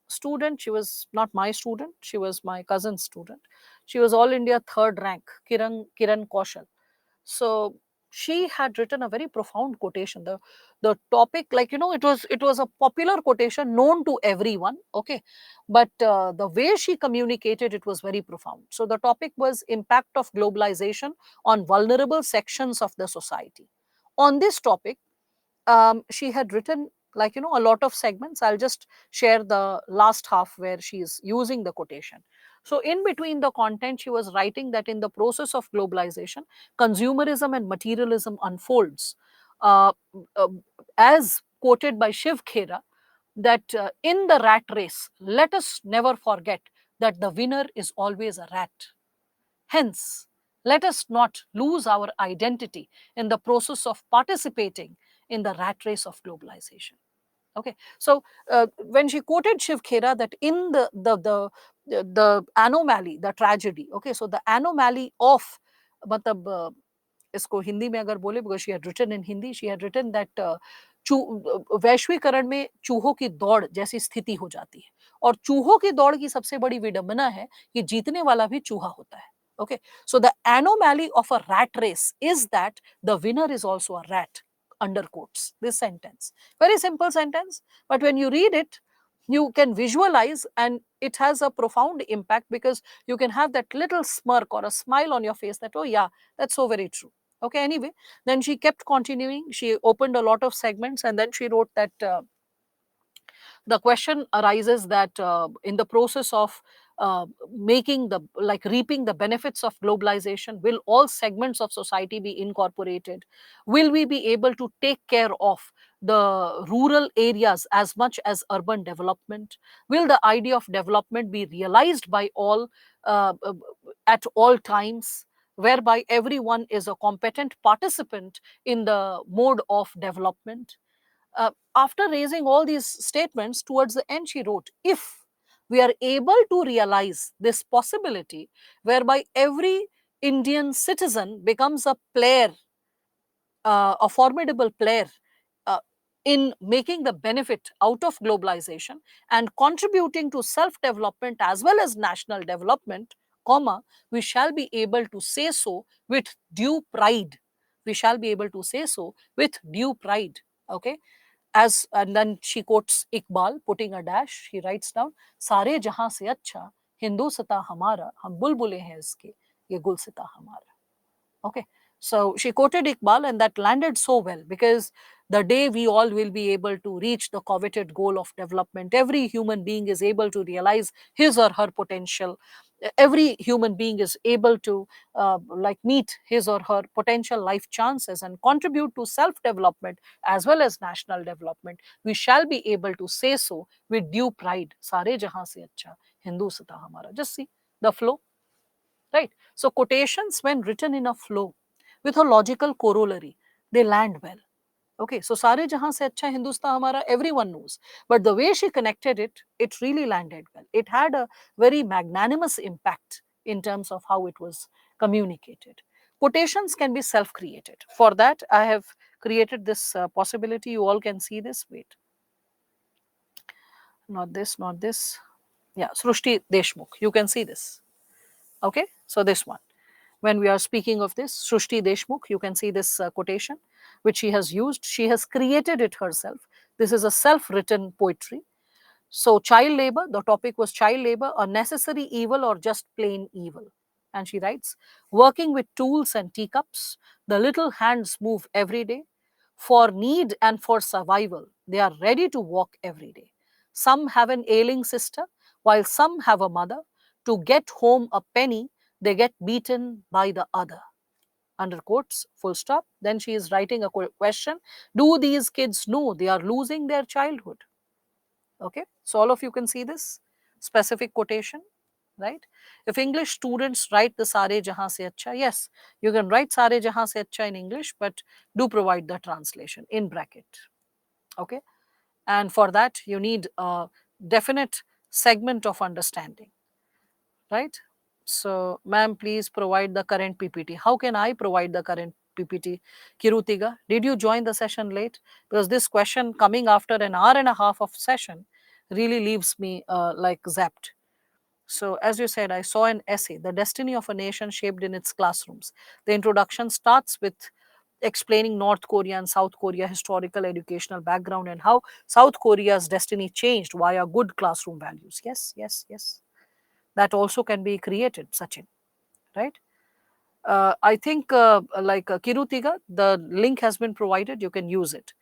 student, she was not my student, she was my cousin's student. She was all India third rank, Kiran Kaushal. So she had written a very profound quotation. The topic, like, it was a popular quotation known to everyone, okay, but the way she communicated it was very profound. So the topic was impact of globalization on vulnerable sections of the society. On this topic, she had written, like, a lot of segments. I'll just share the last half where she is using the quotation. So in between the content, she was writing that in the process of globalization, consumerism and materialism unfolds, uh, uh, as quoted by Shiv Khera, that in the rat race, let us never forget that the winner is always a rat. Hence, let us not lose our identity in the process of participating in the rat race of globalization. Okay, so when she quoted Shiv Khera, that in the anomaly, the tragedy, okay, so the anomaly of, matlab, इसको हिंदी में अगर बोले, because she had written in Hindi, she had written that वैश्वीकरण में चूहों की दौड़ जैसी स्थिति हो जाती है, और चूहों की दौड़ की सबसे बड़ी विडंबना है कि जीतने वाला भी चूहा होता है. Okay, so the anomaly of a rat race is that the winner is also a rat, under quotes this sentence. Very simple sentence, but when you read it, you can visualize, and it has a profound impact, because you can have that little smirk or a smile on your face that, oh yeah, that's so very true. Okay, anyway, then she kept continuing. She opened a lot of segments, and then she wrote that the question arises that in the process of making the, like, reaping the benefits of globalization, will all segments of society be incorporated? Will we be able to take care of the rural areas as much as urban development? Will the idea of development be realized by all, at all times, whereby everyone is a competent participant in the mode of development? After raising all these statements, towards the end, she wrote, if we are able to realize this possibility, whereby every Indian citizen becomes a player, a formidable player, uh, in making the benefit out of globalization and contributing to self development as well as national development, comma, we shall be able to say so with due pride. We shall be able to say so with due pride. Okay, as, and then she quotes Iqbal, putting a dash, he writes down, सारे जहां से अच्छा हिंदुस्तां हमारा, हम बुलबुलें हैं इसके, ये गुलसिता हमारा. Okay, so she quoted Iqbal, and that landed so well, because the day we all will be able to reach the coveted goal of development, every human being is able to realize his or her potential. Every human being is able to like, meet his or her potential life chances and contribute to self development as well as national development. We shall be able to say so with due pride. Sare jahan se acha Hindustan hamara. Just see the flow. Right? So quotations, when written in a flow with a logical corollary, they land well. Okay, so Sare Jahan Se Acha Hindustan Hamara, everyone knows. But the way she connected it, it really landed well. It had a very magnanimous impact in terms of how it was communicated. Quotations can be self-created. For that, I have created this possibility. You all can see this. Wait. Not this, not this. Yeah, Srushti Deshmukh. You can see this. Okay, so this one. When we are speaking of this, Srushti Deshmukh, you can see this quotation which she has used. She has created it herself. This is a self-written poetry. So child labor, the topic was child labor, a necessary evil or just plain evil. And she writes, working with tools and teacups, the little hands move every day. For need and for survival, they are ready to walk every day. Some have an ailing sister, while some have a mother. To get home a penny, they get beaten by the other. Under quotes, full stop. Then she is writing a question. Do these kids know they are losing their childhood? Okay, so all of you can see this specific quotation, right? If English students write the Sare Jahan Se Acha, yes, you can write Sare Jahan Se Acha in English, but do provide the translation in bracket. Okay, and for that you need a definite segment of understanding, right? So, ma'am, please provide the current PPT. How can I provide the current PPT? Kirutiga, did you join the session late? Because this question coming after an hour and a half of session really leaves me like zapped. So, as you said, I saw an essay, The Destiny of a Nation Shaped in Its Classrooms. The introduction starts with explaining North Korea and South Korea historical educational background and how South Korea's destiny changed via good classroom values. Yes, yes, yes. That also can be created, Sachin, right? I think like Kirutiga, the link has been provided, you can use it.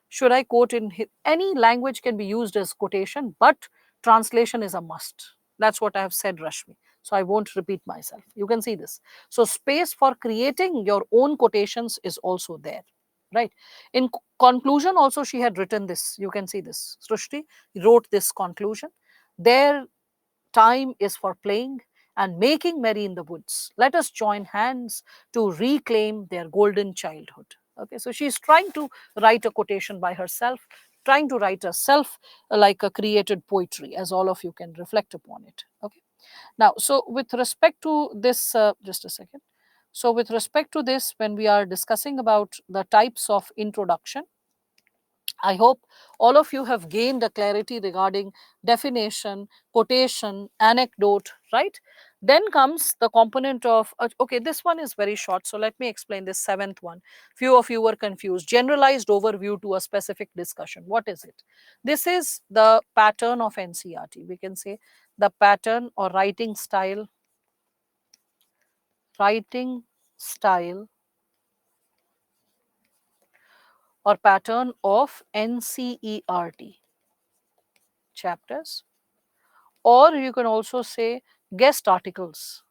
Should I quote in any language can be used as quotation, but translation is a must. That's what I have said, Rashmi. So I won't repeat myself. You can see this. So space for creating your own quotations is also there, right? In conclusion, also she had written this. You can see this. Srushti wrote this conclusion. Their time is for playing and making merry in the woods. Let us join hands to reclaim their golden childhood. Okay, so she's trying to write a quotation by herself, trying to write a self like a created poetry, as all of you can reflect upon it. Okay, now, so with respect to this, just a second. So, with respect to this, when we are discussing about the types of introduction, I hope all of you have gained a clarity regarding definition, quotation, anecdote, right? Then comes the component of, okay, this one is very short. So let me explain this seventh one. Few of you were confused. Generalized overview to a specific discussion. What is it? This is the pattern of NCRT. We can say the pattern or writing style or pattern of NCERT chapters, or you can also say guest articles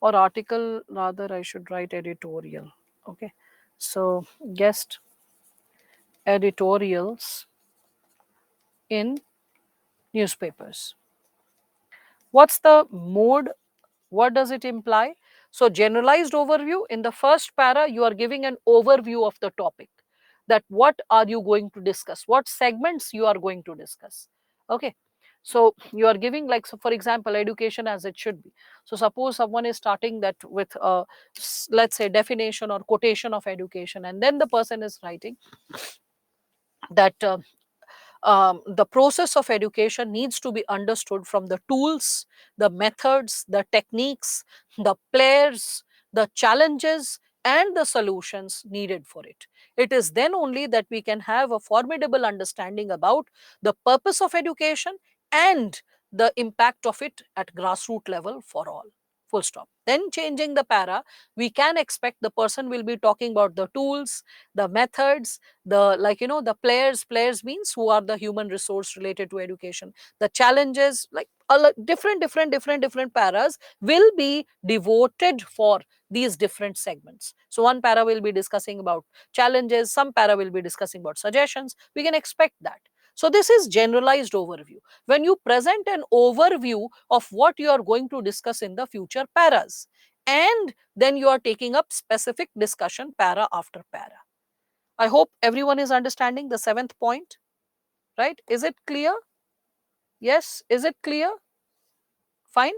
or article, rather I should write editorial. Okay, so guest editorials in newspapers. What's the mode? What does it imply? So generalized overview, in the first para you are giving an overview of the topic, that what are you going to discuss, what segments you are going to discuss. Okay, so you are giving, like, so for example, education as it should be. So suppose someone is starting that with let's say definition or quotation of education, and then the person is writing that the process of education needs to be understood from the tools, the methods, the techniques, the players, the challenges, and the solutions needed for it. It is then only that we can have a formidable understanding about the purpose of education and the impact of it at grassroots level for all. Full stop. Then changing the para, we can expect the person will be talking about the tools, the methods, the, like, the players means who are the human resource related to education, the challenges, like different paras will be devoted for these different segments. So one para will be discussing about challenges, some para will be discussing about suggestions. We can expect that. So this is generalized overview. When you present an overview of what you are going to discuss in the future paras, and then you are taking up specific discussion para after para. I hope everyone is understanding the seventh point, right? Is it clear? Yes, is it clear? Fine.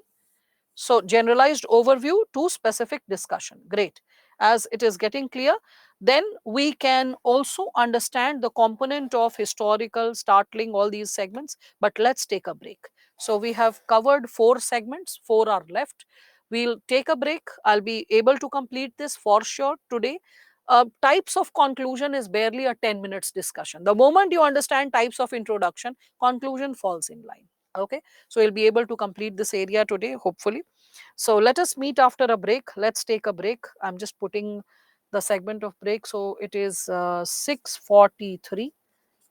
So, generalized overview to specific discussion. Great. As it is getting clear, then we can also understand the component of historical, startling, all these segments. But let's take a break. So, we have covered 4 segments, 4 are left. We'll take a break. I'll be able to complete this for sure today. Types of conclusion is barely a 10 minutes discussion. The moment you understand types of introduction, conclusion falls in line. Okay, so you'll be able to complete this area today, hopefully. So let us meet after a break. Let's take a break. I'm just putting the segment of break. So it is 6:43,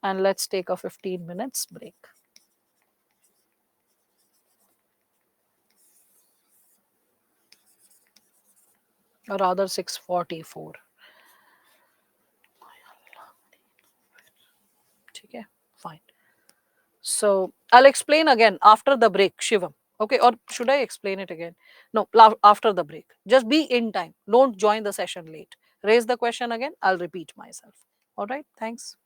and let's take a 15 minutes break. Or rather 6:44. Okay, fine. So I'll explain again after the break, Shivam. Okay, or should I explain it again? No, after the break. Just be in time. Don't join the session late. Raise the question again. I'll repeat myself. All right, thanks.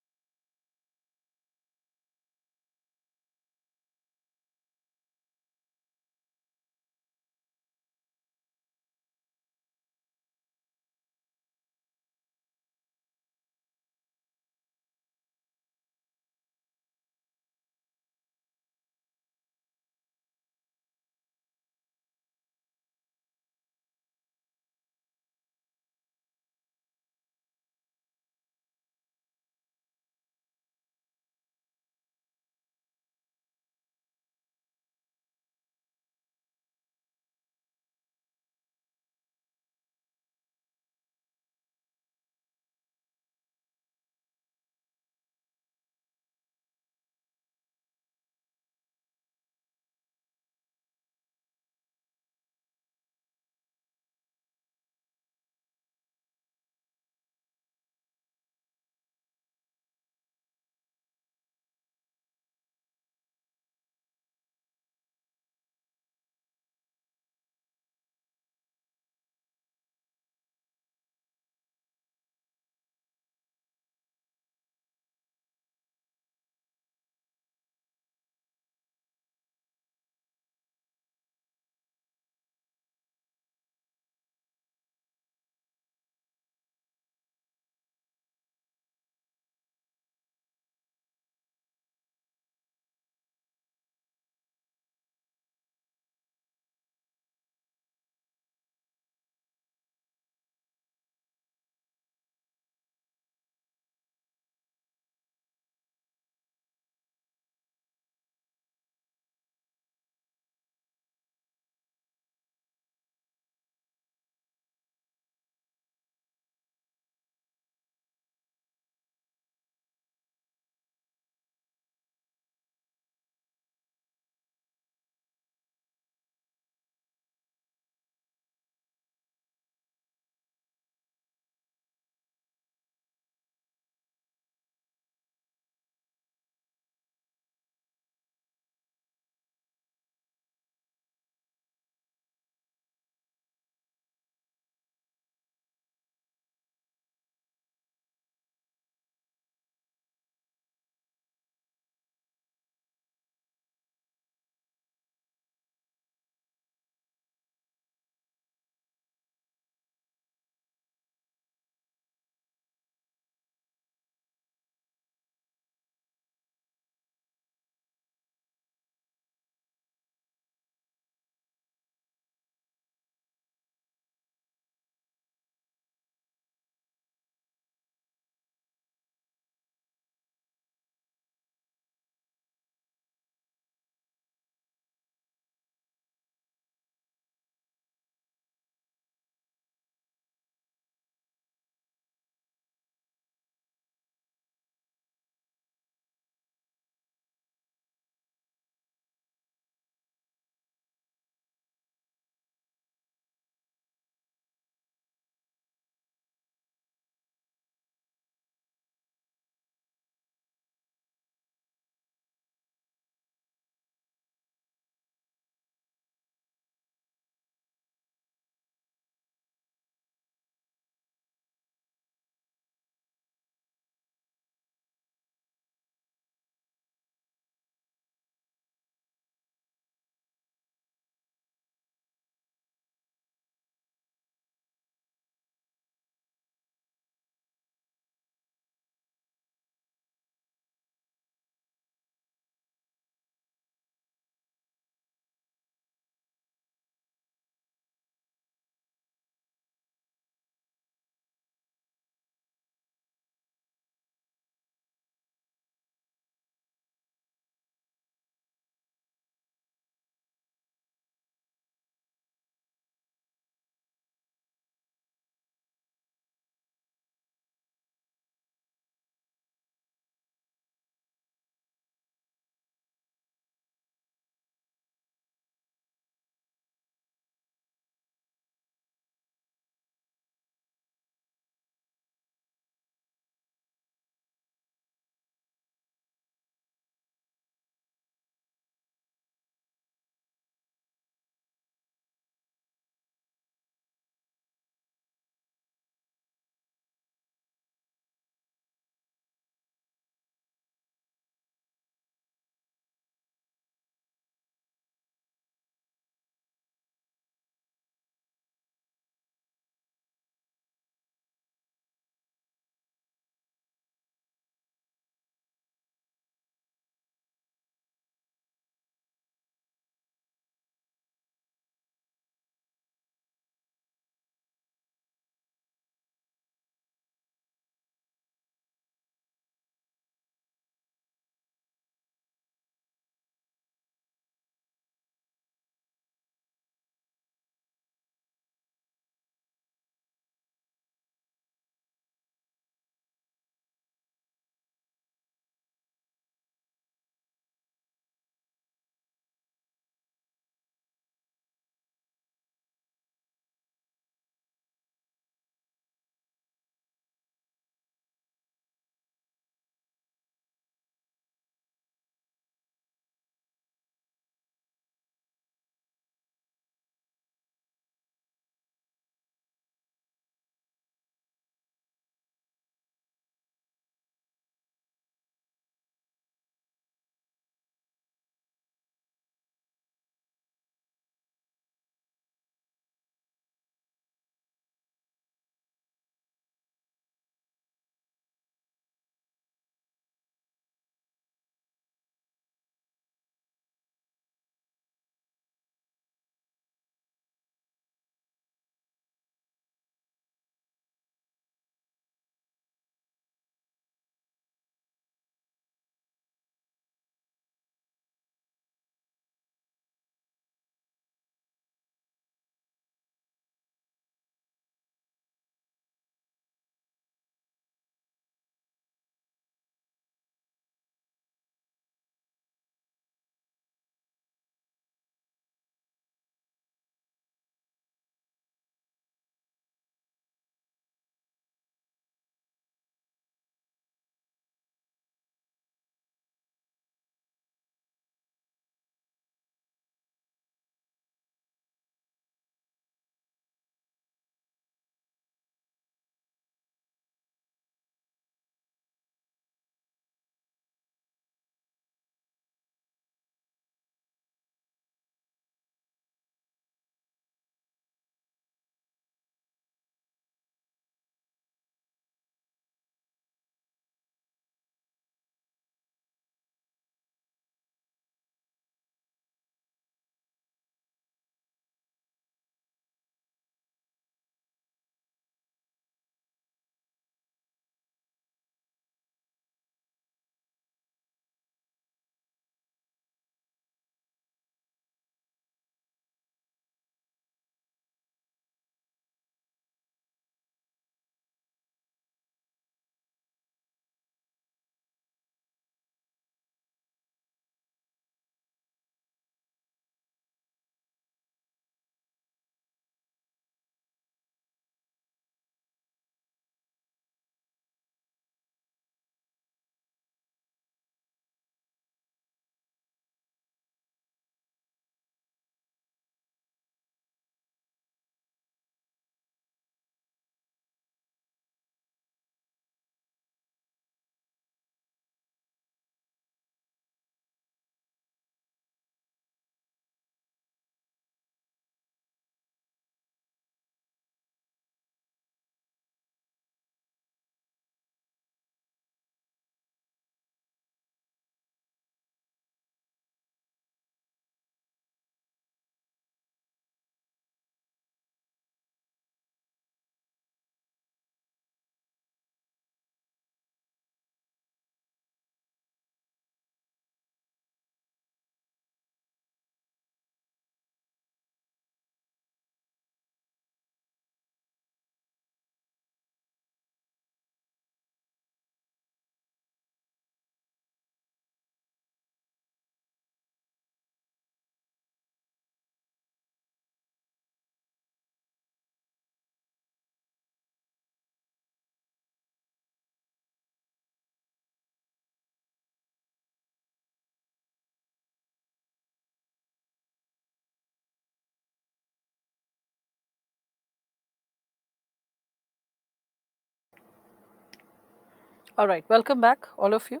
All right, welcome back, all of you.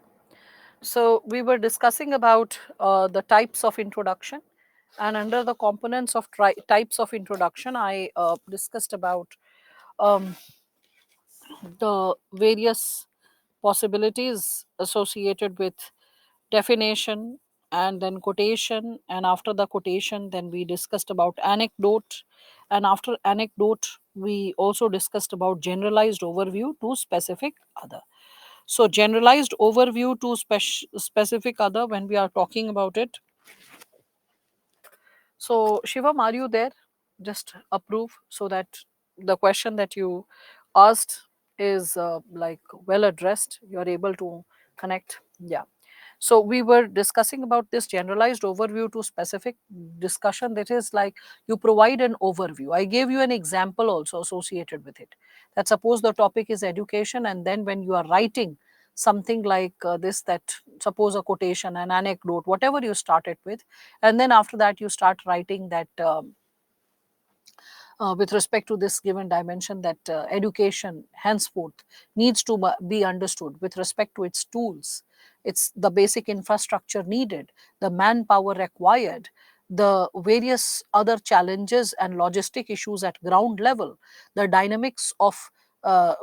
So, we were discussing about the types of introduction, and under the components of types of introduction, I discussed about um, the various possibilities associated with definition and then quotation, and after the quotation then we discussed about anecdote, and after anecdote we also discussed about generalized overview to specific other. So generalized overview to specific other, when we are talking about it, so Shivam, are you there? Just approve so that the question that you asked is like well addressed, you're able to connect. Yeah. So we were discussing about this generalized overview to specific discussion, that is like you provide an overview. I gave you an example also associated with it, that suppose the topic is education, and then when you are writing something like this, that suppose a quotation, an anecdote, whatever you started with, and then after that you start writing that with respect to this given dimension, that education henceforth needs to be understood with respect to its tools, it's the basic infrastructure needed, the manpower required, the various other challenges and logistic issues at ground level, the dynamics of uh,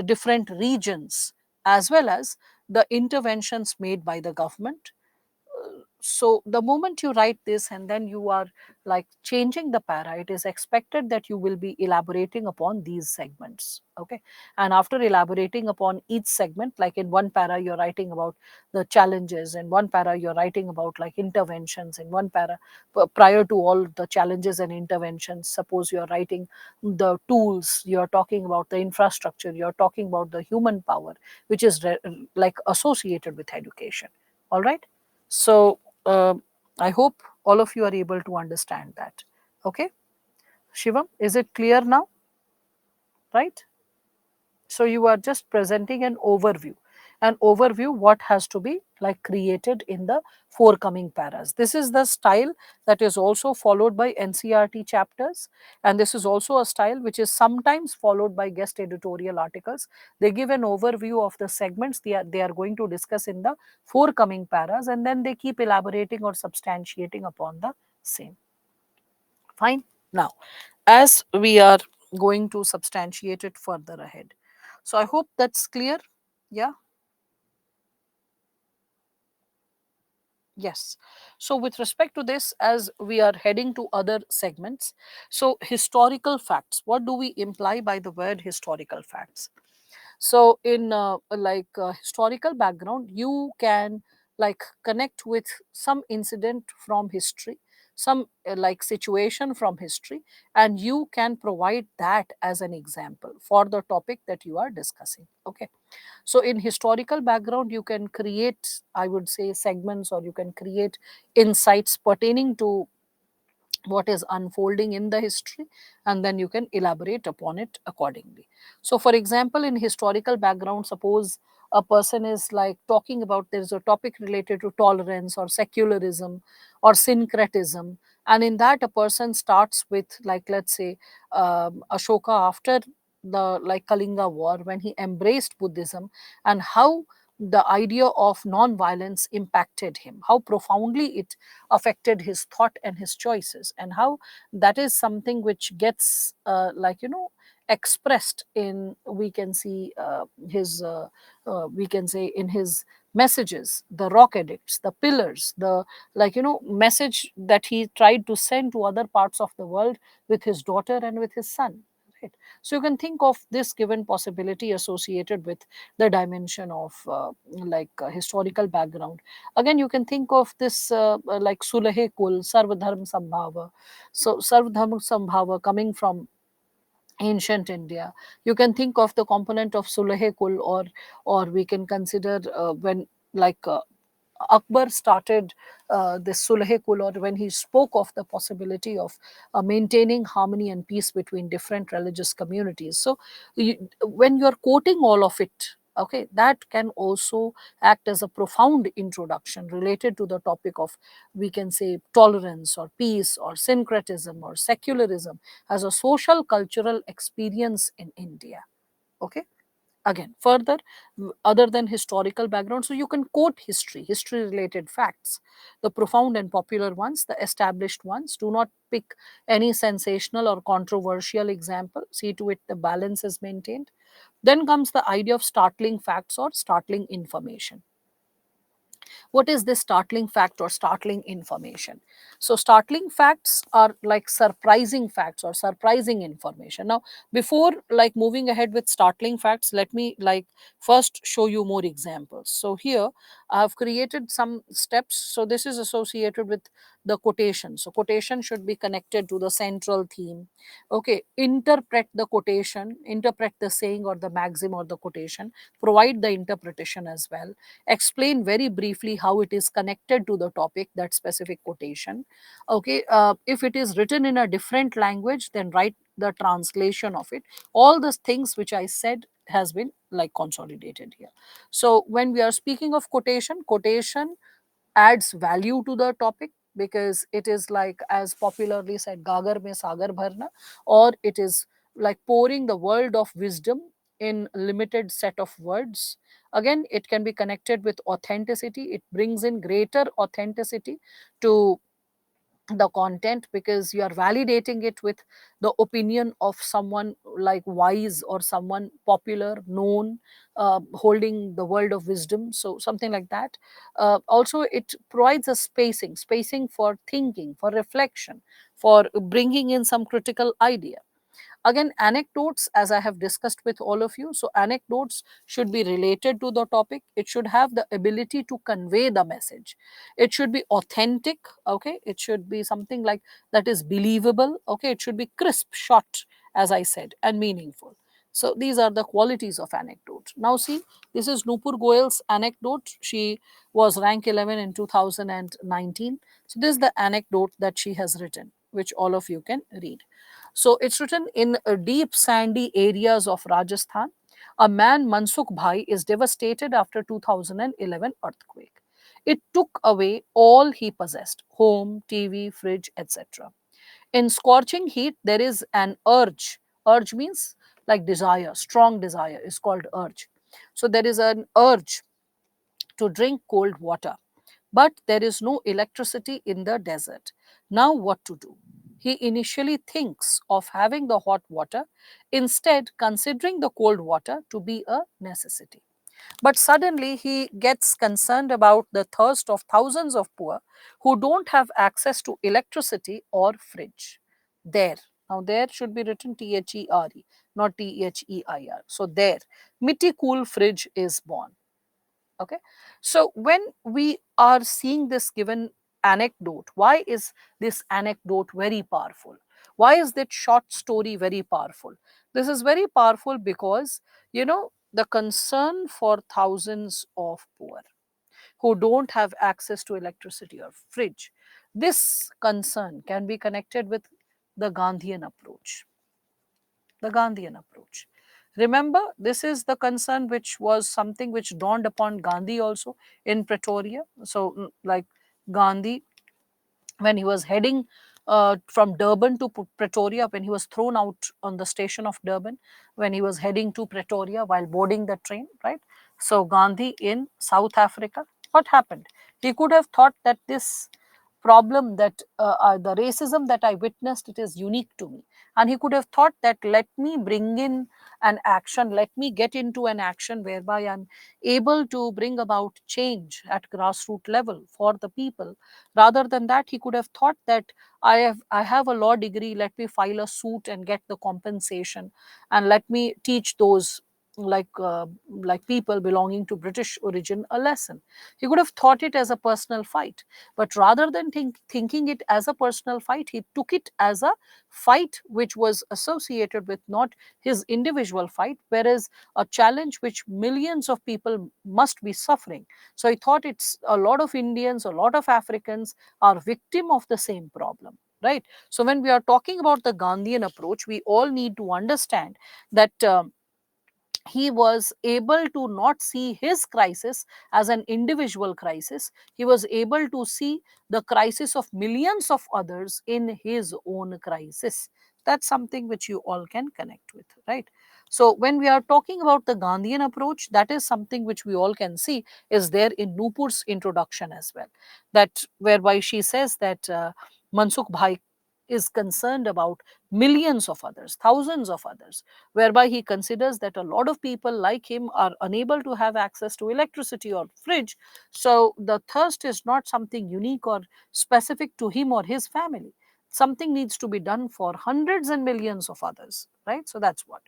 different regions, as well as the interventions made by the government. So the moment you write this and then you are like changing the para, it is expected that you will be elaborating upon these segments. Okay, and after elaborating upon each segment, like in one para you're writing about the challenges, in one para you're writing about like interventions, in one para prior to all the challenges and interventions, suppose you're writing the tools, you're talking about the infrastructure, you're talking about the human power which is like associated with education. All right. So I hope all of you are able to understand that. Okay, Shivam, is it clear now? Right? So you are just presenting an overview what has to be like created in the forthcoming paras. This is the style that is also followed by NCRT chapters, and this is also a style which is sometimes followed by guest editorial articles. They give an overview of the segments they are going to discuss in the forthcoming paras, and then they keep elaborating or substantiating upon the same. Fine. Now, as we are going to substantiate it further ahead. So I hope that's clear. Yeah. Yes. So with respect to this, as we are heading to other segments, so historical facts, what do we imply by the word historical facts? So in historical background, you can like connect with some incident from history, some like situation from history, and you can provide that as an example for the topic that you are discussing. Okay, so in historical background you can create, I would say, segments, or you can create insights pertaining to what is unfolding in the history, and then you can elaborate upon it accordingly. So for example, in historical background, suppose a person is like talking about, there is a topic related to tolerance or secularism or syncretism, and in that a person starts with, like, let's say, Ashoka after the like Kalinga war, when he embraced Buddhism, and how the idea of non-violence impacted him, how profoundly it affected his thought and his choices, and how that is something which gets expressed in, we can see, his we can say, in his messages, the rock edicts, the pillars, the message that he tried to send to other parts of the world with his daughter and with his son. Right. So you can think of this given possibility associated with the dimension of historical background. Again, you can think of this like Sulhe Kul, Sarvadharm Sambhava. So Sarvadharm Sambhava coming from ancient India. You can think of the component of Sulhe Kul, or we can consider when like Akbar started this Sulhe Kul, or when he spoke of the possibility of maintaining harmony and peace between different religious communities. So, when you are quoting all of it, okay, that can also act as a profound introduction related to the topic of, we can say, tolerance or peace or syncretism or secularism as a social cultural experience in India. Okay. Again, further, other than historical background, so you can quote history related facts, the profound and popular ones, the established ones. Do not pick any sensational or controversial example. See to it the balance is maintained. Then comes the idea of startling facts or startling information. What is this startling fact or startling information? So startling facts are like surprising facts or surprising information. Now, before like moving ahead with startling facts, let me like first show you more examples. So here I have created some steps. So this is associated with the quotation. So quotation should be connected to the central theme. Okay, interpret the quotation, interpret the saying or the maxim or the quotation, provide the interpretation as well, explain very briefly how it is connected to the topic, that specific quotation. Okay, if it is written in a different language, then write the translation of it. All the things which I said has been like consolidated here. So when we are speaking of quotation, quotation adds value to the topic, because it is like, as popularly said, gagar mein sagar bharna, or it is like pouring the world of wisdom in limited set of words. Again, it can be connected with authenticity. It brings in greater authenticity to the content, because you are validating it with the opinion of someone like wise or someone popular, known, holding the world of wisdom, so something like that. Also, it provides a spacing for thinking, for reflection, for bringing in some critical idea. Again, anecdotes, as I have discussed with all of you, so anecdotes should be related to the topic. It should have the ability to convey the message. It should be authentic. Okay, it should be something like that is believable. Okay, it should be crisp, short, as I said, and meaningful. So these are the qualities of anecdote. Now see, this is Nupur Goyal's anecdote. She was rank 11 in 2019. So this is the anecdote that she has written, which all of you can read. So it's written in deep sandy areas of Rajasthan. A man, Mansukh Bhai, is devastated after 2011 earthquake. It took away all he possessed: home, TV, fridge, etc. In scorching heat, there is an urge. Urge means like desire, strong desire is called urge. So there is an urge to drink cold water, but there is no electricity in the desert. Now, what to do? He initially thinks of having the hot water, instead, considering the cold water to be a necessity. But suddenly, he gets concerned about the thirst of thousands of poor who don't have access to electricity or fridge. There. Now, there should be written THERE, not THEIR. So, there. Mitti Cool Fridge is born. Okay, so when we are seeing this given anecdote, why is this anecdote very powerful? Why is that short story very powerful? This is very powerful because, the concern for thousands of poor who don't have access to electricity or fridge, this concern can be connected with the Gandhian approach. The Gandhian approach. Remember, this is the concern which was something which dawned upon Gandhi also in Pretoria. So, like Gandhi, when he was heading from Durban to Pretoria, when he was thrown out on the station of Durban, when he was heading to Pretoria while boarding the train, right? So, Gandhi in South Africa, what happened? He could have thought that this problem, that the racism that I witnessed, it is unique to me. And he could have thought that, let me bring in an action, let me get into an action whereby I'm able to bring about change at grassroots level for the people. Rather than that, he could have thought that I have a law degree, let me file a suit and get the compensation, and let me teach those like people belonging to British origin a lesson. He could have thought it as a personal fight, but rather than thinking it as a personal fight, he took it as a fight which was associated with not his individual fight, whereas a challenge which millions of people must be suffering. So I thought it's a lot of Indians, a lot of Africans are victim of the same problem. Right. So when we are talking about the Gandhian approach, we all need to understand that he was able to not see his crisis as an individual crisis. He was able to see the crisis of millions of others in his own crisis. That's something which you all can connect with, right? So when we are talking about the Gandhian approach, that is something which we all can see is there in Nupur's introduction as well, that whereby she says that Mansukh Bhai is concerned about millions of others, thousands of others, whereby he considers that a lot of people like him are unable to have access to electricity or fridge. So the thirst is not something unique or specific to him or his family. Something needs to be done for hundreds and millions of others, right? So that's what.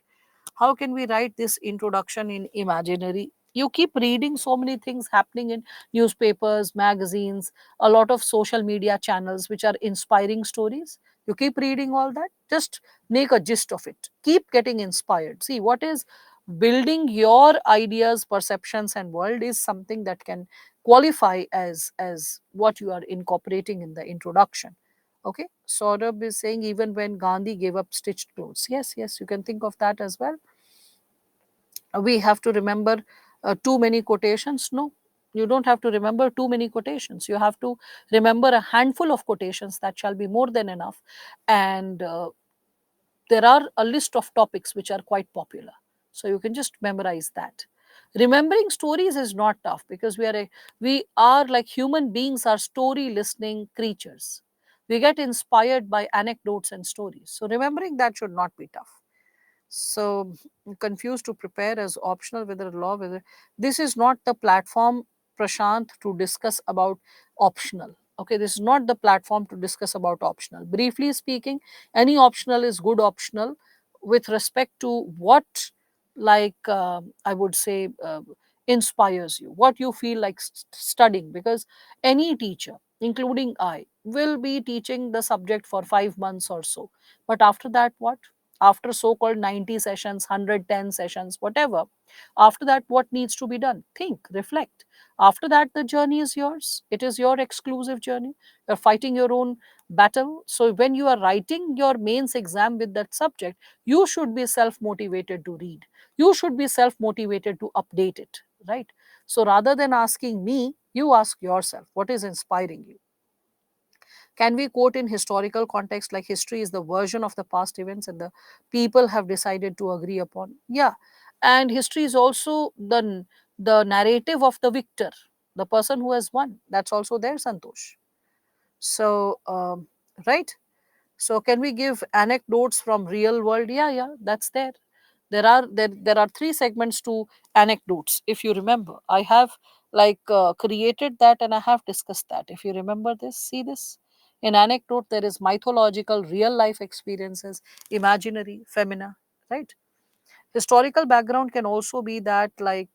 How can we write this introduction in imaginary? You keep reading so many things happening in newspapers, magazines, a lot of social media channels which are inspiring stories. You keep reading all that, just make a gist of it, keep getting inspired. See what is building your ideas, perceptions and world is something that can qualify as what you are incorporating in the introduction. Okay, Saurabh is saying even when Gandhi gave up stitched clothes. Yes, yes, you can think of that as well. We have to remember too many quotations? No, you don't have to remember too many quotations. You have to remember a handful of quotations, that shall be more than enough. And there are a list of topics which are quite popular, so you can just memorize that. Remembering stories is not tough, because we are like human beings are story listening creatures. We get inspired by anecdotes and stories, so remembering that should not be tough. So confused to prepare as optional whether law, whether this is not the platform, Prashant, to discuss about optional. Okay, this is not the platform to discuss about optional. Briefly speaking, any optional is good optional with respect to what, like I would say, inspires you, what you feel like studying, because any teacher, including I, will be teaching the subject for 5 months or so, but after that what? After so called 90 sessions, 110 sessions, whatever, after that what needs to be done? Think, reflect. After that the journey is yours, it is your exclusive journey. You're fighting your own battle. So when you are writing your mains exam with that subject, you should be self motivated to read, you should be self motivated to update it, right? So rather than asking me, you ask yourself what is inspiring you. Can we quote in historical context, like history is the version of the past events and the people have decided to agree upon? Yeah. And history is also the narrative of the victor, the person who has won. That's also there, Santosh. So, right. So can we give anecdotes from real world? Yeah, yeah, that's there. There are three segments to anecdotes. If you remember, I have like created that and I have discussed that. If you remember this, see this. In anecdote, there is mythological, real life experiences, imaginary, femina, right? Historical background can also be that, like,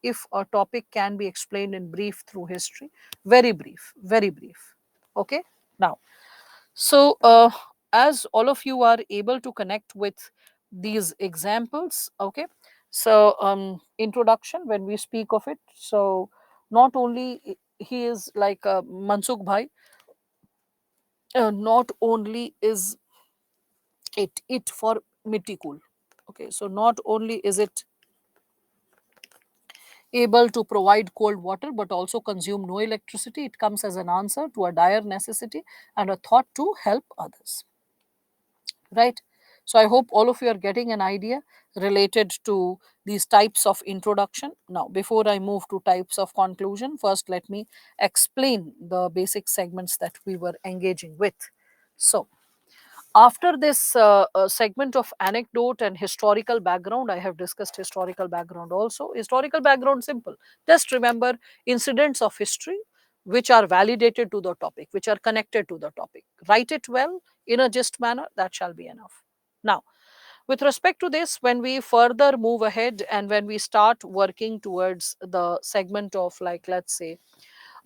if a topic can be explained in brief through history, very brief, very brief. Okay. Now, so, as all of you are able to connect with these examples, okay. So, introduction, when we speak of it, so not only he is like Mansukh Bhai, not only is it for Mitti Cool, okay. So, not only is it able to provide cold water but also consume no electricity, it comes as an answer to a dire necessity and a thought to help others, right? So I hope all of you are getting an idea related to these types of introduction. Now before I move to types of conclusion, first let me explain the basic segments that we were engaging with. So after this segment of anecdote and historical background, I have discussed historical background also. Historical background, simple. Just remember incidents of history which are validated to the topic, which are connected to the topic. Write it well in a just manner, that shall be enough. Now, with respect to this, when we further move ahead and when we start working towards the segment of, like, let's say,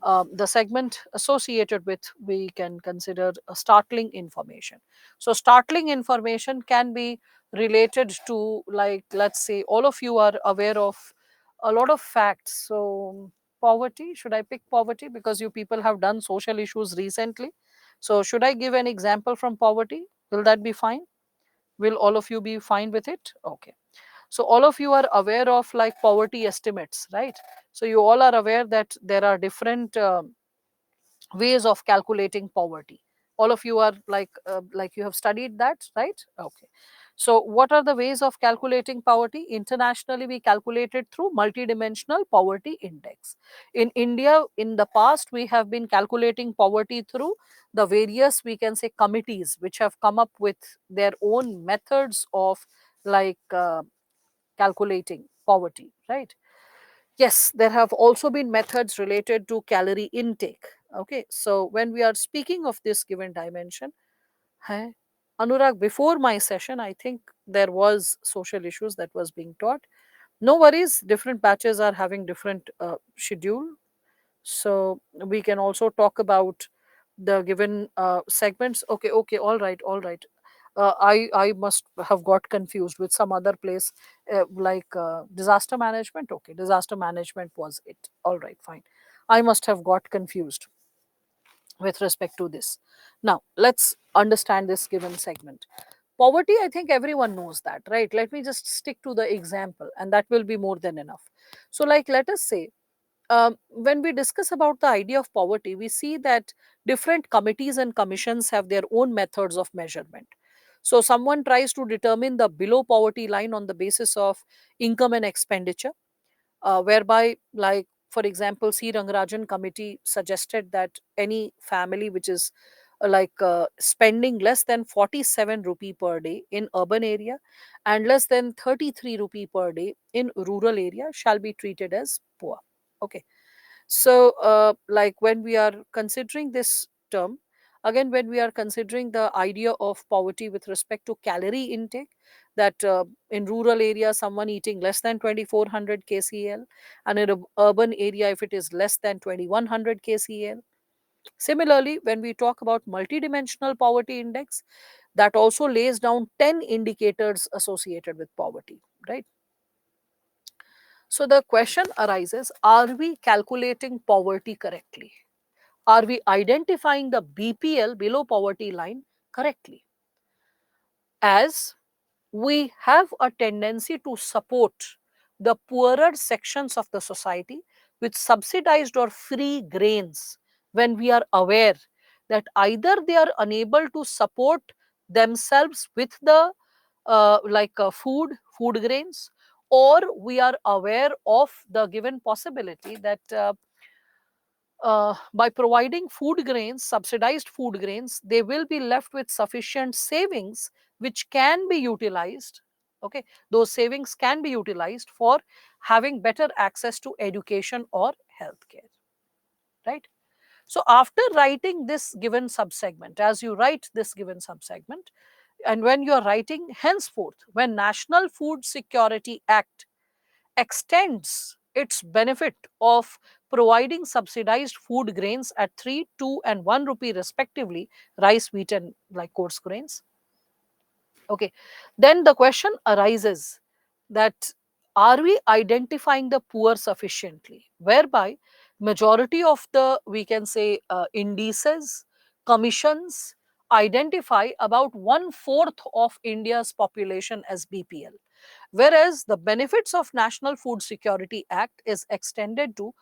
the segment associated with, we can consider a startling information. So startling information can be related to, like, let's say all of you are aware of a lot of facts. So poverty, should I pick poverty because you people have done social issues recently? So should I give an example from poverty? Will that be fine? Will all of you be fine with it? Okay. So all of you are aware of, like, poverty estimates, right? So you all are aware that there are different ways of calculating poverty. All of you are like you have studied that, right? Okay. So, what are the ways of calculating poverty? Internationally, we calculate it through multidimensional poverty index. In India, in the past, we have been calculating poverty through the various, we can say, committees which have come up with their own methods of like calculating poverty, right? Yes, there have also been methods related to calorie intake. Okay, so when we are speaking of this given dimension, Hai. Anurag, before my session, I think there was social issues that was being taught. No worries, different batches are having different schedule. So we can also talk about the given segments. Okay, okay, all right, all right. I must have got confused with some other place like disaster management. Okay, disaster management was it. All right, fine. I must have got confused with respect to this. Now, let's understand this given segment. Poverty, I think everyone knows that, right? Let me just stick to the example, and that will be more than enough. So, like, let us say, when we discuss about the idea of poverty, we see that different committees and commissions have their own methods of measurement. So, someone tries to determine the below poverty line on the basis of income and expenditure, whereby, like, for example, C. Rangarajan committee suggested that any family which is spending less than 47 rupee per day in urban area and less than 33 rupee per day in rural area shall be treated as poor. Okay, so, like when we are considering this term, again, when we are considering the idea of poverty with respect to calorie intake, that in rural area, someone eating less than 2400 kcal, and in a urban area, if it is less than 2100 kcal. Similarly, when we talk about multidimensional poverty index, that also lays down 10 indicators associated with poverty, right? So the question arises, are we calculating poverty correctly? Are we identifying the BPL, below poverty line, correctly? As we have a tendency to support the poorer sections of the society with subsidized or free grains when we are aware that either they are unable to support themselves with the food grains, or we are aware of the given possibility that by providing food grains, subsidized food grains, they will be left with sufficient savings which can be utilized. Okay, those savings can be utilized for having better access to education or healthcare, right? So, after writing this given subsegment, as you write this given subsegment, and when you are writing henceforth, when National Food Security Act extends its benefit of providing subsidized food grains at 3, 2, and 1 rupee respectively, rice, wheat, and like coarse grains. Okay, then the question arises that are we identifying the poor sufficiently, whereby majority of the, we can say, indices, commissions identify about one fourth of India's population as BPL, whereas the benefits of National Food Security Act is extended to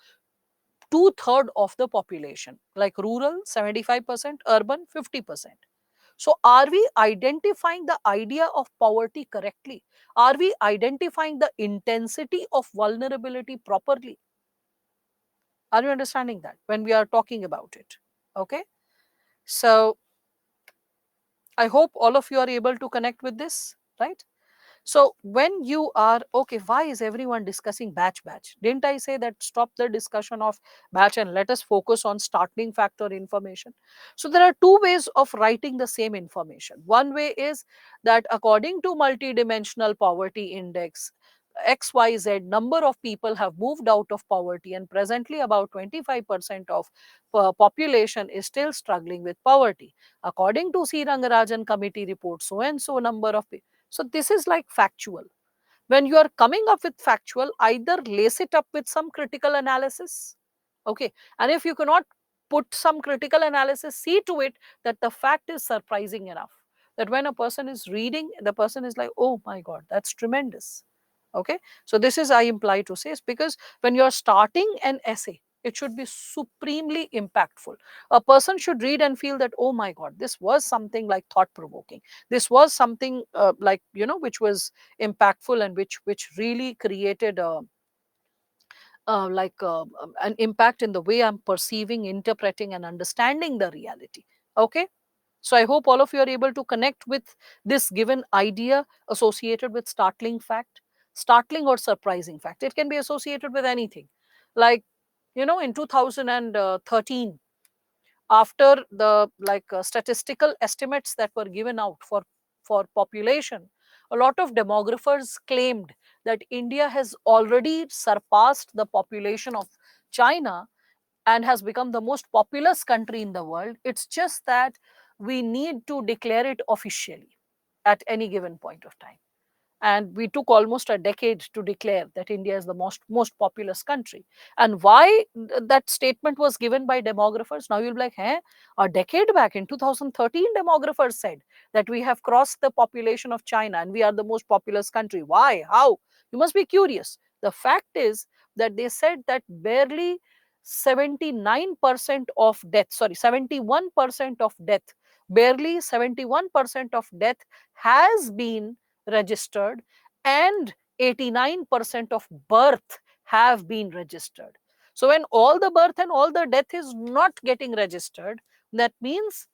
two-third of the population, like rural 75%, urban 50%. So, are we identifying the idea of poverty correctly? Are we identifying the intensity of vulnerability properly? Are you understanding that when we are talking about it? Okay. So, I hope all of you are able to connect with this, right? So when you are okay, why is everyone discussing batch? Didn't I say that stop the discussion of batch and let us focus on starting factor information? So there are two ways of writing the same information. One way is that according to multidimensional poverty index, XYZ number of people have moved out of poverty, and presently about 25% of population is still struggling with poverty. According to C. Rangarajan committee report, so and so number of people. So this is like factual. When you are coming up with factual, either lace it up with some critical analysis. Okay. And if you cannot put some critical analysis, see to it that the fact is surprising enough. That when a person is reading, the person is like, oh my God, that's tremendous. Okay. So this is I imply to say is because when you are starting an essay, It should be supremely impactful. A person should read and feel that, oh my God, this was something like thought provoking. This was something like, which was impactful, and which really created a an impact in the way I'm perceiving, interpreting, and understanding the reality. Okay. So I hope all of you are able to connect with this given idea associated with startling fact, startling or surprising fact. It can be associated with anything. Like, in 2013, after the statistical estimates that were given out for population, a lot of demographers claimed that India has already surpassed the population of China and has become the most populous country in the world. It's just that we need to declare it officially at any given point of time. And we took almost a decade to declare that India is the most populous country. And why that statement was given by demographers? Now you'll be like, hey, a decade back in 2013, demographers said that we have crossed the population of China and we are the most populous country. Why? How? You must be curious. The fact is that they said that barely 79% of death, sorry, 71% of death, barely 71% of death has been registered, and 89% of birth have been registered. So when all the birth and all the death is not getting registered, that means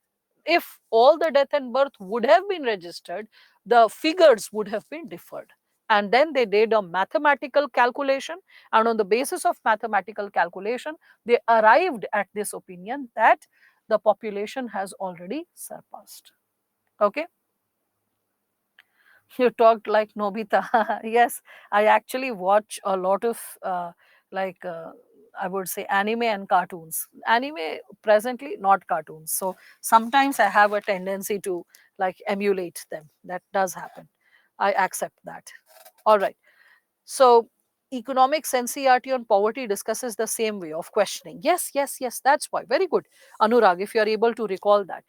if all the death and birth would have been registered, the figures would have been differed. And then they did a mathematical calculation, and on the basis of mathematical calculation, they arrived at this opinion that the population has already surpassed. Okay. You talked like Nobita. Yes, I actually watch a lot of like I would say anime and cartoons. Anime presently, not cartoons. So sometimes I have a tendency to like emulate them. That does happen. I accept that. All right. So economics NCERT on poverty discusses the same way of questioning. Yes, yes, yes, that's why. Very good. Anurag, if you are able to recall that.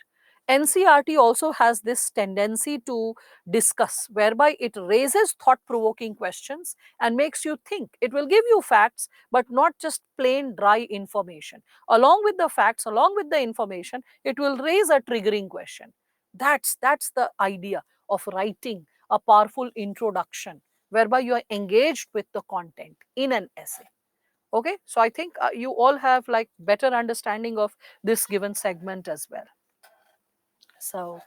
NCERT also has this tendency to discuss, whereby it raises thought provoking questions and makes you think. It will give you facts, but not just plain dry information. Along with the facts, along with the information, it will raise a triggering question. That's the idea of writing a powerful introduction, whereby you are engaged with the content in an essay. Okay, so I think you all have like better understanding of this given segment as well. So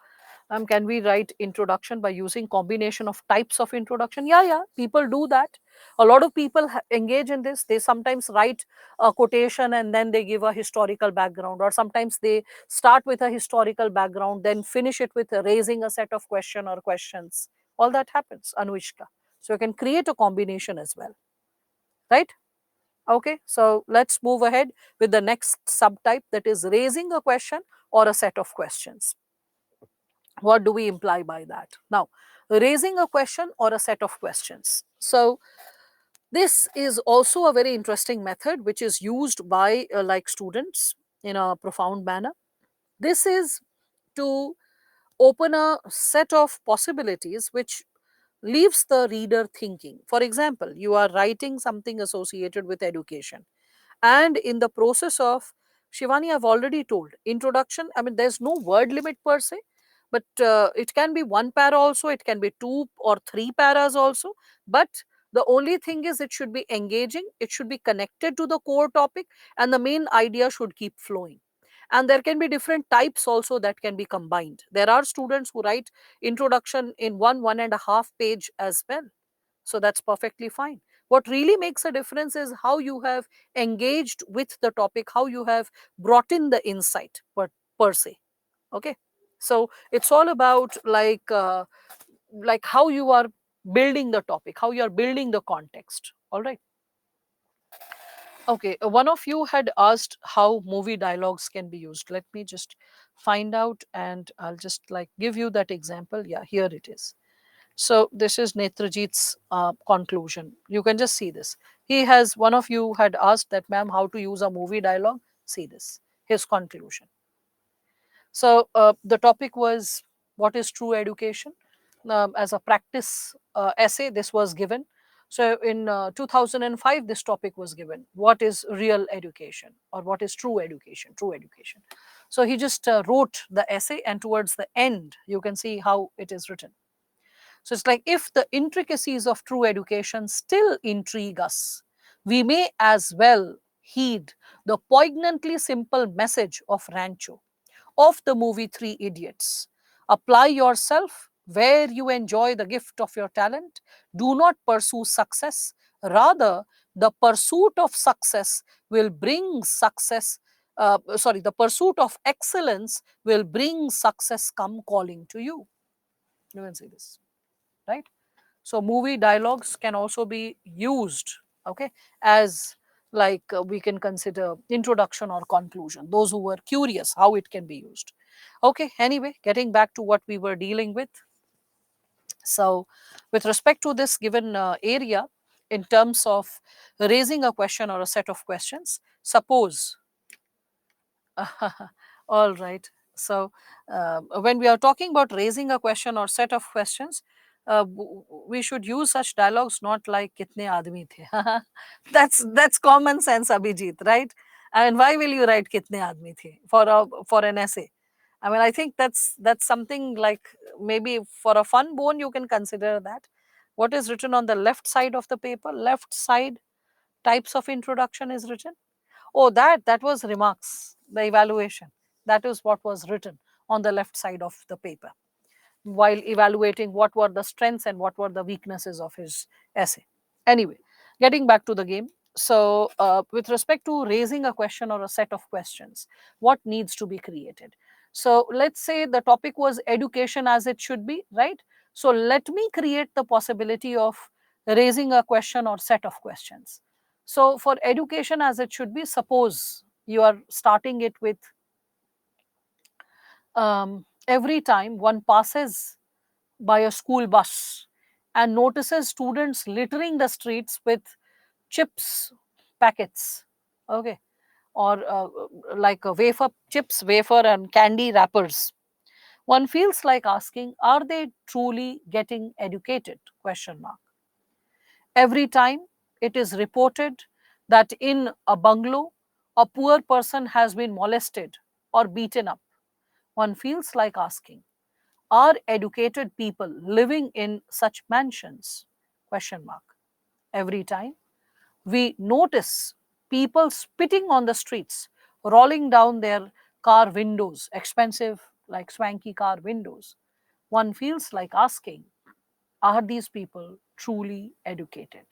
can we write introduction by using combination of types of introduction? Yeah, yeah, people do that. A lot of people engage in this. They sometimes write a quotation and then they give a historical background, or sometimes they start with a historical background, then finish it with raising a set of question or questions. All that happens, Anuishka. So you can create a combination as well, right? Okay, so let's move ahead with the next subtype, that is raising a question or a set of questions. What do we imply by that? Now, raising a question or a set of questions. So, this is also a very interesting method which is used by like students in a profound manner. This is to open a set of possibilities which leaves the reader thinking. For example, you are writing something associated with education, and in the process of, Shivani, I've already told introduction, I mean, there's no word limit per se, but it can be one para also, it can be two or three paras also. But the only thing is it should be engaging, it should be connected to the core topic, and the main idea should keep flowing. And there can be different types also that can be combined. There are students who write introduction in 1.5 page as well, so that's perfectly fine. What really makes a difference is how you have engaged with the topic, how you have brought in the insight per se. Okay, so it's all about like how you are building the topic, how you are building the context. All right. Okay, one of you had asked how movie dialogues can be used. Let me just find out and I'll just like give you that example. Yeah, here it is. So this is Netrajit's conclusion. You can just see this. He has, one of you had asked that, ma'am, how to use a movie dialogue. See this, his conclusion. So the topic was, what is true education? As a practice essay, this was given. So in 2005, this topic was given: what is real education, or what is true education? True education. So he just wrote the essay, and towards the end, you can see how it is written. So it's like, if the intricacies of true education still intrigue us, we may as well heed the poignantly simple message of Rancho, of the movie Three Idiots. Apply yourself where you enjoy the gift of your talent. Do not pursue success. Rather, the pursuit of success will bring success. The pursuit of excellence will bring success come calling to you. You can see this, right? So movie dialogues can also be used, okay, as like we can consider introduction or conclusion, those who were curious how it can be used. Okay, anyway, getting back to what we were dealing with. So with respect to this given area, in terms of raising a question or a set of questions, suppose all right. So, when we are talking about raising a question or set of questions, we should use such dialogues not like "kitne aadmi the." That's common sense, Abhijit, right? I mean, why will you write "kitne aadmi the" for an essay? I mean, I think that's something like, maybe for a fun bone you can consider that. What is written on the left side of the paper? Left side types of introduction is written. Oh, that was remarks, the evaluation. That is what was written on the left side of the paper while evaluating what were the strengths and what were the weaknesses of his essay. Anyway, getting back to the game. So, with respect to raising a question or a set of questions, what needs to be created? So, let's say the topic was education as it should be, right? So, let me create the possibility of raising a question or set of questions. So, for education as it should be, suppose you are starting it with every time one passes by a school bus and notices students littering the streets with chips packets, okay, or like a wafer chips, wafer, and candy wrappers. One feels like asking, are they truly getting educated? Question mark. Every time it is reported that in a bungalow, a poor person has been molested or beaten up, one feels like asking, are educated people living in such mansions? Question mark. Every time we notice people spitting on the streets, rolling down their car windows, expensive, like swanky car windows, one feels like asking, are these people truly educated?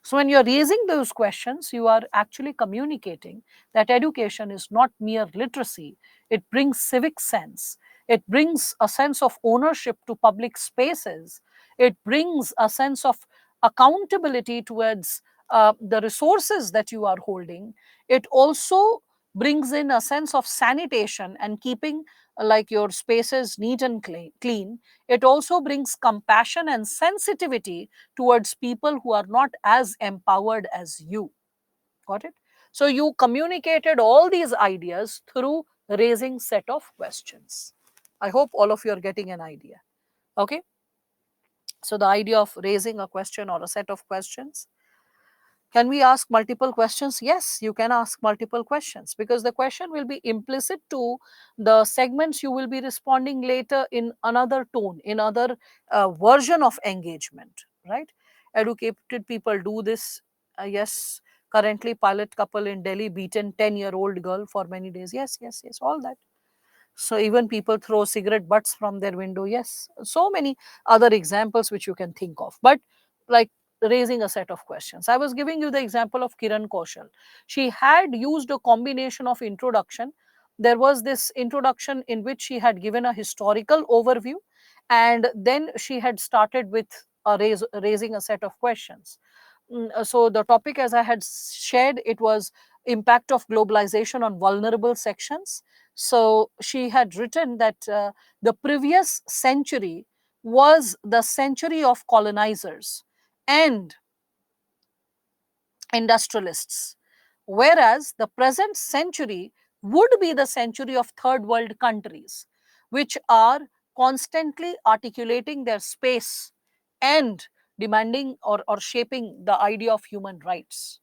So, when you're raising those questions, you are actually communicating that education is not mere literacy, it brings civic sense, it brings a sense of ownership to public spaces, it brings a sense of accountability towards the resources that you are holding. It also brings in a sense of sanitation and keeping like your spaces neat and clean. It also brings compassion and sensitivity towards people who are not as empowered as you. Got it? So you communicated all these ideas through raising set of questions. I hope all of you are getting an idea. Okay? So the idea of raising a question or a set of questions. Can we ask multiple questions? Yes, you can ask multiple questions, because the question will be implicit to the segments you will be responding later in another tone, in other version of engagement, right? Educated people do this. Yes, currently pilot couple in Delhi beaten 10-year-old girl for many days. Yes, yes, yes, all that. So even people throw cigarette butts from their window. Yes, so many other examples which you can think of. But like raising a set of questions. I was giving you the example of Kiran Kaushal. She had used a combination of introduction. There was this introduction in which she had given a historical overview, and then she had started with raising a set of questions. So the topic, as I had shared, it was impact of globalization on vulnerable sections. So she had written that the previous century was the century of colonizers and industrialists, whereas the present century would be the century of third world countries, which are constantly articulating their space and demanding or shaping the idea of human rights.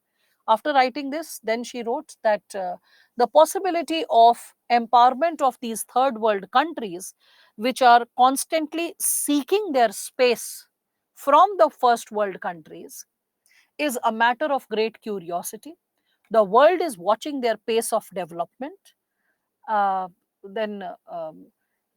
After writing this, then she wrote that the possibility of empowerment of these third world countries, which are constantly seeking their space from the first world countries, is a matter of great curiosity. The world is watching their pace of development. Uh, then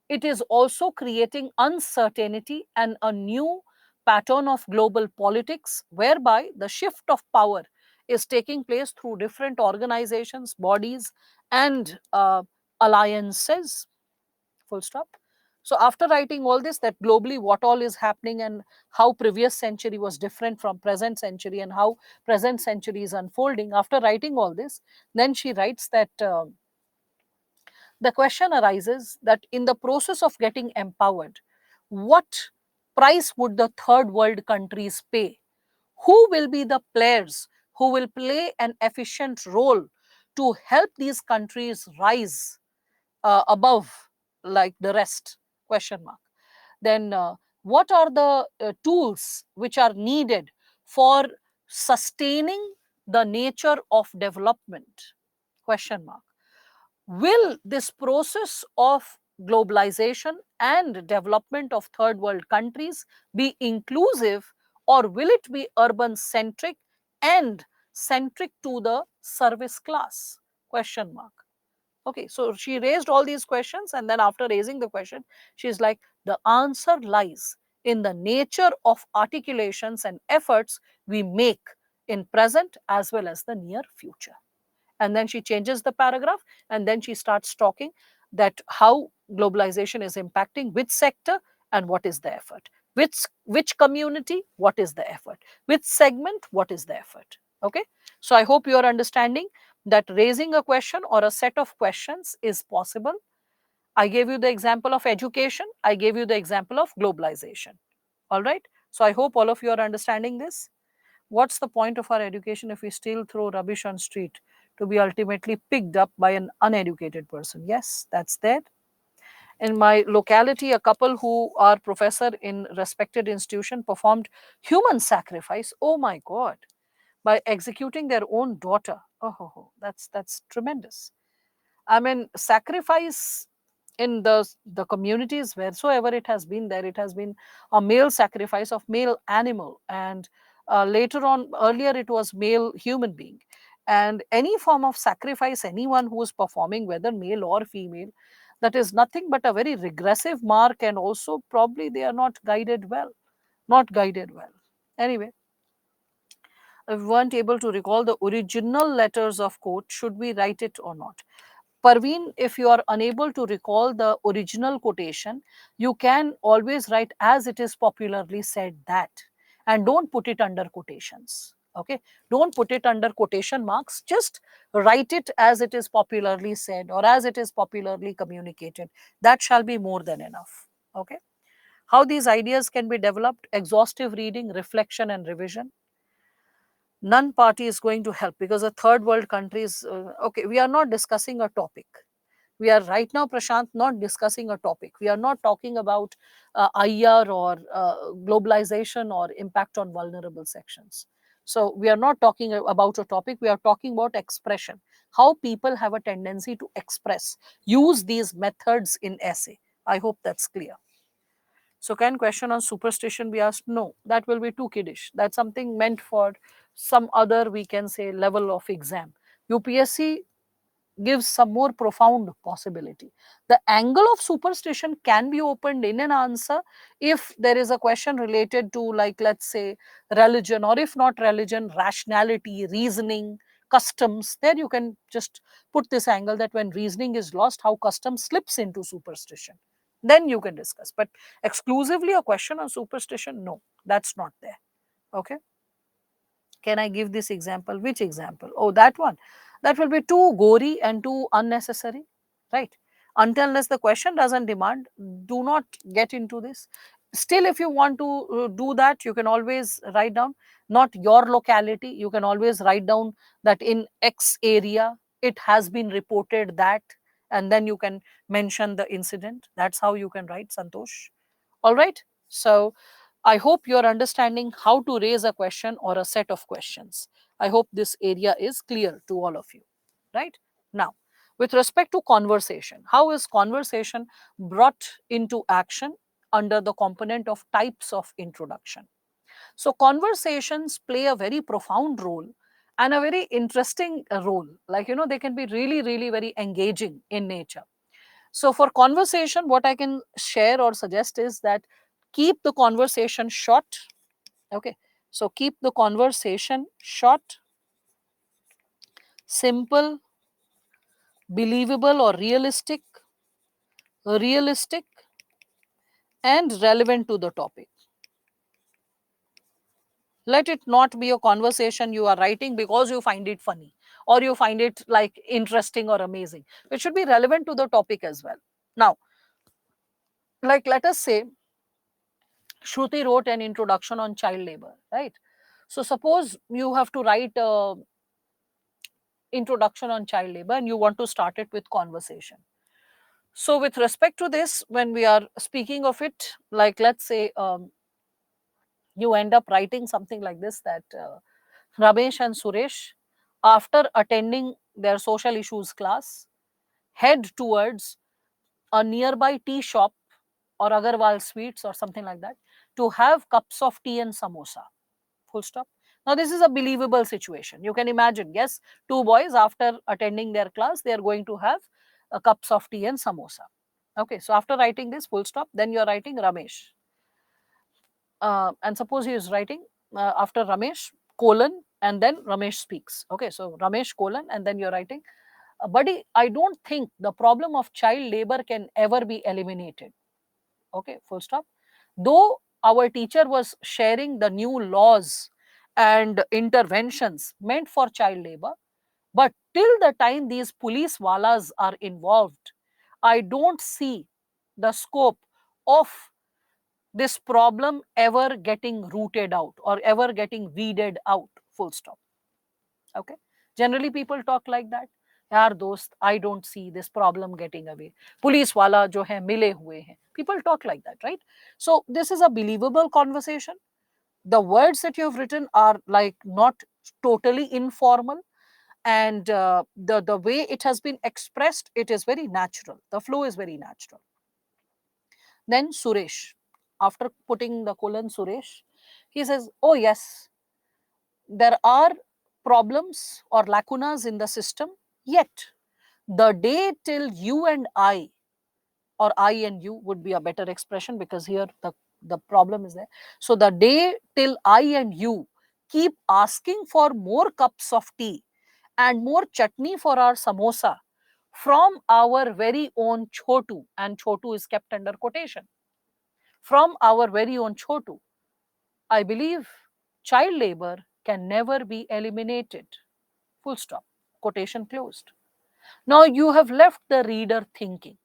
it is also creating uncertainty and a new pattern of global politics whereby the shift of power is taking place through different organizations, bodies, and alliances. Full stop. So after writing all this, that globally what all is happening and how previous century was different from present century and how present century is unfolding, after writing all this, then she writes that the question arises that in the process of getting empowered, what price would the third world countries pay? Who will be the players who will play an efficient role to help these countries rise above like the rest? Question mark. Then what are the tools which are needed for sustaining the nature of development? Question mark. Will this process of globalization and development of third world countries be inclusive, or will it be urban centric and centric to the service class? Question mark. Okay, so she raised all these questions, and then after raising the question, she's like, the answer lies in the nature of articulations and efforts we make in present as well as the near future. And then she changes the paragraph, and then she starts talking that how globalization is impacting which sector and what is the effort, which community, what is the effort, which segment, what is the effort. Okay, so I hope you are understanding that raising a question or a set of questions is possible. I gave you the example of education, I gave you the example of globalization. All right, so I hope all of you are understanding this. What's the point of our education if we still throw rubbish on street to be ultimately picked up by an uneducated person? Yes, that's there. In my locality, a couple who are professor in respected institution performed human sacrifice. Oh my God, by executing their own daughter. Oh, that's tremendous. I mean, sacrifice in the communities wheresoever it has been there, it has been a male sacrifice of male animal, and later on, earlier it was male human being. And any form of sacrifice, anyone who is performing, whether male or female, that is nothing but a very regressive mark, and also probably they are not guided well. Not guided well. Anyway, if we weren't able to recall the original letters of quote, should we write it or not? Parveen, if you are unable to recall the original quotation, you can always write as it is popularly said that, and don't put it under quotations. Okay, don't put it under quotation marks, just write it as it is popularly said or as it is popularly communicated. That shall be more than enough. Okay, how these ideas can be developed: exhaustive reading, reflection, and revision. None party is going to help because the third world countries, okay, we are not discussing a topic. We are right now, Prashant, not discussing a topic. We are not talking about IR or globalization or impact on vulnerable sections. So we are not talking about a topic. We are talking about expression. How people have a tendency to express, use these methods in essay. I hope that's clear. So can question on superstition be asked? No, that will be too kiddish. That's something meant for some other, we can say, level of exam. UPSC gives some more profound possibility. The angle of superstition can be opened in an answer if there is a question related to, like, let's say, religion, or if not religion, rationality, reasoning, customs. There you can just put this angle that when reasoning is lost, how custom slips into superstition. Then you can discuss. But exclusively a question on superstition, no, that's not there. Okay. Can I give this example? Which example? Oh, that one. That will be too gory and too unnecessary, right? Until unless the question doesn't demand, do not get into this. Still, if you want to do that, you can always write down not your locality. You can always write down that in X area it has been reported that, and then you can mention the incident. That's how you can write, Santosh. All right. So I hope you're understanding how to raise a question or a set of questions. I hope this area is clear to all of you, right? Now, with respect to conversation, how is conversation brought into action under the component of types of introduction? So, conversations play a very profound role and a very interesting role. Like, they can be really, really very engaging in nature. So, for conversation, what I can share or suggest is that keep the conversation short. Okay. So, keep the conversation short, simple, believable or realistic, and relevant to the topic. Let it not be a conversation you are writing because you find it funny or you find it like interesting or amazing. It should be relevant to the topic as well. Now, like let us say Shruti wrote an introduction on child labor, right? So suppose you have to write a introduction on child labor and you want to start it with conversation. So with respect to this, when we are speaking of it, like let's say you end up writing something like this, that Ramesh and Suresh, after attending their social issues class, head towards a nearby tea shop or Agarwal sweets or something like that to have cups of tea and samosa. Full stop. Now, this is a believable situation. You can imagine, yes, two boys after attending their class, they are going to have cups of tea and samosa. Okay, so after writing this, full stop, then you are writing Ramesh. And suppose he is writing after Ramesh, colon, and then Ramesh speaks. Okay, so Ramesh, colon, and then you're writing, buddy, I don't think the problem of child labor can ever be eliminated. Okay, full stop. Though our teacher was sharing the new laws and interventions meant for child labor, but till the time these police walas are involved, I don't see the scope of this problem ever getting rooted out or ever getting weeded out. Full stop. Okay, generally people talk like that. यार दोस्त, I don't see this problem getting away, police वाला जो है मिले हुए हैं. People talk like that, right? So this is a believable conversation. The words that you have written are like not totally informal, and the way it has been expressed, it is very natural. The flow is very natural. Then Suresh, after putting the colon Suresh, he says, oh yes, there are problems or lacunas in the system, yet the day till you and I, or I and you would be a better expression because here the problem is there. So the day till I and you keep asking for more cups of tea and more chutney for our samosa from our very own Chotu, and Chotu is kept under quotation, from our very own Chotu, I believe child labor can never be eliminated. Full stop. Quotation closed. Now you have left the reader thinking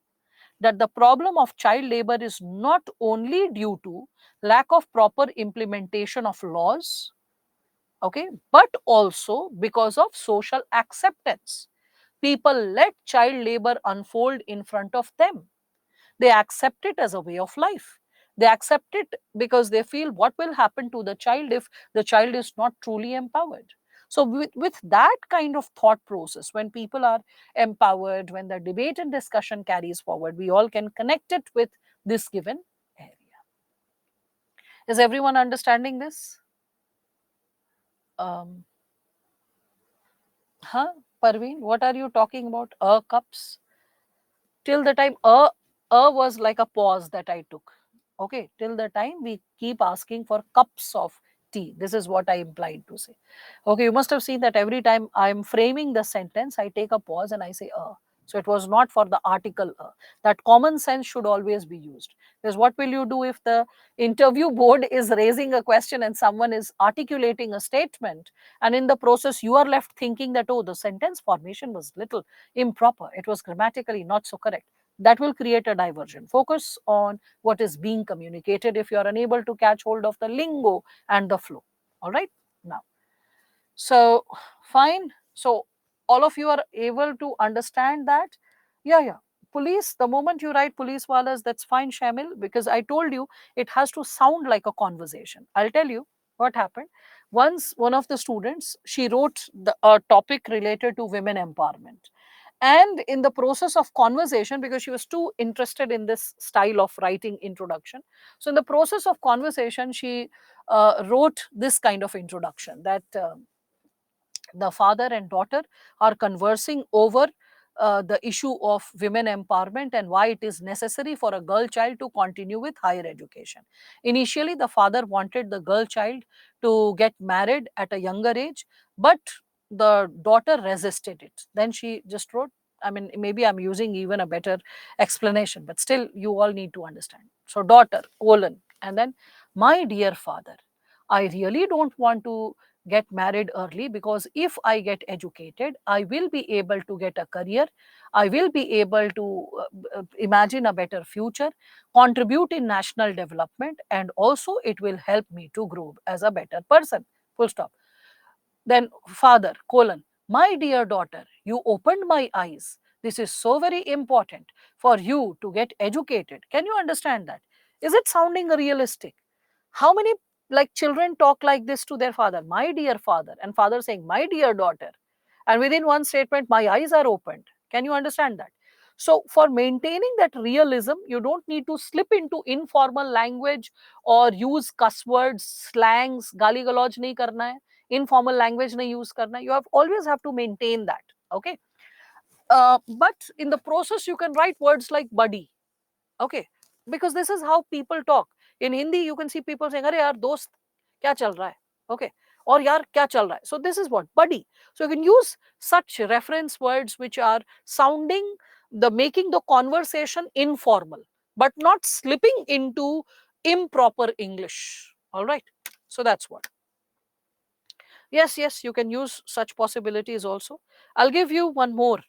that the problem of child labor is not only due to lack of proper implementation of laws, okay, but also because of social acceptance. People let child labor unfold in front of them. They accept it as a way of life. They accept it because they feel what will happen to the child if the child is not truly empowered. So, with that kind of thought process, when people are empowered, when the debate and discussion carries forward, we all can connect it with this given area. Is everyone understanding this? Um, huh? Parveen, what are you talking about? Cups? Till the time was like a pause that I took. Okay, till the time we keep asking for cups of tea. This is what I implied to say. Okay, you must have seen that every time I'm framing the sentence, I take a pause and I say so it was not for the article that common sense should always be used. Because what will you do if the interview board is raising a question and someone is articulating a statement, and in the process you are left thinking that, oh, the sentence formation was little improper, it was grammatically not so correct. That will create a diversion. Focus on what is being communicated if you are unable to catch hold of the lingo and the flow. All right, now, so fine. So all of you are able to understand that. Yeah, police, the moment you write police walas, that's fine, Shamil, because I told you it has to sound like a conversation. I'll tell you what happened. Once, one of the students, she wrote a topic related to women empowerment. And in the process of conversation, because she was too interested in this style of writing introduction, so in the process of conversation, she wrote this kind of introduction that the father and daughter are conversing over the issue of women empowerment and why it is necessary for a girl child to continue with higher education. Initially, the father wanted the girl child to get married at a younger age, but the daughter resisted it. Then she just wrote, I mean, maybe I'm using even a better explanation, but still, you all need to understand. So, daughter, colon, and then, my dear father, I really don't want to get married early, because if I get educated, I will be able to get a career, I will be able to imagine a better future, contribute in national development, and also it will help me to grow as a better person. Full stop. Then father, colon, my dear daughter, you opened my eyes. This is so very important for you to get educated. Can you understand that? Is it sounding realistic? How many like children talk like this to their father? My dear father, and father saying, my dear daughter. And within one statement, my eyes are opened. Can you understand that? So, for maintaining that realism, you don't need to slip into informal language or use cuss words, slangs, gali galoj nahi karna hai, informal language nahi use karna hai. You have always have to maintain that. Okay. But in the process, you can write words like buddy. Okay, because this is how people talk. In Hindi, you can see people saying, "Arey yaar, dost, kya chal raha hai?" Okay, or yaar, kya chal raha hai? So this is what buddy. So you can use such reference words which are sounding the making the conversation informal, but not slipping into improper English. All right. So that's what. Yes, yes, you can use such possibilities also. I'll give you one more.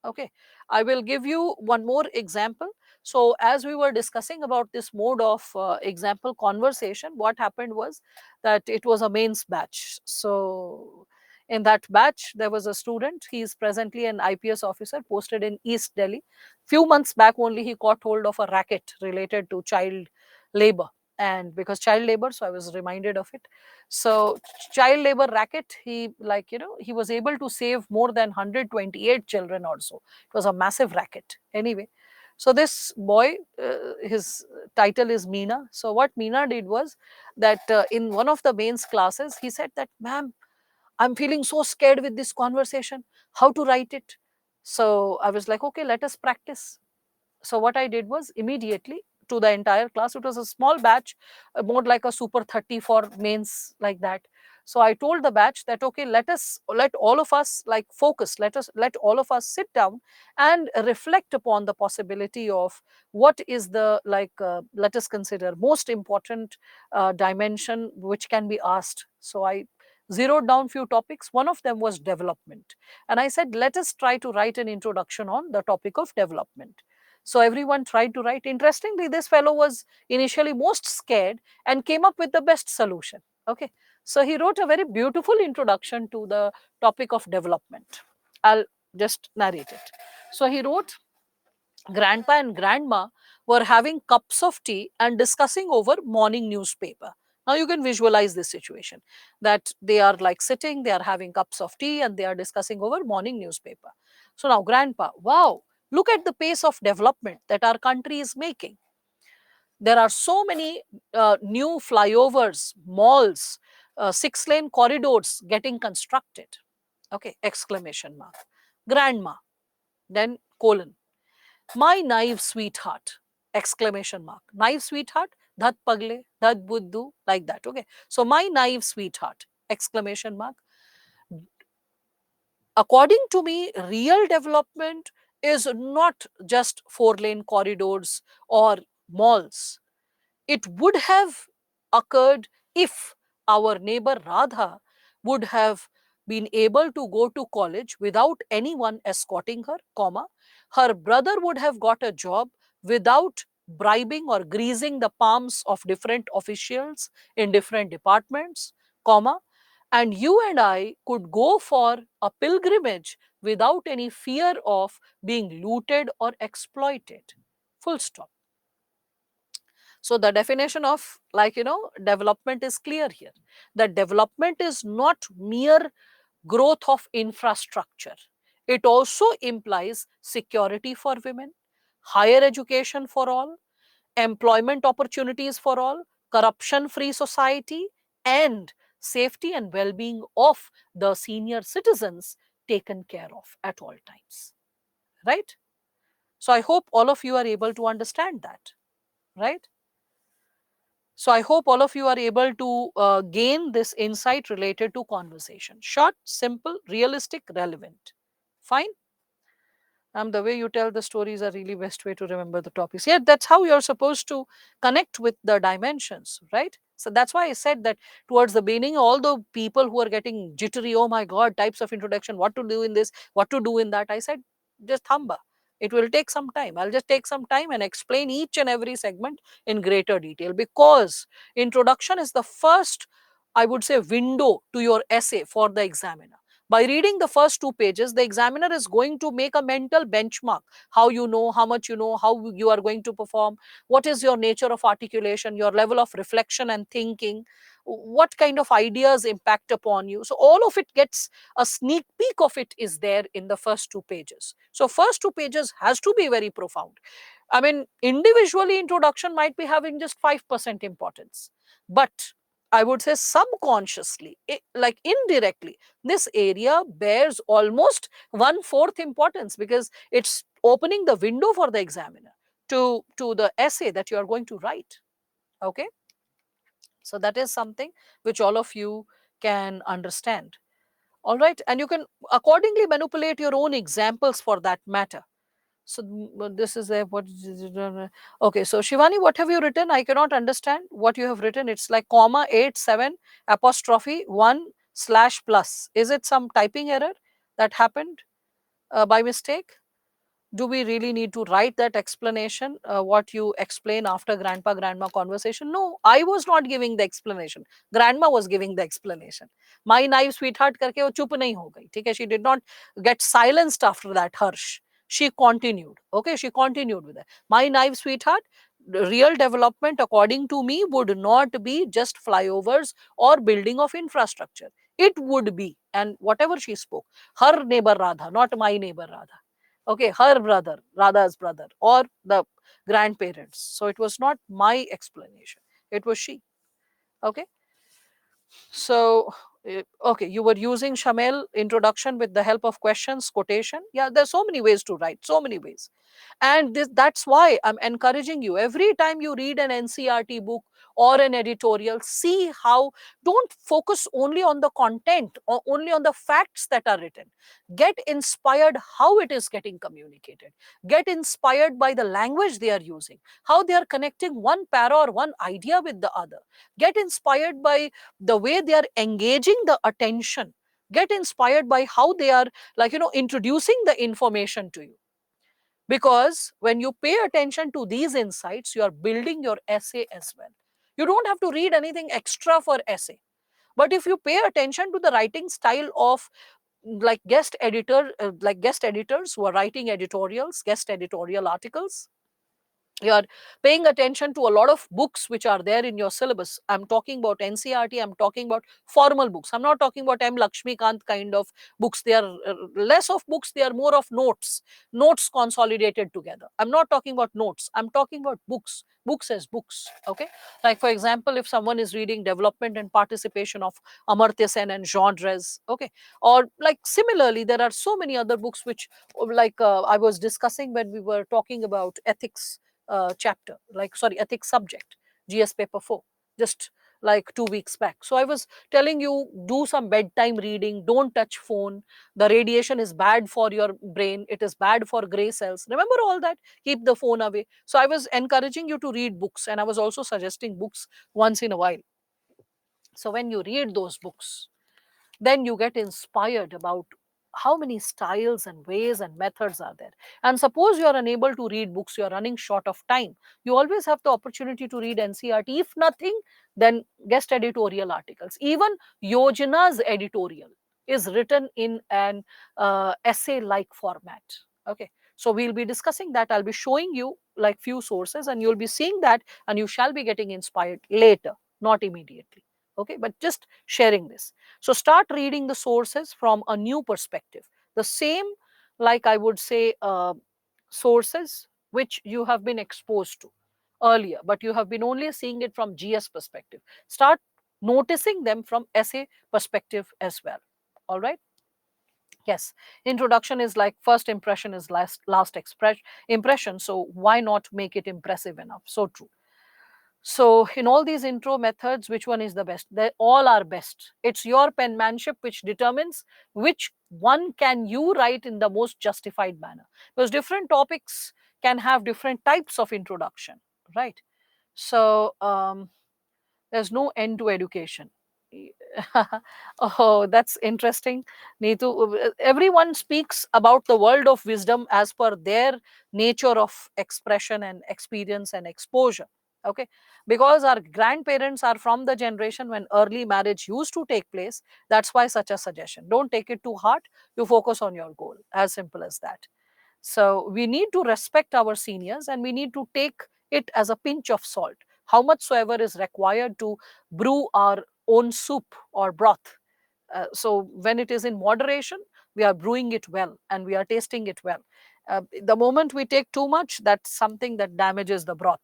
Okay, I will give you one more example. So, as we were discussing about this mode of example conversation, what happened was that it was a mains batch. So, in that batch, there was a student. He is presently an IPS officer posted in East Delhi. Few months back only, he caught hold of a racket related to child labor. And because child labor, so I was reminded of it. So child labor racket, he, like, he was able to save more than 128 children or so. It was a massive racket anyway. So this boy, his title is Meena. So what Meena did was that in one of the mains classes, he said that, ma'am, I'm feeling so scared with this conversation, how to write it. So I was like, okay, let us practice. So what I did was immediately, to the entire class, it was a small batch, more like a super 30 for mains, like that. So I told the batch that, okay, let all of us like focus, let all of us sit down and reflect upon the possibility of what is the let us consider most important dimension which can be asked. So I zeroed down few topics. One of them was development, and I said, let us try to write an introduction on the topic of development. So everyone tried to write. Interestingly, this fellow was initially most scared and came up with the best solution. Okay. So he wrote a very beautiful introduction to the topic of development. I'll just narrate it. So he wrote, grandpa and grandma were having cups of tea and discussing over morning newspaper. Now you can visualize this situation, that they are like sitting, they are having cups of tea and they are discussing over morning newspaper. So now grandpa, wow, look at the pace of development that our country is making. There are so many new flyovers, malls, 6-lane corridors getting constructed. Okay, exclamation mark. Grandma, then colon, my naive sweetheart, exclamation mark. Naive sweetheart, dhat pagle, dhat buddhu, like that. Okay. So my naive sweetheart, exclamation mark. According to me, real development is not just 4-lane corridors or malls. It would have occurred if our neighbor Radha would have been able to go to college without anyone escorting her, comma, her brother would have got a job without bribing or greasing the palms of different officials in different departments, comma, and you and I could go for a pilgrimage without any fear of being looted or exploited. Full stop. So the definition of, like, development is clear here. That development is not mere growth of infrastructure. It also implies security for women, higher education for all, employment opportunities for all, corruption free society, and safety and well being of the senior citizens taken care of at all times. Right? So I hope all of you are able to understand that. Right? So I hope all of you are able to gain this insight related to conversation. Short, simple, realistic, relevant. Fine. The way you tell the stories are really best way to remember the topics. Yeah, that's how you're supposed to connect with the dimensions, right? So that's why I said that towards the beginning, all the people who are getting jittery, oh my God, types of introduction, what to do in this, what to do in that, I said, just thamba. It will take some time. I'll just take some time and explain each and every segment in greater detail, because introduction is the first, I would say, window to your essay for the examiner. By reading the first two pages, the examiner is going to make a mental benchmark. How you know, how much you know, how you are going to perform, what is your nature of articulation, your level of reflection and thinking, what kind of ideas impact upon you. So all of it gets a sneak peek of it is there in the first two pages. So first two pages has to be very profound. I mean, individually introduction might be having just 5% importance, but I would say subconsciously, like indirectly, this area bears almost 1/4 importance, because it's opening the window for the examiner to the essay that you are going to write. Okay, so that is something which all of you can understand. All right, and you can accordingly manipulate your own examples for that matter. So this is a what is it, okay, so Shivani, what have you written? I cannot understand what you have written. It's like comma 87 apostrophe 1 slash plus. Is it some typing error that happened by mistake? Do we really need to write that explanation, what you explain after grandpa grandma conversation? No, I was not giving the explanation. Grandma was giving the explanation. My naive sweetheart करके वो चुप नहीं हो गई, ठीक है? She did not get silenced after that harsh. She continued. Okay, she continued with it. My naive sweetheart, the real development according to me would not be just flyovers or building of infrastructure. It would be, and whatever she spoke, her neighbor Radha, not my neighbor Radha. Okay, her brother, Radha's brother, or the grandparents. So it was not my explanation, it was she. Okay, so okay, you were using Shamel introduction with the help of questions, quotation. Yeah, there's so many ways to write, so many ways. And that's why I'm encouraging you, every time you read an NCRT book or an editorial, see how, don't focus only on the content or only on the facts that are written. Get inspired how it is getting communicated. Get inspired by the language they are using, how they are connecting one para or one idea with the other. Get inspired by the way they are engaging the attention. Get inspired by how they are, like, introducing the information to you. Because when you pay attention to these insights, you are building your essay as well. You don't have to read anything extra for essay. But if you pay attention to the writing style of, like, guest editors who are writing editorials, guest editorial articles, you are paying attention to a lot of books which are there in your syllabus. I'm talking about NCRT, I'm talking about formal books. I'm not talking about M. Lakshmikant kind of books. They are less of books, they are more of notes, notes consolidated together. I'm not talking about notes, I'm talking about books, books as books. Okay, like for example, if someone is reading Development and Participation of Amartya Sen and Jean Drèze, okay, or like similarly, there are so many other books which, like I was discussing when we were talking about ethics chapter, like, sorry, ethics subject, GS paper 4, just like 2 weeks back. So I was telling you, do some bedtime reading, don't touch phone. The radiation is bad for your brain, it is bad for gray cells. Remember all that? Keep the phone away. So I was encouraging you to read books, and I was also suggesting books once in a while. So when you read those books, then you get inspired about how many styles and ways and methods are there. And suppose you are unable to read books, you are running short of time, you always have the opportunity to read NCERT. If nothing, then guest editorial articles. Even Yojana's editorial is written in an essay like format. Okay, so we'll be discussing that. I'll be showing you like few sources, and you'll be seeing that, and you shall be getting inspired later, not immediately. Okay, but just sharing this. So start reading the sources from a new perspective, the same, like I would say, sources which you have been exposed to earlier, but you have been only seeing it from GS perspective. Start noticing them from essay perspective as well. All right. Yes, introduction is like first impression is last impression. So why not make it impressive enough? So true. So in all these intro methods, which one is the best? They all are best. It's your penmanship which determines which one can you write in the most justified manner. Because different topics can have different types of introduction, right? So there's no end to education. Oh, that's interesting, Neetu. Everyone speaks about the world of wisdom as per their nature of expression and experience and exposure. Okay, because our grandparents are from the generation when early marriage used to take place. That's why such a suggestion. Don't take it too hard. You focus on your goal. As simple as that. So we need to respect our seniors, and we need to take it as a pinch of salt. How much soever is required to brew our own soup or broth. So when it is in moderation, we are brewing it well and we are tasting it well. The moment we take too much, that's something that damages the broth.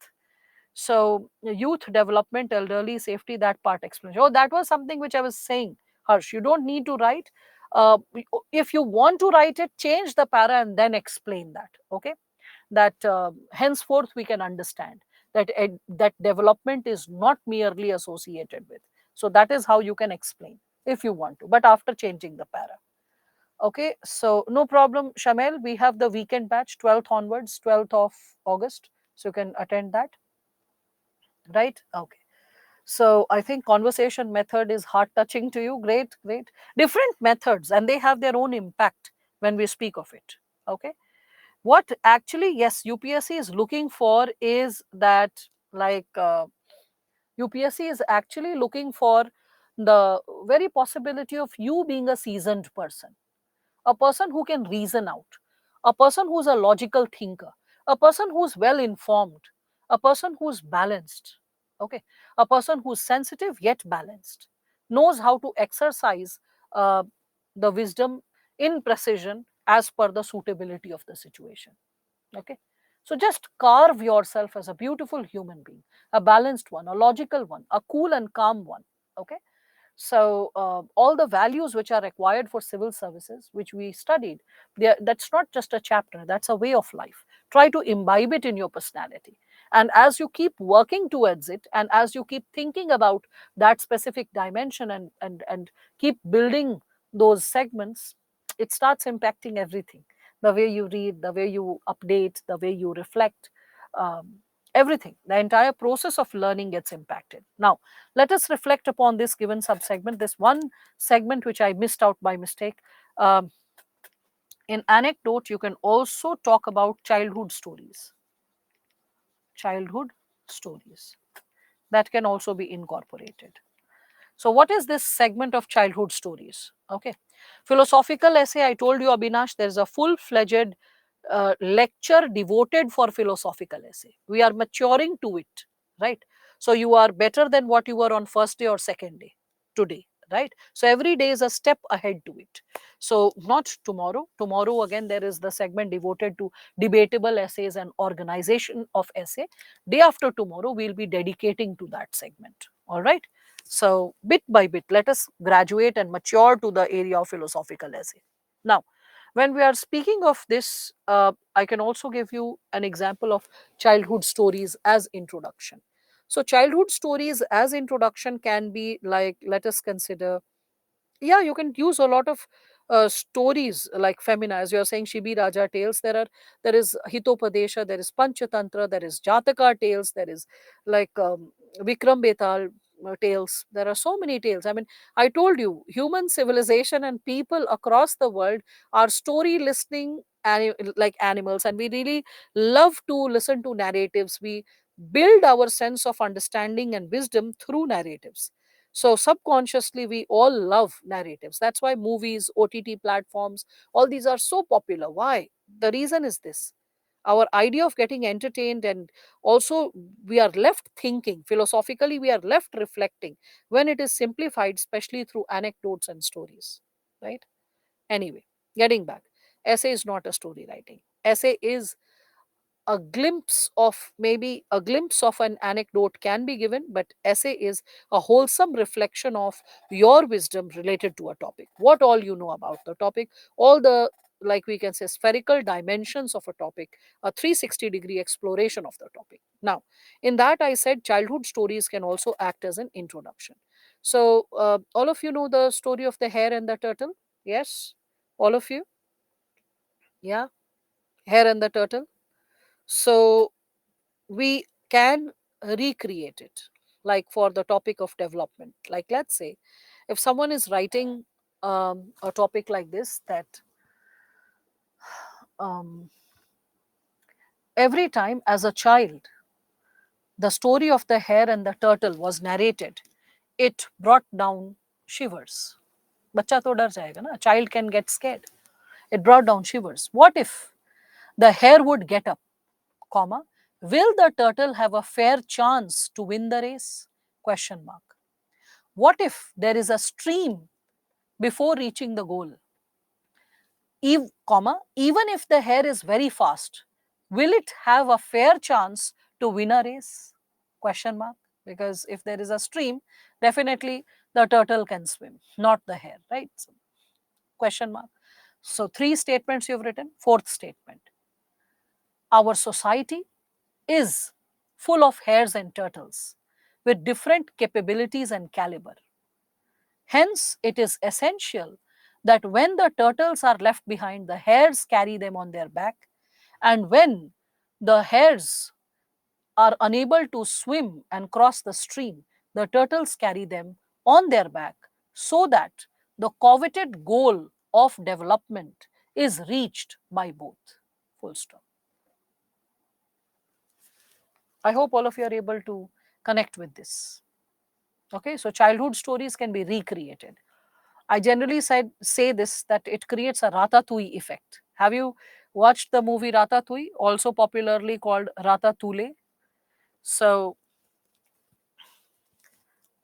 So youth development, elderly safety, that part explanation. Oh, that was something which I was saying, Harsh. You don't need to write. If you want to write it, change the para and then explain that. Okay, that henceforth we can understand that that development is not merely associated with. So that is how you can explain if you want to, but after changing the para. Okay, so no problem, Shamel. We have the weekend batch 12th onwards, 12th of August. So you can attend that, right? Okay. So I think conversation method is heart touching to you. Great, great. Different methods, and they have their own impact when we speak of it. Okay. What actually, yes, UPSC is looking for is that, like, UPSC is actually looking for the very possibility of you being a seasoned person, a person who can reason out, a person who's a logical thinker, a person who's well informed, a person who's balanced, okay, a person who's sensitive yet balanced, knows how to exercise uh, the wisdom in precision as per the suitability of the situation. Okay. So just carve yourself as a beautiful human being, a balanced one, a logical one, a cool and calm one. Okay. So all the values which are required for civil services, which we studied, that's not just a chapter, that's a way of life. Try to imbibe it in your personality. And as you keep working towards it, and as you keep thinking about that specific dimension, and keep building those segments, it starts impacting everything. The way you read, the way you update, the way you reflect, um, everything. The entire process of learning gets impacted. Now, let us reflect upon this given subsegment, this one segment which I missed out by mistake. Um, in anecdote, you can also talk about childhood stories. Childhood stories that can also be incorporated. So, what is this segment of childhood stories? Okay, philosophical essay. I told you, Abhinash, there is a full-fledged lecture devoted for philosophical essay. We are maturing to it, right? So you are better than what you were on first day or second day today, right? So every day is a step ahead to it. So not tomorrow. Tomorrow again there is the segment devoted to debatable essays and organization of essay. Day after tomorrow we'll be dedicating to that segment. All right. So bit by bit, let us graduate and mature to the area of philosophical essay. Now, when we are speaking of this, I can also give you an example of childhood stories as introduction. So childhood stories as introduction can be like, let us consider, yeah, you can use a lot of stories like femina, as you're saying, Shibi Raja tales. There is Hitopadesha, there is Panchatantra, there is Jataka tales, there is like Vikram Betal, tales. There are so many tales. I mean, I told you, human civilization and people across the world are story listening like animals, and we really love to listen to narratives. We build our sense of understanding and wisdom through narratives. So subconsciously, we all love narratives. That's why movies, OTT platforms, all these are so popular. Why? The reason is this: our idea of getting entertained, and also we are left thinking philosophically, we are left reflecting when it is simplified, especially through anecdotes and stories, right? Anyway, getting back, essay is not a story writing. Essay is a glimpse of, maybe a glimpse of an anecdote can be given, but essay is a wholesome reflection of your wisdom related to a topic, what all you know about the topic, all the, like we can say, spherical dimensions of a topic, a 360-degree exploration of the topic. Now, in that I said childhood stories can also act as an introduction. So all of you know the story of the hare and the turtle? Yes, all of you? Yeah, hare and the turtle. So we can recreate it, like for the topic of development. Like, let's say if someone is writing a topic like this, that um, every time as a child the story of the hare and the turtle was narrated, it brought down shivers. Bacha to dar jayega na, a child can get scared. It brought down shivers. What if the hare would get up, comma, will the turtle have a fair chance to win the race, question mark. What if there is a stream before reaching the goal? Even if the hare is very fast, will it have a fair chance to win a race? Question mark. Because if there is a stream, definitely the turtle can swim, not the hare, right? So, question mark. So, three statements you've written. Fourth statement: our society is full of hares and turtles with different capabilities and caliber. Hence, it is essential that when the turtles are left behind, the hares carry them on their back, and when the hares are unable to swim and cross the stream, the turtles carry them on their back, so that the coveted goal of development is reached by both. Full stop. I hope all of you are able to connect with this. Okay, so childhood stories can be recreated. I generally say this, that it creates a Ratatouille effect. Have you watched the movie Ratatouille, also popularly called Ratatouille? So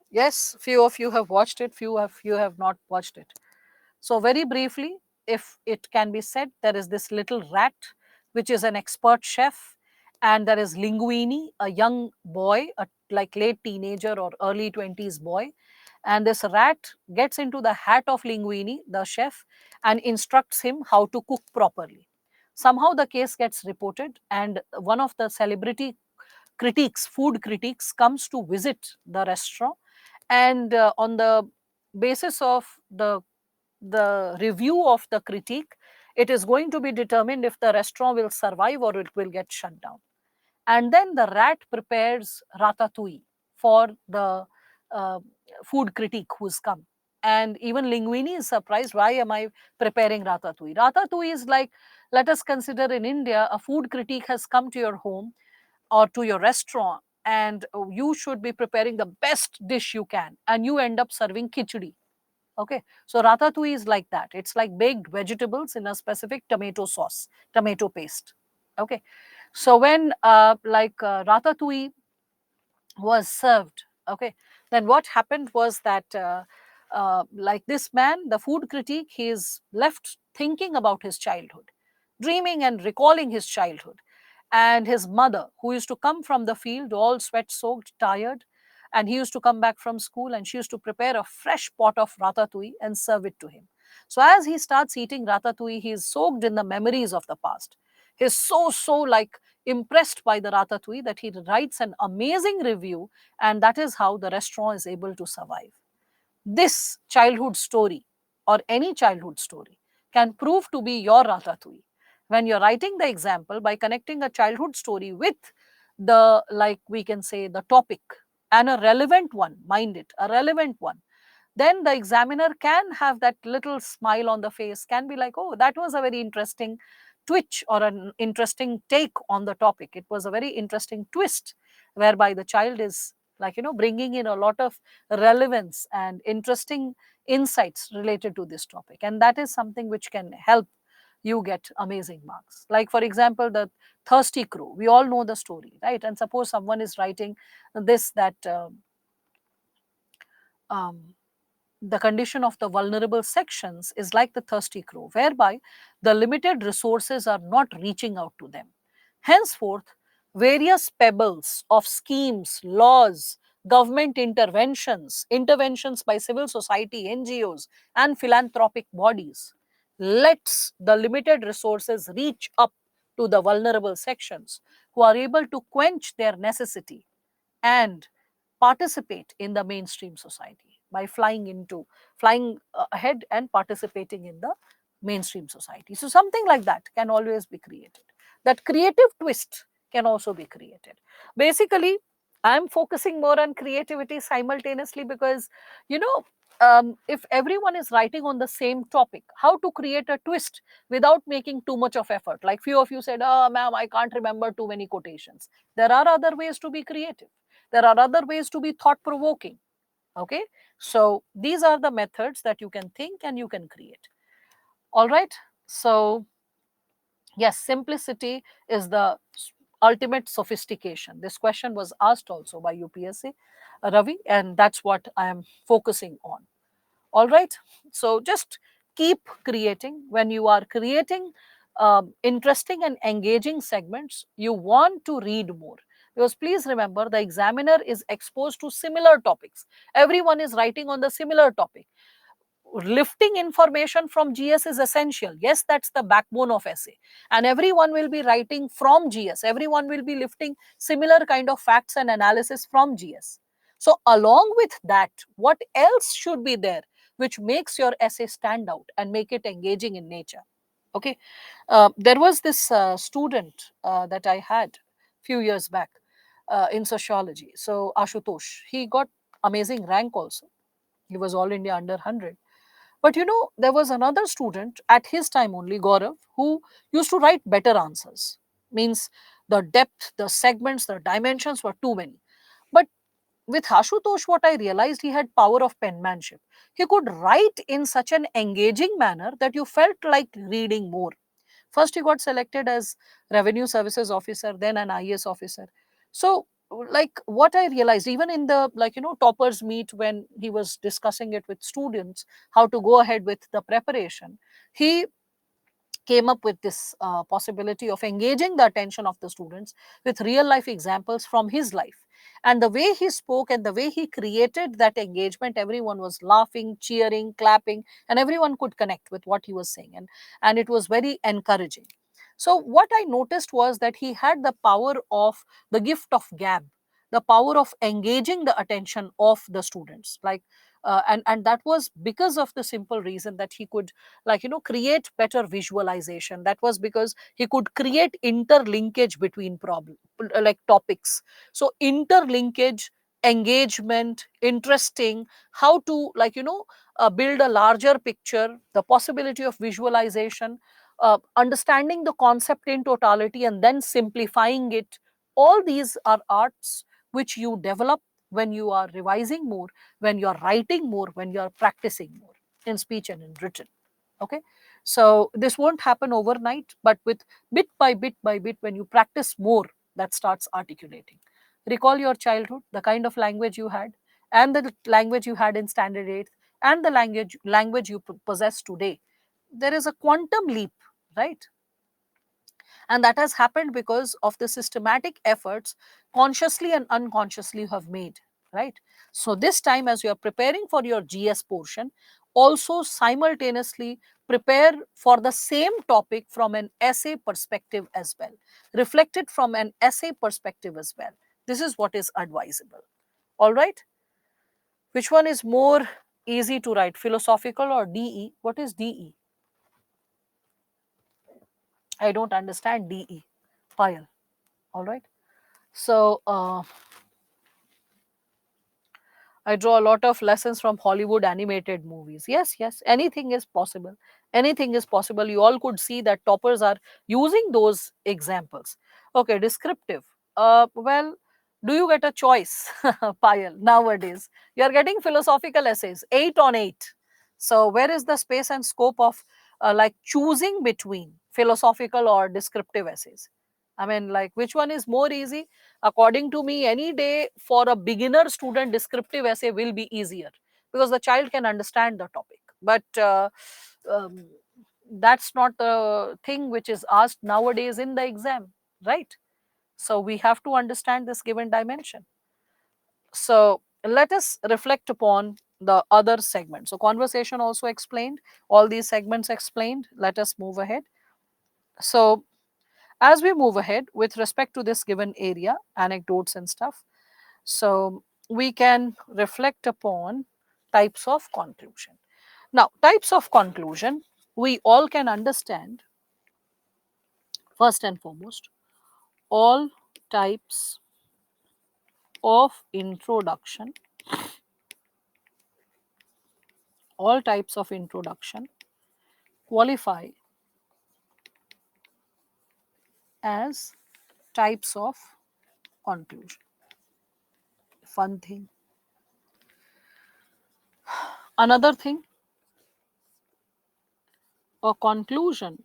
yes, few of you have watched it, few of you have not watched it. So very briefly, if it can be said, there is this little rat which is an expert chef, and there is Linguini, a young boy, a like late teenager or early 20s boy, and this rat gets into the hat of Linguini, the chef, and instructs him how to cook properly. Somehow the case gets reported, and one of the celebrity critiques, food critiques, comes to visit the restaurant, and on the basis of the review of the critique, it is going to be determined if the restaurant will survive or it will get shut down. And then the rat prepares ratatouille for the uh, food critic who's come. And even Linguini is surprised, why am I preparing ratatouille? Ratatouille is like, let us consider in India, a food critique has come to your home or to your restaurant, and you should be preparing the best dish you can, and you end up serving khichdi. Okay, so ratatouille is like that. It's like baked vegetables in a specific tomato sauce, tomato paste. Okay, so when ratatouille was served, okay, then what happened was that like this man, the food critic, he is left thinking about his childhood, dreaming and recalling his childhood, and his mother, who used to come from the field all sweat soaked, tired, and he used to come back from school, and she used to prepare a fresh pot of ratatouille and serve it to him. So as he starts eating ratatouille, he is soaked in the memories of the past. He's so like impressed by the ratatouille that he writes an amazing review, and that is how the restaurant is able to survive. This childhood story, or any childhood story, can prove to be your ratatouille when you're writing the example by connecting a childhood story with the, like we can say, the topic. and a relevant one, mind it, a relevant one, then the examiner can have that little smile on the face, can be like, oh, that was a very interesting twitch or an interesting take on the topic. It was a very interesting twist, whereby the child is, like, bringing in a lot of relevance and interesting insights related to this topic. And that is something which can help you get amazing marks. Like, for example, the thirsty crow. We all know the story, right? And suppose someone is writing this, that um, the condition of the vulnerable sections is like the thirsty crow, whereby the limited resources are not reaching out to them. Henceforth, various pebbles of schemes, laws, government interventions by civil society, NGOs, and philanthropic bodies lets the limited resources reach up to the vulnerable sections, who are able to quench their necessity and participate in the mainstream society by flying ahead and participating in the mainstream society. So something like that can always be created. That creative twist can also be created. Basically, I'm focusing more on creativity simultaneously because, you know if everyone is writing on the same topic, how to create a twist without making too much of effort? Like, few of you said, oh ma'am, I can't remember too many quotations. There are other ways to be creative. There are other ways to be thought provoking. Okay, so these are the methods that you can think and you can create. All right, so yes, simplicity is the ultimate sophistication. This question was asked also by UPSC, Ravi, and that's what I am focusing on. All right, so just keep creating. When you are creating interesting and engaging segments, you want to read more, because please remember, the examiner is exposed to similar topics. Everyone is writing on the similar topic. Lifting information from GS is essential. Yes, that's the backbone of essay. And everyone will be writing from GS. Everyone will be lifting similar kind of facts and analysis from GS. So along with that, what else should be there which makes your essay stand out and make it engaging in nature? Okay. There was this student that I had few years back in sociology. So Ashutosh, he got amazing rank also. He was all India under 100. But there was another student at his time only, Gaurav, who used to write better answers. Means the depth, the segments, the dimensions were too many. But with Ashutosh, what I realized, he had power of penmanship. He could write in such an engaging manner that you felt like reading more. First, he got selected as revenue services officer, then an IS officer. So, like, what I realized, even in the, like, toppers meet, when he was discussing it with students, how to go ahead with the preparation, he came up with this possibility of engaging the attention of the students with real life examples from his life. And the way he spoke and the way he created that engagement, everyone was laughing, cheering, clapping, and everyone could connect with what he was saying. And it was very encouraging. So, what I noticed was that he had the power of the gift of gab, the power of engaging the attention of the students. Like, and that was because of the simple reason that he could, like, create better visualization. That was because he could create interlinkage between problem, like, topics. So interlinkage, engagement, interesting, how to, like, build a larger picture, the possibility of visualization, understanding the concept in totality and then simplifying it. All these are arts which you develop when you are revising more, when you are writing more, when you are practicing more in speech and in written. Okay, so this won't happen overnight, but with bit by bit, when you practice more, that starts articulating. Recall your childhood, the kind of language you had, and the language you had in standard 8th, and the language you possess today. There is a quantum leap, right? And that has happened because of the systematic efforts, consciously and unconsciously, you have made, right? So this time, as you are preparing for your GS portion, also simultaneously prepare for the same topic from an essay perspective as well, reflected from an essay perspective as well. This is what is advisable. All right, which one is more easy to write, philosophical or DE? What is DE? I don't understand DE. Pile. All right, so I draw a lot of lessons from Hollywood animated movies. Yes, yes, anything is possible. Anything is possible. You all could see that toppers are using those examples. Okay, descriptive. Well, do you get a choice, Payal, nowadays? You are getting philosophical essays, 8 on 8. So, where is the space and scope of like choosing between philosophical or descriptive essays? I mean, like, which one is more easy? According to me, any day for a beginner student, descriptive essay will be easier because the child can understand the topic. But um, that's not the thing which is asked nowadays in the exam, right? So we have to understand this given dimension. So let us reflect upon the other segment. So conversation also explained, all these segments explained. Let us move ahead. So as we move ahead with respect to this given area, anecdotes and stuff, so we can reflect upon types of conclusion. Now, types of conclusion, we all can understand first and foremost, all types of introduction, all types of introduction qualify as types of conclusion. Fun thing. Another thing, a conclusion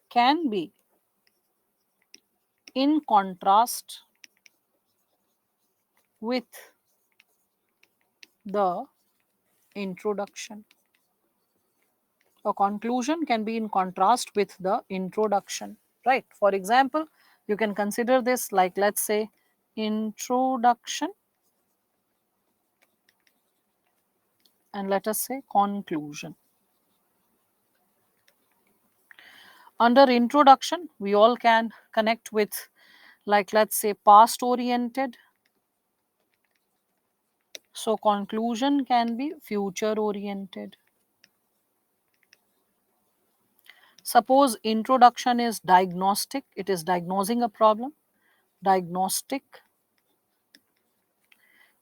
can be in contrast with the introduction. A conclusion can be in contrast with the introduction, right? For example, you can consider this like, let's say, introduction, and let us say conclusion. Under introduction, we all can connect with, like, let's say, past oriented. So conclusion can be future oriented. Suppose introduction is diagnostic, it is diagnosing a problem, diagnostic.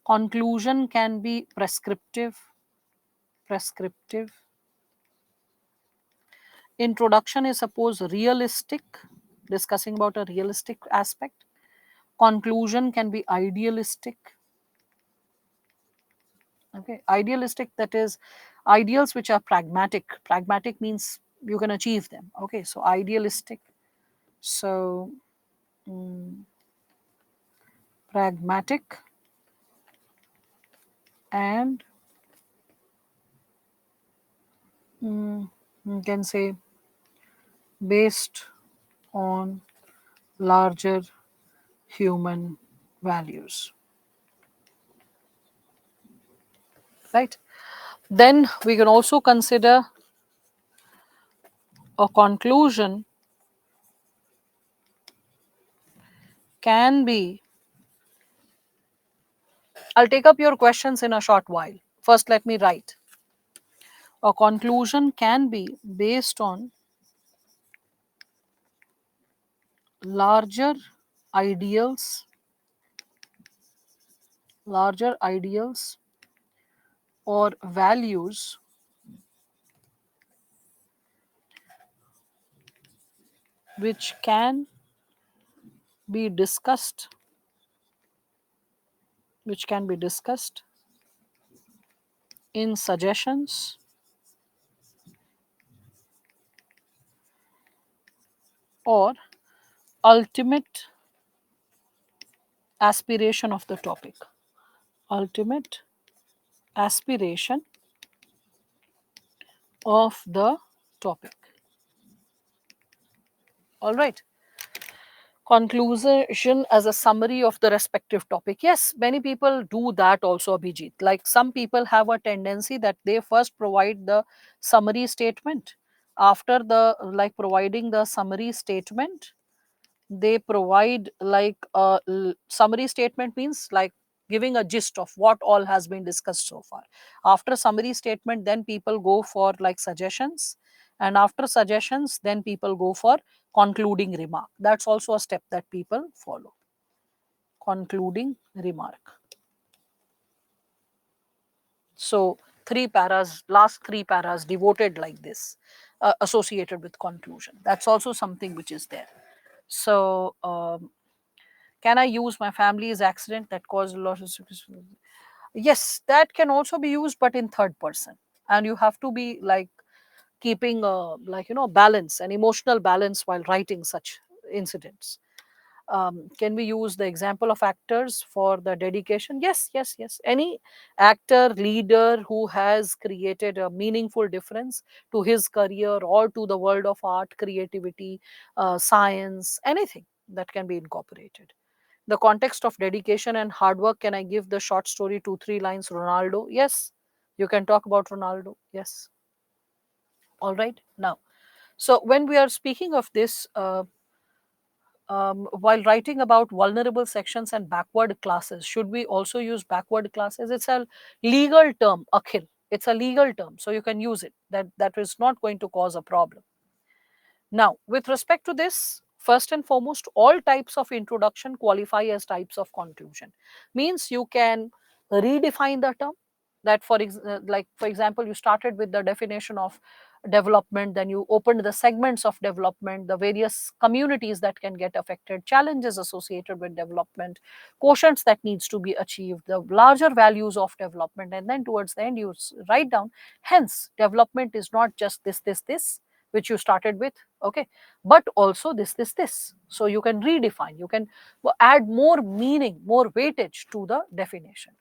Conclusion can be prescriptive, prescriptive. Introduction is suppose realistic, discussing about a realistic aspect. Conclusion can be idealistic. Okay, idealistic, that is ideals which are pragmatic. Pragmatic means you can achieve them. Okay, so idealistic. So pragmatic and you can say based on larger human values, right? Then we can also consider a conclusion can be, I'll take up your questions in a short while. First, let me write. A conclusion can be based on larger ideals, larger ideals or values which can be discussed, which can be discussed in suggestions or ultimate aspiration of the topic. Ultimate aspiration of the topic. All right. Conclusion as a summary of the respective topic. Yes, many people do that also, Abhijit. Like some people have a tendency that they first provide the summary statement. After the like providing the summary statement, they provide like a summary statement means like giving a gist of what all has been discussed so far. After summary statement, then people go for like suggestions, and after suggestions, then people go for concluding remark. That's also a step that people follow. concluding remark. So three paras, last three paras devoted like this, associated with conclusion. That's also something which is there. So can I use my family's accident that caused a lot of yes, that can also be used, but in third person, and you have to be like keeping a, like, balance and emotional balance while writing such incidents. Can we use the example of actors for the dedication? Yes, yes, yes. Any actor, leader who has created a meaningful difference to his career or to the world of art, creativity, science, anything that can be incorporated. The context of dedication and hard work, can I give the short story 2 3 lines? Ronaldo, yes, you can talk about Ronaldo, yes. All right, now, so when we are speaking of this, while writing about vulnerable sections and backward classes, should we also use backward classes? It's a legal term, Akhil. It's a legal term, so you can use it. That is not going to cause a problem. Now, with respect to this, first and foremost, all types of introduction qualify as types of conclusion. Means you can redefine the term. That like for example, you started with the definition of development, then you opened the segments of development, the various communities that can get affected, challenges associated with development, quotients that needs to be achieved, the larger values of development, and then towards the end you write down. Hence, development is not just this which you started with, okay, but also this. So you can redefine, you can add more meaning, more weightage to the definition.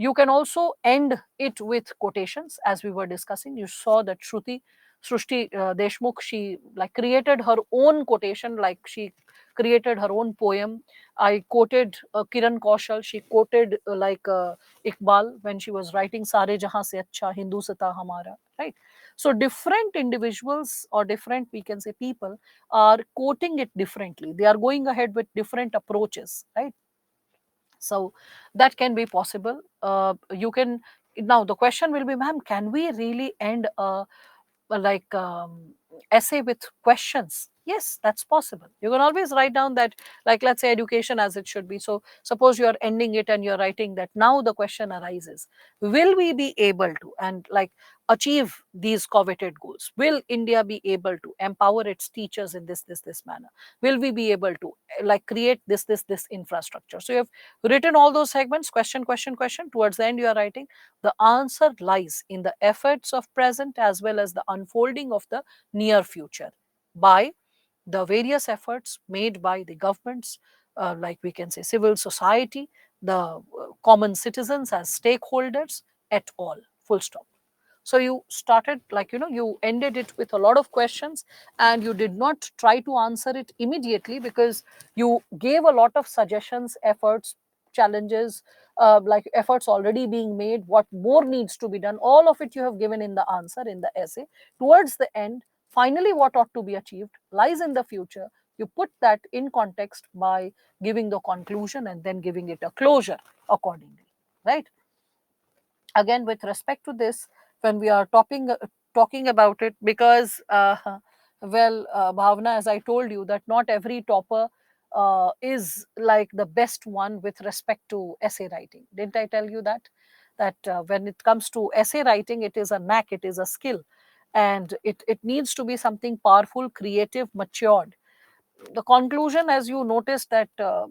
You can also end it with quotations, as we were discussing. You saw that Srushti Deshmukh, she like created her own quotation, like she created her own poem. I quoted Kiran Kaushal. She quoted Iqbal when she was writing "Sare Jahan se Acha Hindustanta Hamara." Right. So different individuals, or different, we can say, people are quoting it differently. They are going ahead with different approaches. Right. So that can be possible. You can, now the question will be, ma'am, can we really end like essay with questions? Yes, that's possible. You can always write down that, like, let's say education as it should be. So suppose you are ending it and you're writing that, now the question arises, will we be able to, and like, achieve these coveted goals? Will India be able to empower its teachers in this manner? Will we be able to like create this infrastructure? So you have written all those segments, question. Towards the end you are writing, the answer lies in the efforts of present as well as the unfolding of the near future by the various efforts made by the governments, like we can say civil society, the common citizens as stakeholders, at all, full stop. So you started, like, you ended it with a lot of questions, and you did not try to answer it immediately, because you gave a lot of suggestions, efforts, challenges, like efforts already being made, what more needs to be done, all of it you have given in the answer, in the essay. Towards the end, finally what ought to be achieved lies in the future. You put that in context by giving the conclusion and then giving it a closure accordingly, right? Again, with respect to this, when we are talking about it, because Bhavna, as I told you, that not every topper is like the best one with respect to essay writing. Didn't I tell you that when it comes to essay writing, it is a knack, it is a skill, and it needs to be something powerful, creative, matured. The conclusion, as you noticed, that the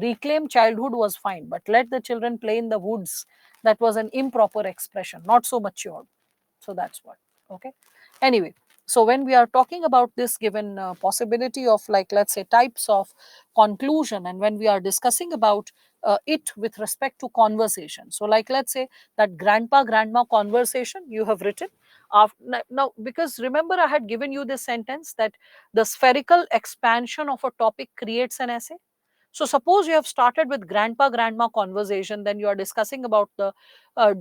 reclaimed childhood was fine, but let the children play in the woods, that was an improper expression, not so mature. So that's what. Okay. Anyway, so when we are talking about this given possibility of, like, let's say, types of conclusion, and when we are discussing about it with respect to conversation, so like, let's say that grandpa grandma conversation you have written now, because remember I had given you this sentence that the spherical expansion of a topic creates an essay. So suppose you have started with grandpa grandma conversation, then you are discussing about the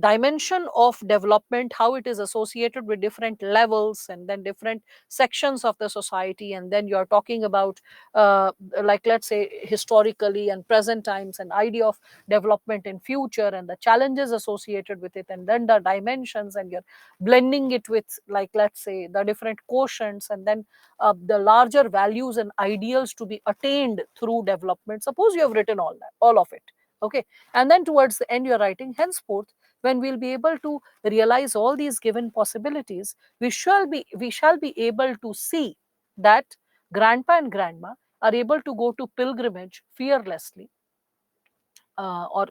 dimension of development, how it is associated with different levels and then different sections of the society, and then you are talking about like let's say historically and present times, and idea of development in future and the challenges associated with it, and then the dimensions, and you're blending it with like let's say the different quotients, and then the larger values and ideals to be attained through development. Suppose you have written all that, all of it, okay, and then towards the end you're writing, henceforth when we'll be able to realize all these given possibilities, we shall be able to see that grandpa and grandma are able to go to pilgrimage fearlessly, or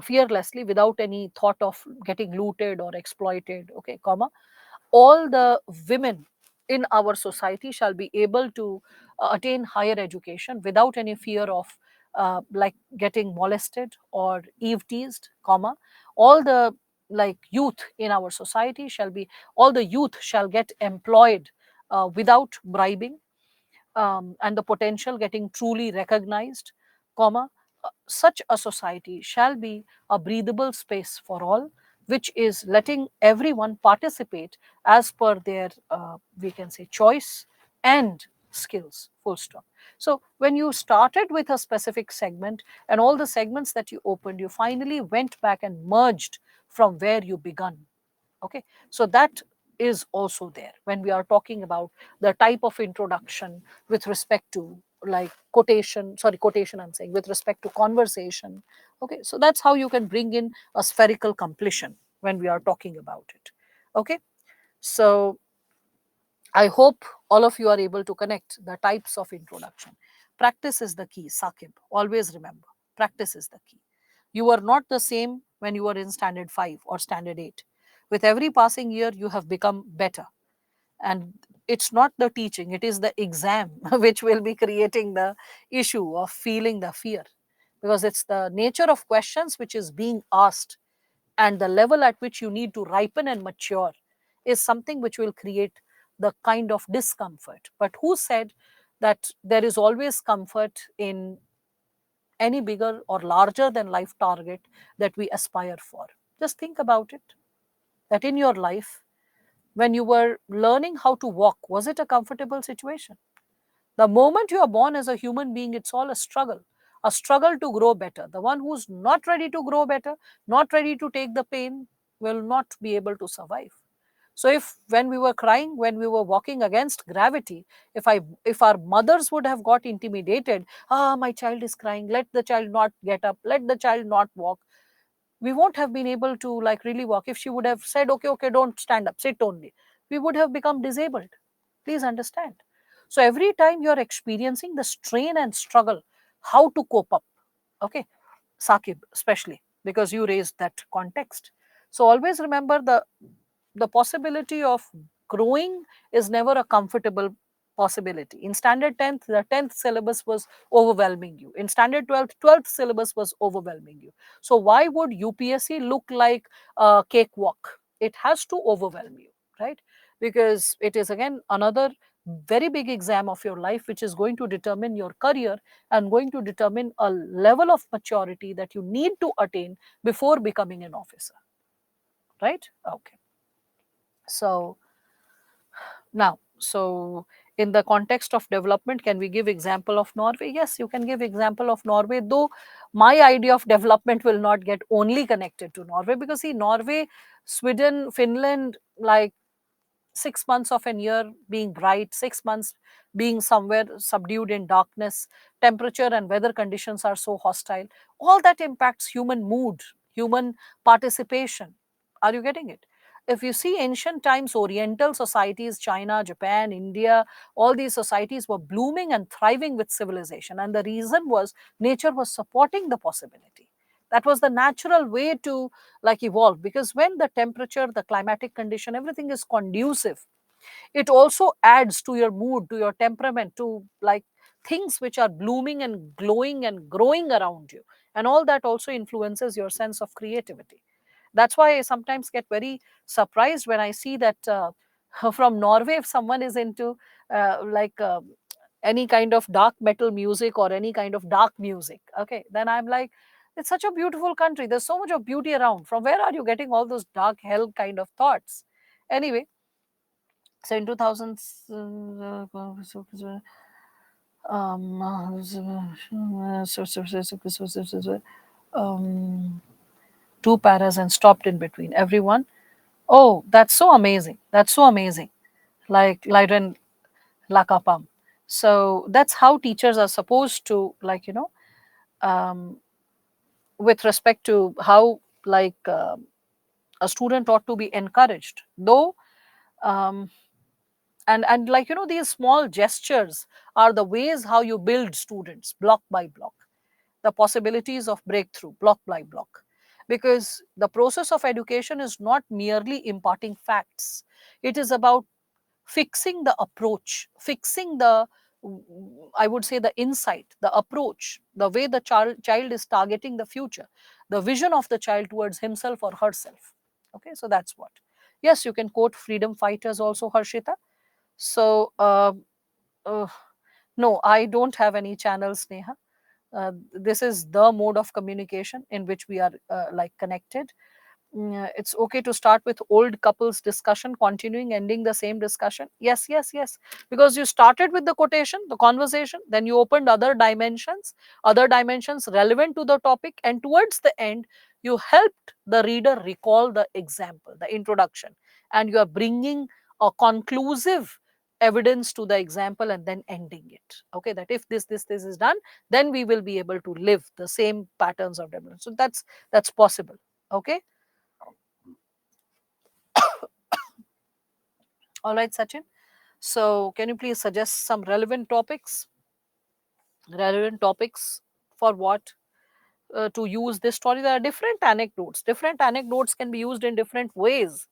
fearlessly without any thought of getting looted or exploited, okay, comma, all the women in our society shall be able to attain higher education without any fear of like getting molested or eve teased, comma, all the like youth in our society shall be, all the youth shall get employed without bribing, and the potential getting truly recognized, comma, such a society shall be a breathable space for all, which is letting everyone participate as per their we can say choice and skills, full stop. So when you started with a specific segment, and all the segments that you opened, you finally went back and merged from where you begun, okay, so that is also there when we are talking about the type of introduction with respect to like quotation, sorry, quotation I'm saying, with respect to conversation, okay, so that's how you can bring in a spherical completion when we are talking about it, okay. So I hope all of you are able to connect the types of introduction. Practice is the key, Sakib. Always remember, practice is the key. You are not the same when you are in standard 5 or standard 8. With every passing year, you have become better. And it's not the teaching, it is the exam which will be creating the issue of feeling the fear. Because it's the nature of questions which is being asked, and the level at which you need to ripen and mature is something which will create the kind of discomfort. But who said that there is always comfort in any bigger or larger than life target that we aspire for? Just think about it, that in your life, when you were learning how to walk, was it a comfortable situation? The moment you are born as a human being, it's all a struggle to grow better. The one who's not ready to grow better, not ready to take the pain, will not be able to survive. So if when we were crying, when we were walking against gravity, if our mothers would have got intimidated, ah, my child is crying, let the child not get up, let the child not walk, we won't have been able to like really walk. If she would have said, okay, okay, don't stand up, sit only, we would have become disabled. Please understand. So every time you're experiencing the strain and struggle, how to cope up, okay, Sakib, especially because you raised that context. So always remember, the possibility of growing is never a comfortable possibility. In standard 10th, the 10th syllabus was overwhelming you. In standard 12th, 12th syllabus was overwhelming you. So why would UPSC look like a cakewalk? It has to overwhelm you, right? Because it is again another very big exam of your life, which is going to determine your career and going to determine a level of maturity that you need to attain before becoming an officer, right? Okay. So now, so in the context of development, can we give example of Norway? Yes, you can give example of Norway, though my idea of development will not get only connected to Norway, because see, Norway, Sweden, Finland, like 6 months of an year being bright, 6 months being somewhere subdued in darkness, temperature and weather conditions are so hostile. All that impacts human mood, human participation. Are you getting it? If you see ancient times, Oriental societies, China, Japan, India, all these societies were blooming and thriving with civilization. And the reason was nature was supporting the possibility. That was the natural way to like evolve, because when the temperature, the climatic condition, everything is conducive, it also adds to your mood, to your temperament, to like things which are blooming and glowing and growing around you, and all that also influences your sense of creativity. That's why I sometimes get very surprised when I see that from Norway, if someone is into like any kind of dark metal music or any kind of dark music, okay, then I'm like, It's such a beautiful country. There's so much of beauty around. From where are you getting all those dark hell kind of thoughts? Anyway, so in 2000, um, two paras and stopped in between. Everyone, oh, that's so amazing. That's so amazing. Like Lyran Lakapam. So that's how teachers are supposed to, like, um, with respect to how, like, a student ought to be encouraged. Though, um, and like, these small gestures are the ways how you build students block by block, the possibilities of breakthrough block by block, because the process of education is not merely imparting facts. It is about fixing the approach, fixing the, I would say, the insight, the approach, the way the child is targeting the future, the vision of the child towards himself or herself. Okay, so that's what. Yes, you can quote freedom fighters also, Harshita. So uh, no, I don't have any channels, Neha. This is the mode of communication in which we are like connected. It's okay to start with old couples discussion, continuing, ending the same discussion. Yes, yes, yes. Because you started with the quotation, the conversation, then you opened other dimensions relevant to the topic, and towards the end, you helped the reader recall the example, the introduction, and you are bringing a conclusive evidence to the example and then ending it. Okay, that if this is done, then we will be able to live the same patterns of development. So that's possible. Okay. All right, Sachin. So, can you please suggest some relevant topics? Relevant topics for what to use this story? There are different anecdotes. Different anecdotes can be used in different ways.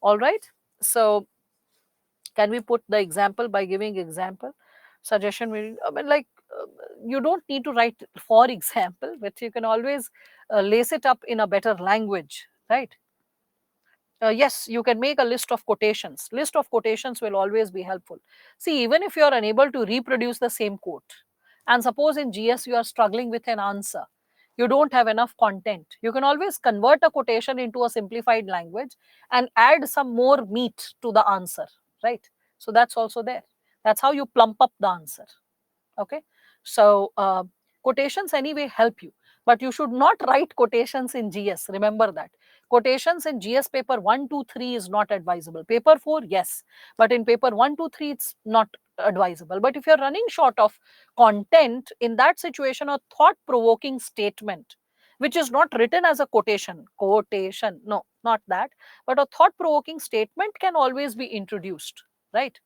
All right. So, can we put the example by giving example? Suggestion. I mean, like, you don't need to write for example, but you can always lace it up in a better language, right? Yes, you can make a list of quotations. List of quotations will always be helpful. See, even if you are unable to reproduce the same quote, and suppose in GS you are struggling with an answer, you don't have enough content, you can always convert a quotation into a simplified language and add some more meat to the answer, right? So that's also there. That's how you plump up the answer. Okay, so quotations anyway help you, but you should not write quotations in GS. Remember that quotations in GS paper 1 2 3 is not advisable. Paper 4, yes, but in paper 1 2 3 it's not advisable. But if you're running short of content, in that situation, a thought provoking statement which is not written as a quotation, no, not that, but a thought provoking statement can always be introduced, right?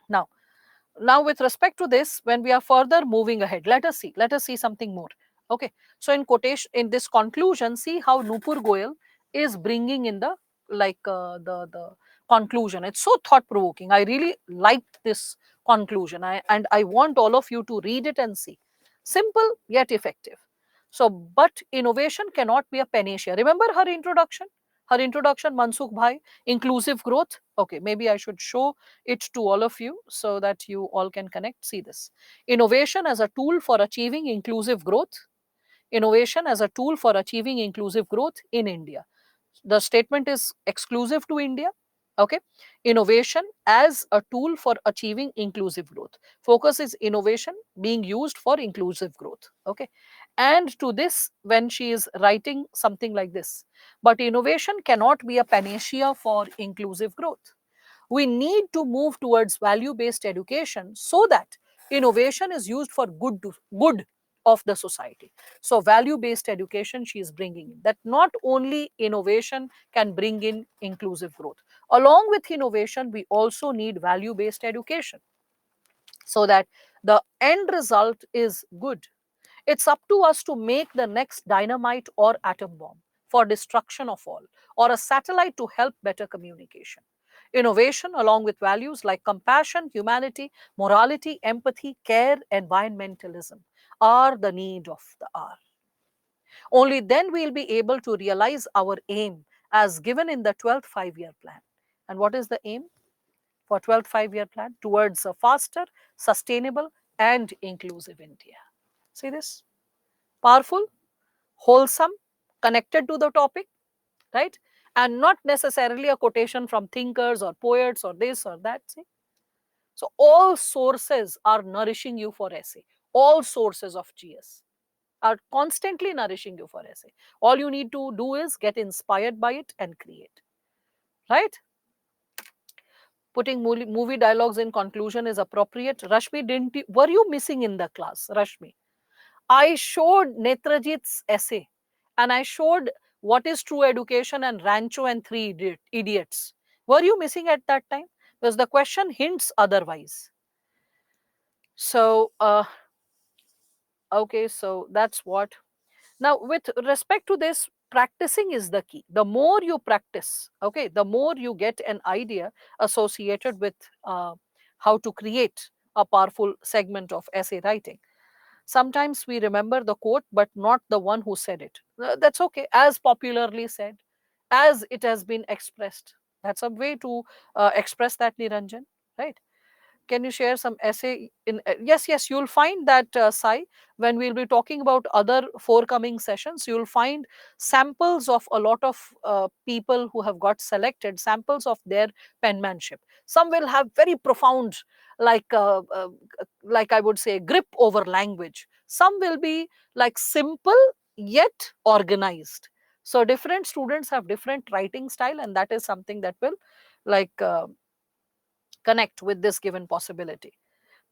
Now, with respect to this, when we are further moving ahead, let us see something more. Okay, so in quotation, in this conclusion, see how Nupur Goyal is bringing in the, like, the conclusion. It's so thought provoking. I really liked this conclusion. I want all of you to read it and see. Simple yet effective. So, but innovation cannot be a panacea. Remember her introduction? Her introduction, Mansukh Bhai, inclusive growth. Okay, maybe I should show it to all of you so that you all can connect. See this. Innovation as a tool for achieving inclusive growth. Innovation as a tool for achieving inclusive growth in India. The statement is exclusive to India. Okay. Innovation as a tool for achieving inclusive growth. Focus is innovation being used for inclusive growth. Okay. And to this, when she is writing something like this, but innovation cannot be a panacea for inclusive growth. We need to move towards value based education so that innovation is used for good of the society. So value based education she is bringing in, that not only innovation can bring in inclusive growth, along with innovation we also need value based education so that the end result is good. It's up to us to make the next dynamite or atom bomb for destruction of all, or a satellite to help better communication. Innovation, along with values like compassion, humanity, morality, empathy, care, environmentalism, are the need of the hour. Only then we'll be able to realize our aim as given in the 12th five-year plan. And what is the aim for 12th five-year plan? Towards a faster, sustainable, and inclusive India. See this? Powerful? wholesome, connected to the topic, right? And not necessarily a quotation from thinkers or poets or this or that. See? So all sources are nourishing you for essay. All sources of GS are constantly nourishing you for essay. All you need to do is get inspired by it and create, right? Putting movie dialogues in conclusion is appropriate. Rashmi, were you missing in the class? Rashmi, I showed Netrajit's essay and I showed what is true education and Rancho and Three Idiots. Were you missing at that time? Because the question hints otherwise. So, okay, so that's what. Now, with respect to this, practicing is the key. The more you practice, okay, the more you get an idea associated with how to create a powerful segment of essay writing. Sometimes we remember the quote, but not the one who said it. That's okay, as popularly said, as it has been expressed. That's a way to express that, Niranjan, right? Can you share some essay in yes, yes, you'll find that, Sai, when we'll be talking about other forthcoming sessions, you'll find samples of a lot of people who have got selected, samples of their penmanship. Some will have very profound, like like I would say, grip over language. Some will be like simple yet organized. So different students have different writing style, and that is something that will like connect with this given possibility.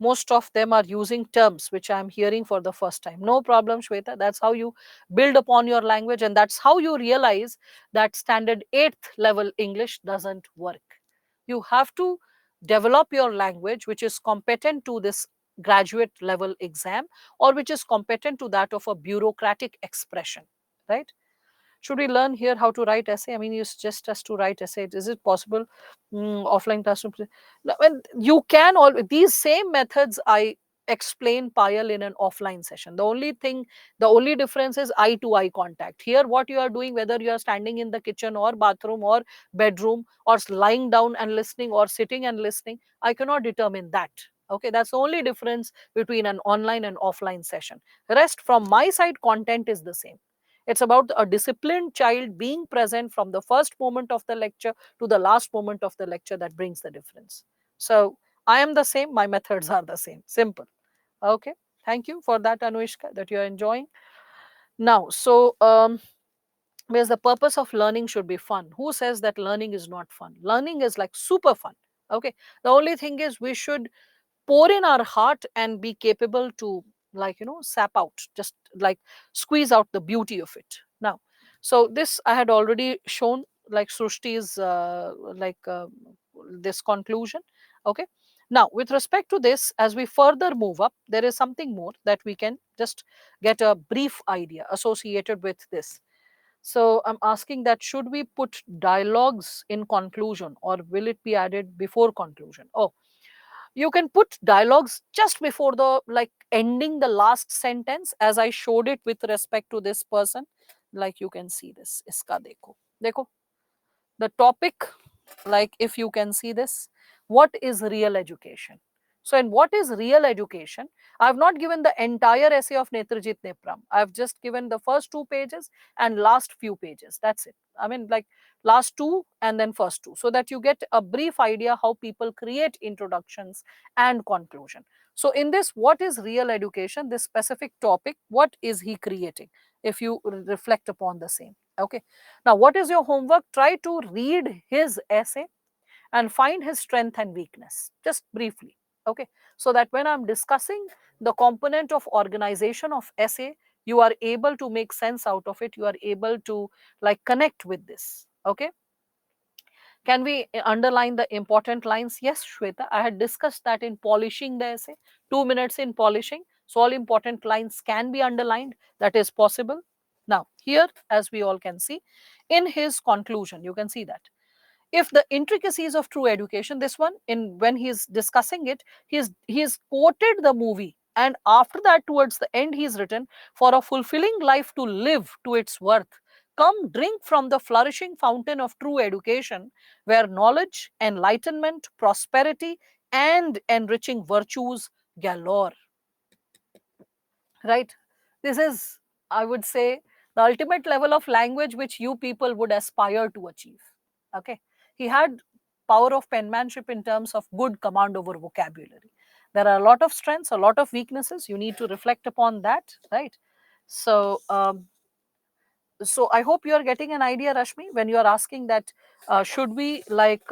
Most of them are using terms which I am hearing for the first time. No problem, Shweta. That's how you build upon your language, and that's how you realize that standard 8th level English doesn't work. You have to develop your language which is competent to this graduate level exam, or which is competent to that of a bureaucratic expression, right? Should we learn here how to write essay? I mean, you suggest us to write essay. Is it possible? Offline classroom. When you can all these same methods I explain Payal in an offline session. The only difference is eye to eye contact. Here, what you are doing, whether you are standing in the kitchen or bathroom or bedroom or lying down and listening or sitting and listening, I cannot determine that. Okay, that's the only difference between an online and offline session. Rest from my side, content is the same. It's about a disciplined child being present from the first moment of the lecture to the last moment of the lecture that brings the difference. So I am the same, my methods are the same. Simple. Okay. Thank you for that, Anuishka, that you're enjoying. Now, so because the purpose of learning should be fun. Who says that learning is not fun? Learning is like super fun. Okay. The only thing is we should pour in our heart and be capable to, like, sap out, just like squeeze out the beauty of it. Now, so this I had already shown, like Srushti's this conclusion. Okay. Now, with respect to this, as we further move up, there is something more that we can just get a brief idea associated with this. So I'm asking that, should we put dialogues in conclusion or will it be added before conclusion? Oh, you can put dialogues just before the, like, ending the last sentence, as I showed it with respect to this person. Like, you can see this, iska dekho the topic, like, if you can see this, what is real education? So in what is real education, I have not given the entire essay of Netrajit Nepram. I have just given the first 2 pages and last few pages. That's it. I mean, like, last two and then first two, so that you get a brief idea how people create introductions and conclusion. So in this, what is real education, this specific topic, what is he creating, if you reflect upon the same? Okay. Now, what is your homework? Try to read his essay and find his strength and weakness, just briefly. Okay. So that when I'm discussing the component of organization of essay, you are able to make sense out of it. You are able to, like, connect with this. Okay. Can we underline the important lines? Yes, Shweta, I had discussed that in polishing the essay, 2 minutes in polishing. So all important lines can be underlined. That is possible. Now, here, as we all can see, in his conclusion, you can see that if the intricacies of true education, this one, in when he is discussing it, he's quoted the movie, and after that, towards the end, he's written, for a fulfilling life to live to its worth, come drink from the flourishing fountain of true education, where knowledge, enlightenment, prosperity, and enriching virtues galore. Right? This is, I would say, the ultimate level of language which you people would aspire to achieve. Okay, he had power of penmanship in terms of good command over vocabulary. There are a lot of strengths, a lot of weaknesses. You need to reflect upon that, right? So so I hope you are getting an idea, Rashmi, when you are asking that should we like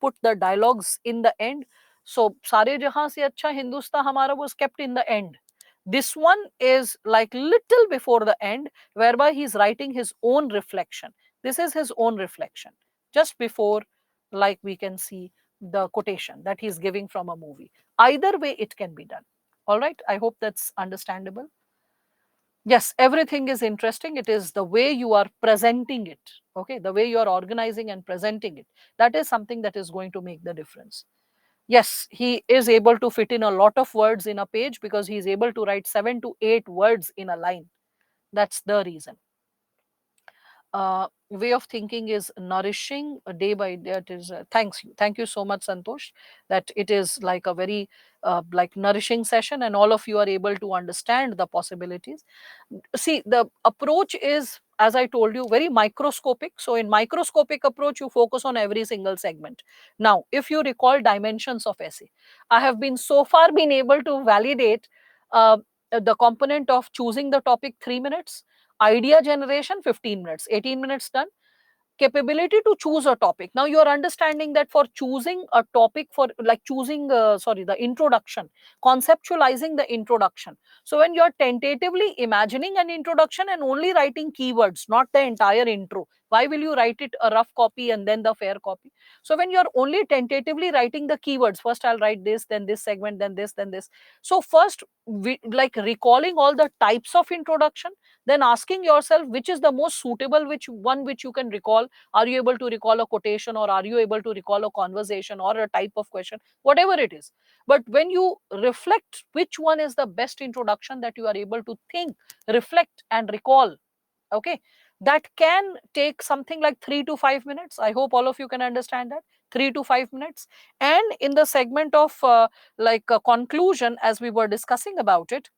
put the dialogues in the end. So Sare Jahan Se Acha Hindustan Hamara was kept in the end. This one is like little before the end, whereby he's writing his own reflection. This is his own reflection just before, like we can see the quotation that he's giving from a movie. Either way it can be done. All right, I hope that's understandable. Yes, everything is interesting. It is the way you are presenting it. Okay, the way you are organizing and presenting it, that is something that is going to make the difference. Yes, he is able to fit in a lot of words in a page because he is able to write 7 to 8 words in a line. That's the reason. Way of thinking is nourishing day by day. It is thank you so much, Santosh, that it is like a very like nourishing session and all of you are able to understand the possibilities. See, the approach is, as I told you, very microscopic. So in microscopic approach you focus on every single segment. Now if you recall dimensions of essay, I have been so far been able to validate uh, the component of choosing the topic 3 minutes, idea generation 15 minutes, 18 minutes done, capability to choose a topic. Now you are understanding that for choosing a topic, for like choosing sorry, the introduction, conceptualizing the introduction. So when you are tentatively imagining an introduction and only writing keywords, not the entire intro, why will you write it a rough copy and then the fair copy? So when you are only tentatively writing the keywords, first I'll write this, then this segment, then this, then this. So first like recalling all the types of introduction, then asking yourself which is the most suitable, which one which you can recall. Are you able to recall a quotation, or are you able to recall a conversation or a type of question, whatever it is. But when you reflect which one is the best introduction that you are able to think, reflect and recall, okay, that can take something like 3 to 5 minutes. I hope all of you can understand that, 3 to 5 minutes. And in the segment of like a conclusion, as we were discussing about it,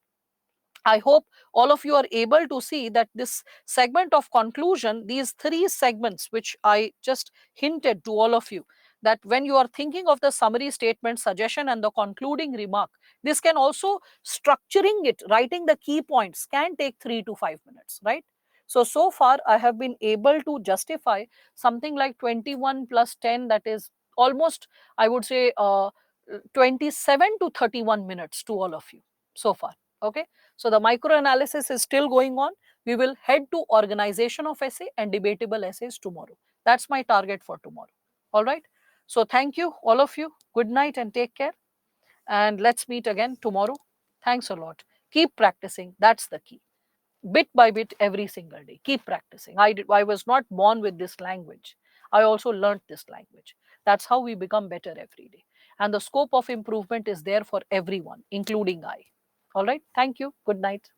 I hope all of you are able to see that this segment of conclusion, these 3 segments, which I just hinted to all of you, that when you are thinking of the summary statement, suggestion, and the concluding remark, this can also structuring it, writing the key points can take 3 to 5 minutes, right? So far I have been able to justify something like 21 plus 10, that is almost, I would say, 27 to 31 minutes to all of you so far. Okay, so the micro analysis is still going on. We will head to organization of essay and debatable essays tomorrow. That's my target for tomorrow. All right. So thank you, all of you. Good night and take care. And let's meet again tomorrow. Thanks a lot. Keep practicing. That's the key. Bit by bit, every single day. Keep practicing. I was not born with this language. I also learned this language. That's how we become better every day. And the scope of improvement is there for everyone, including I. All right. Thank you. Good night.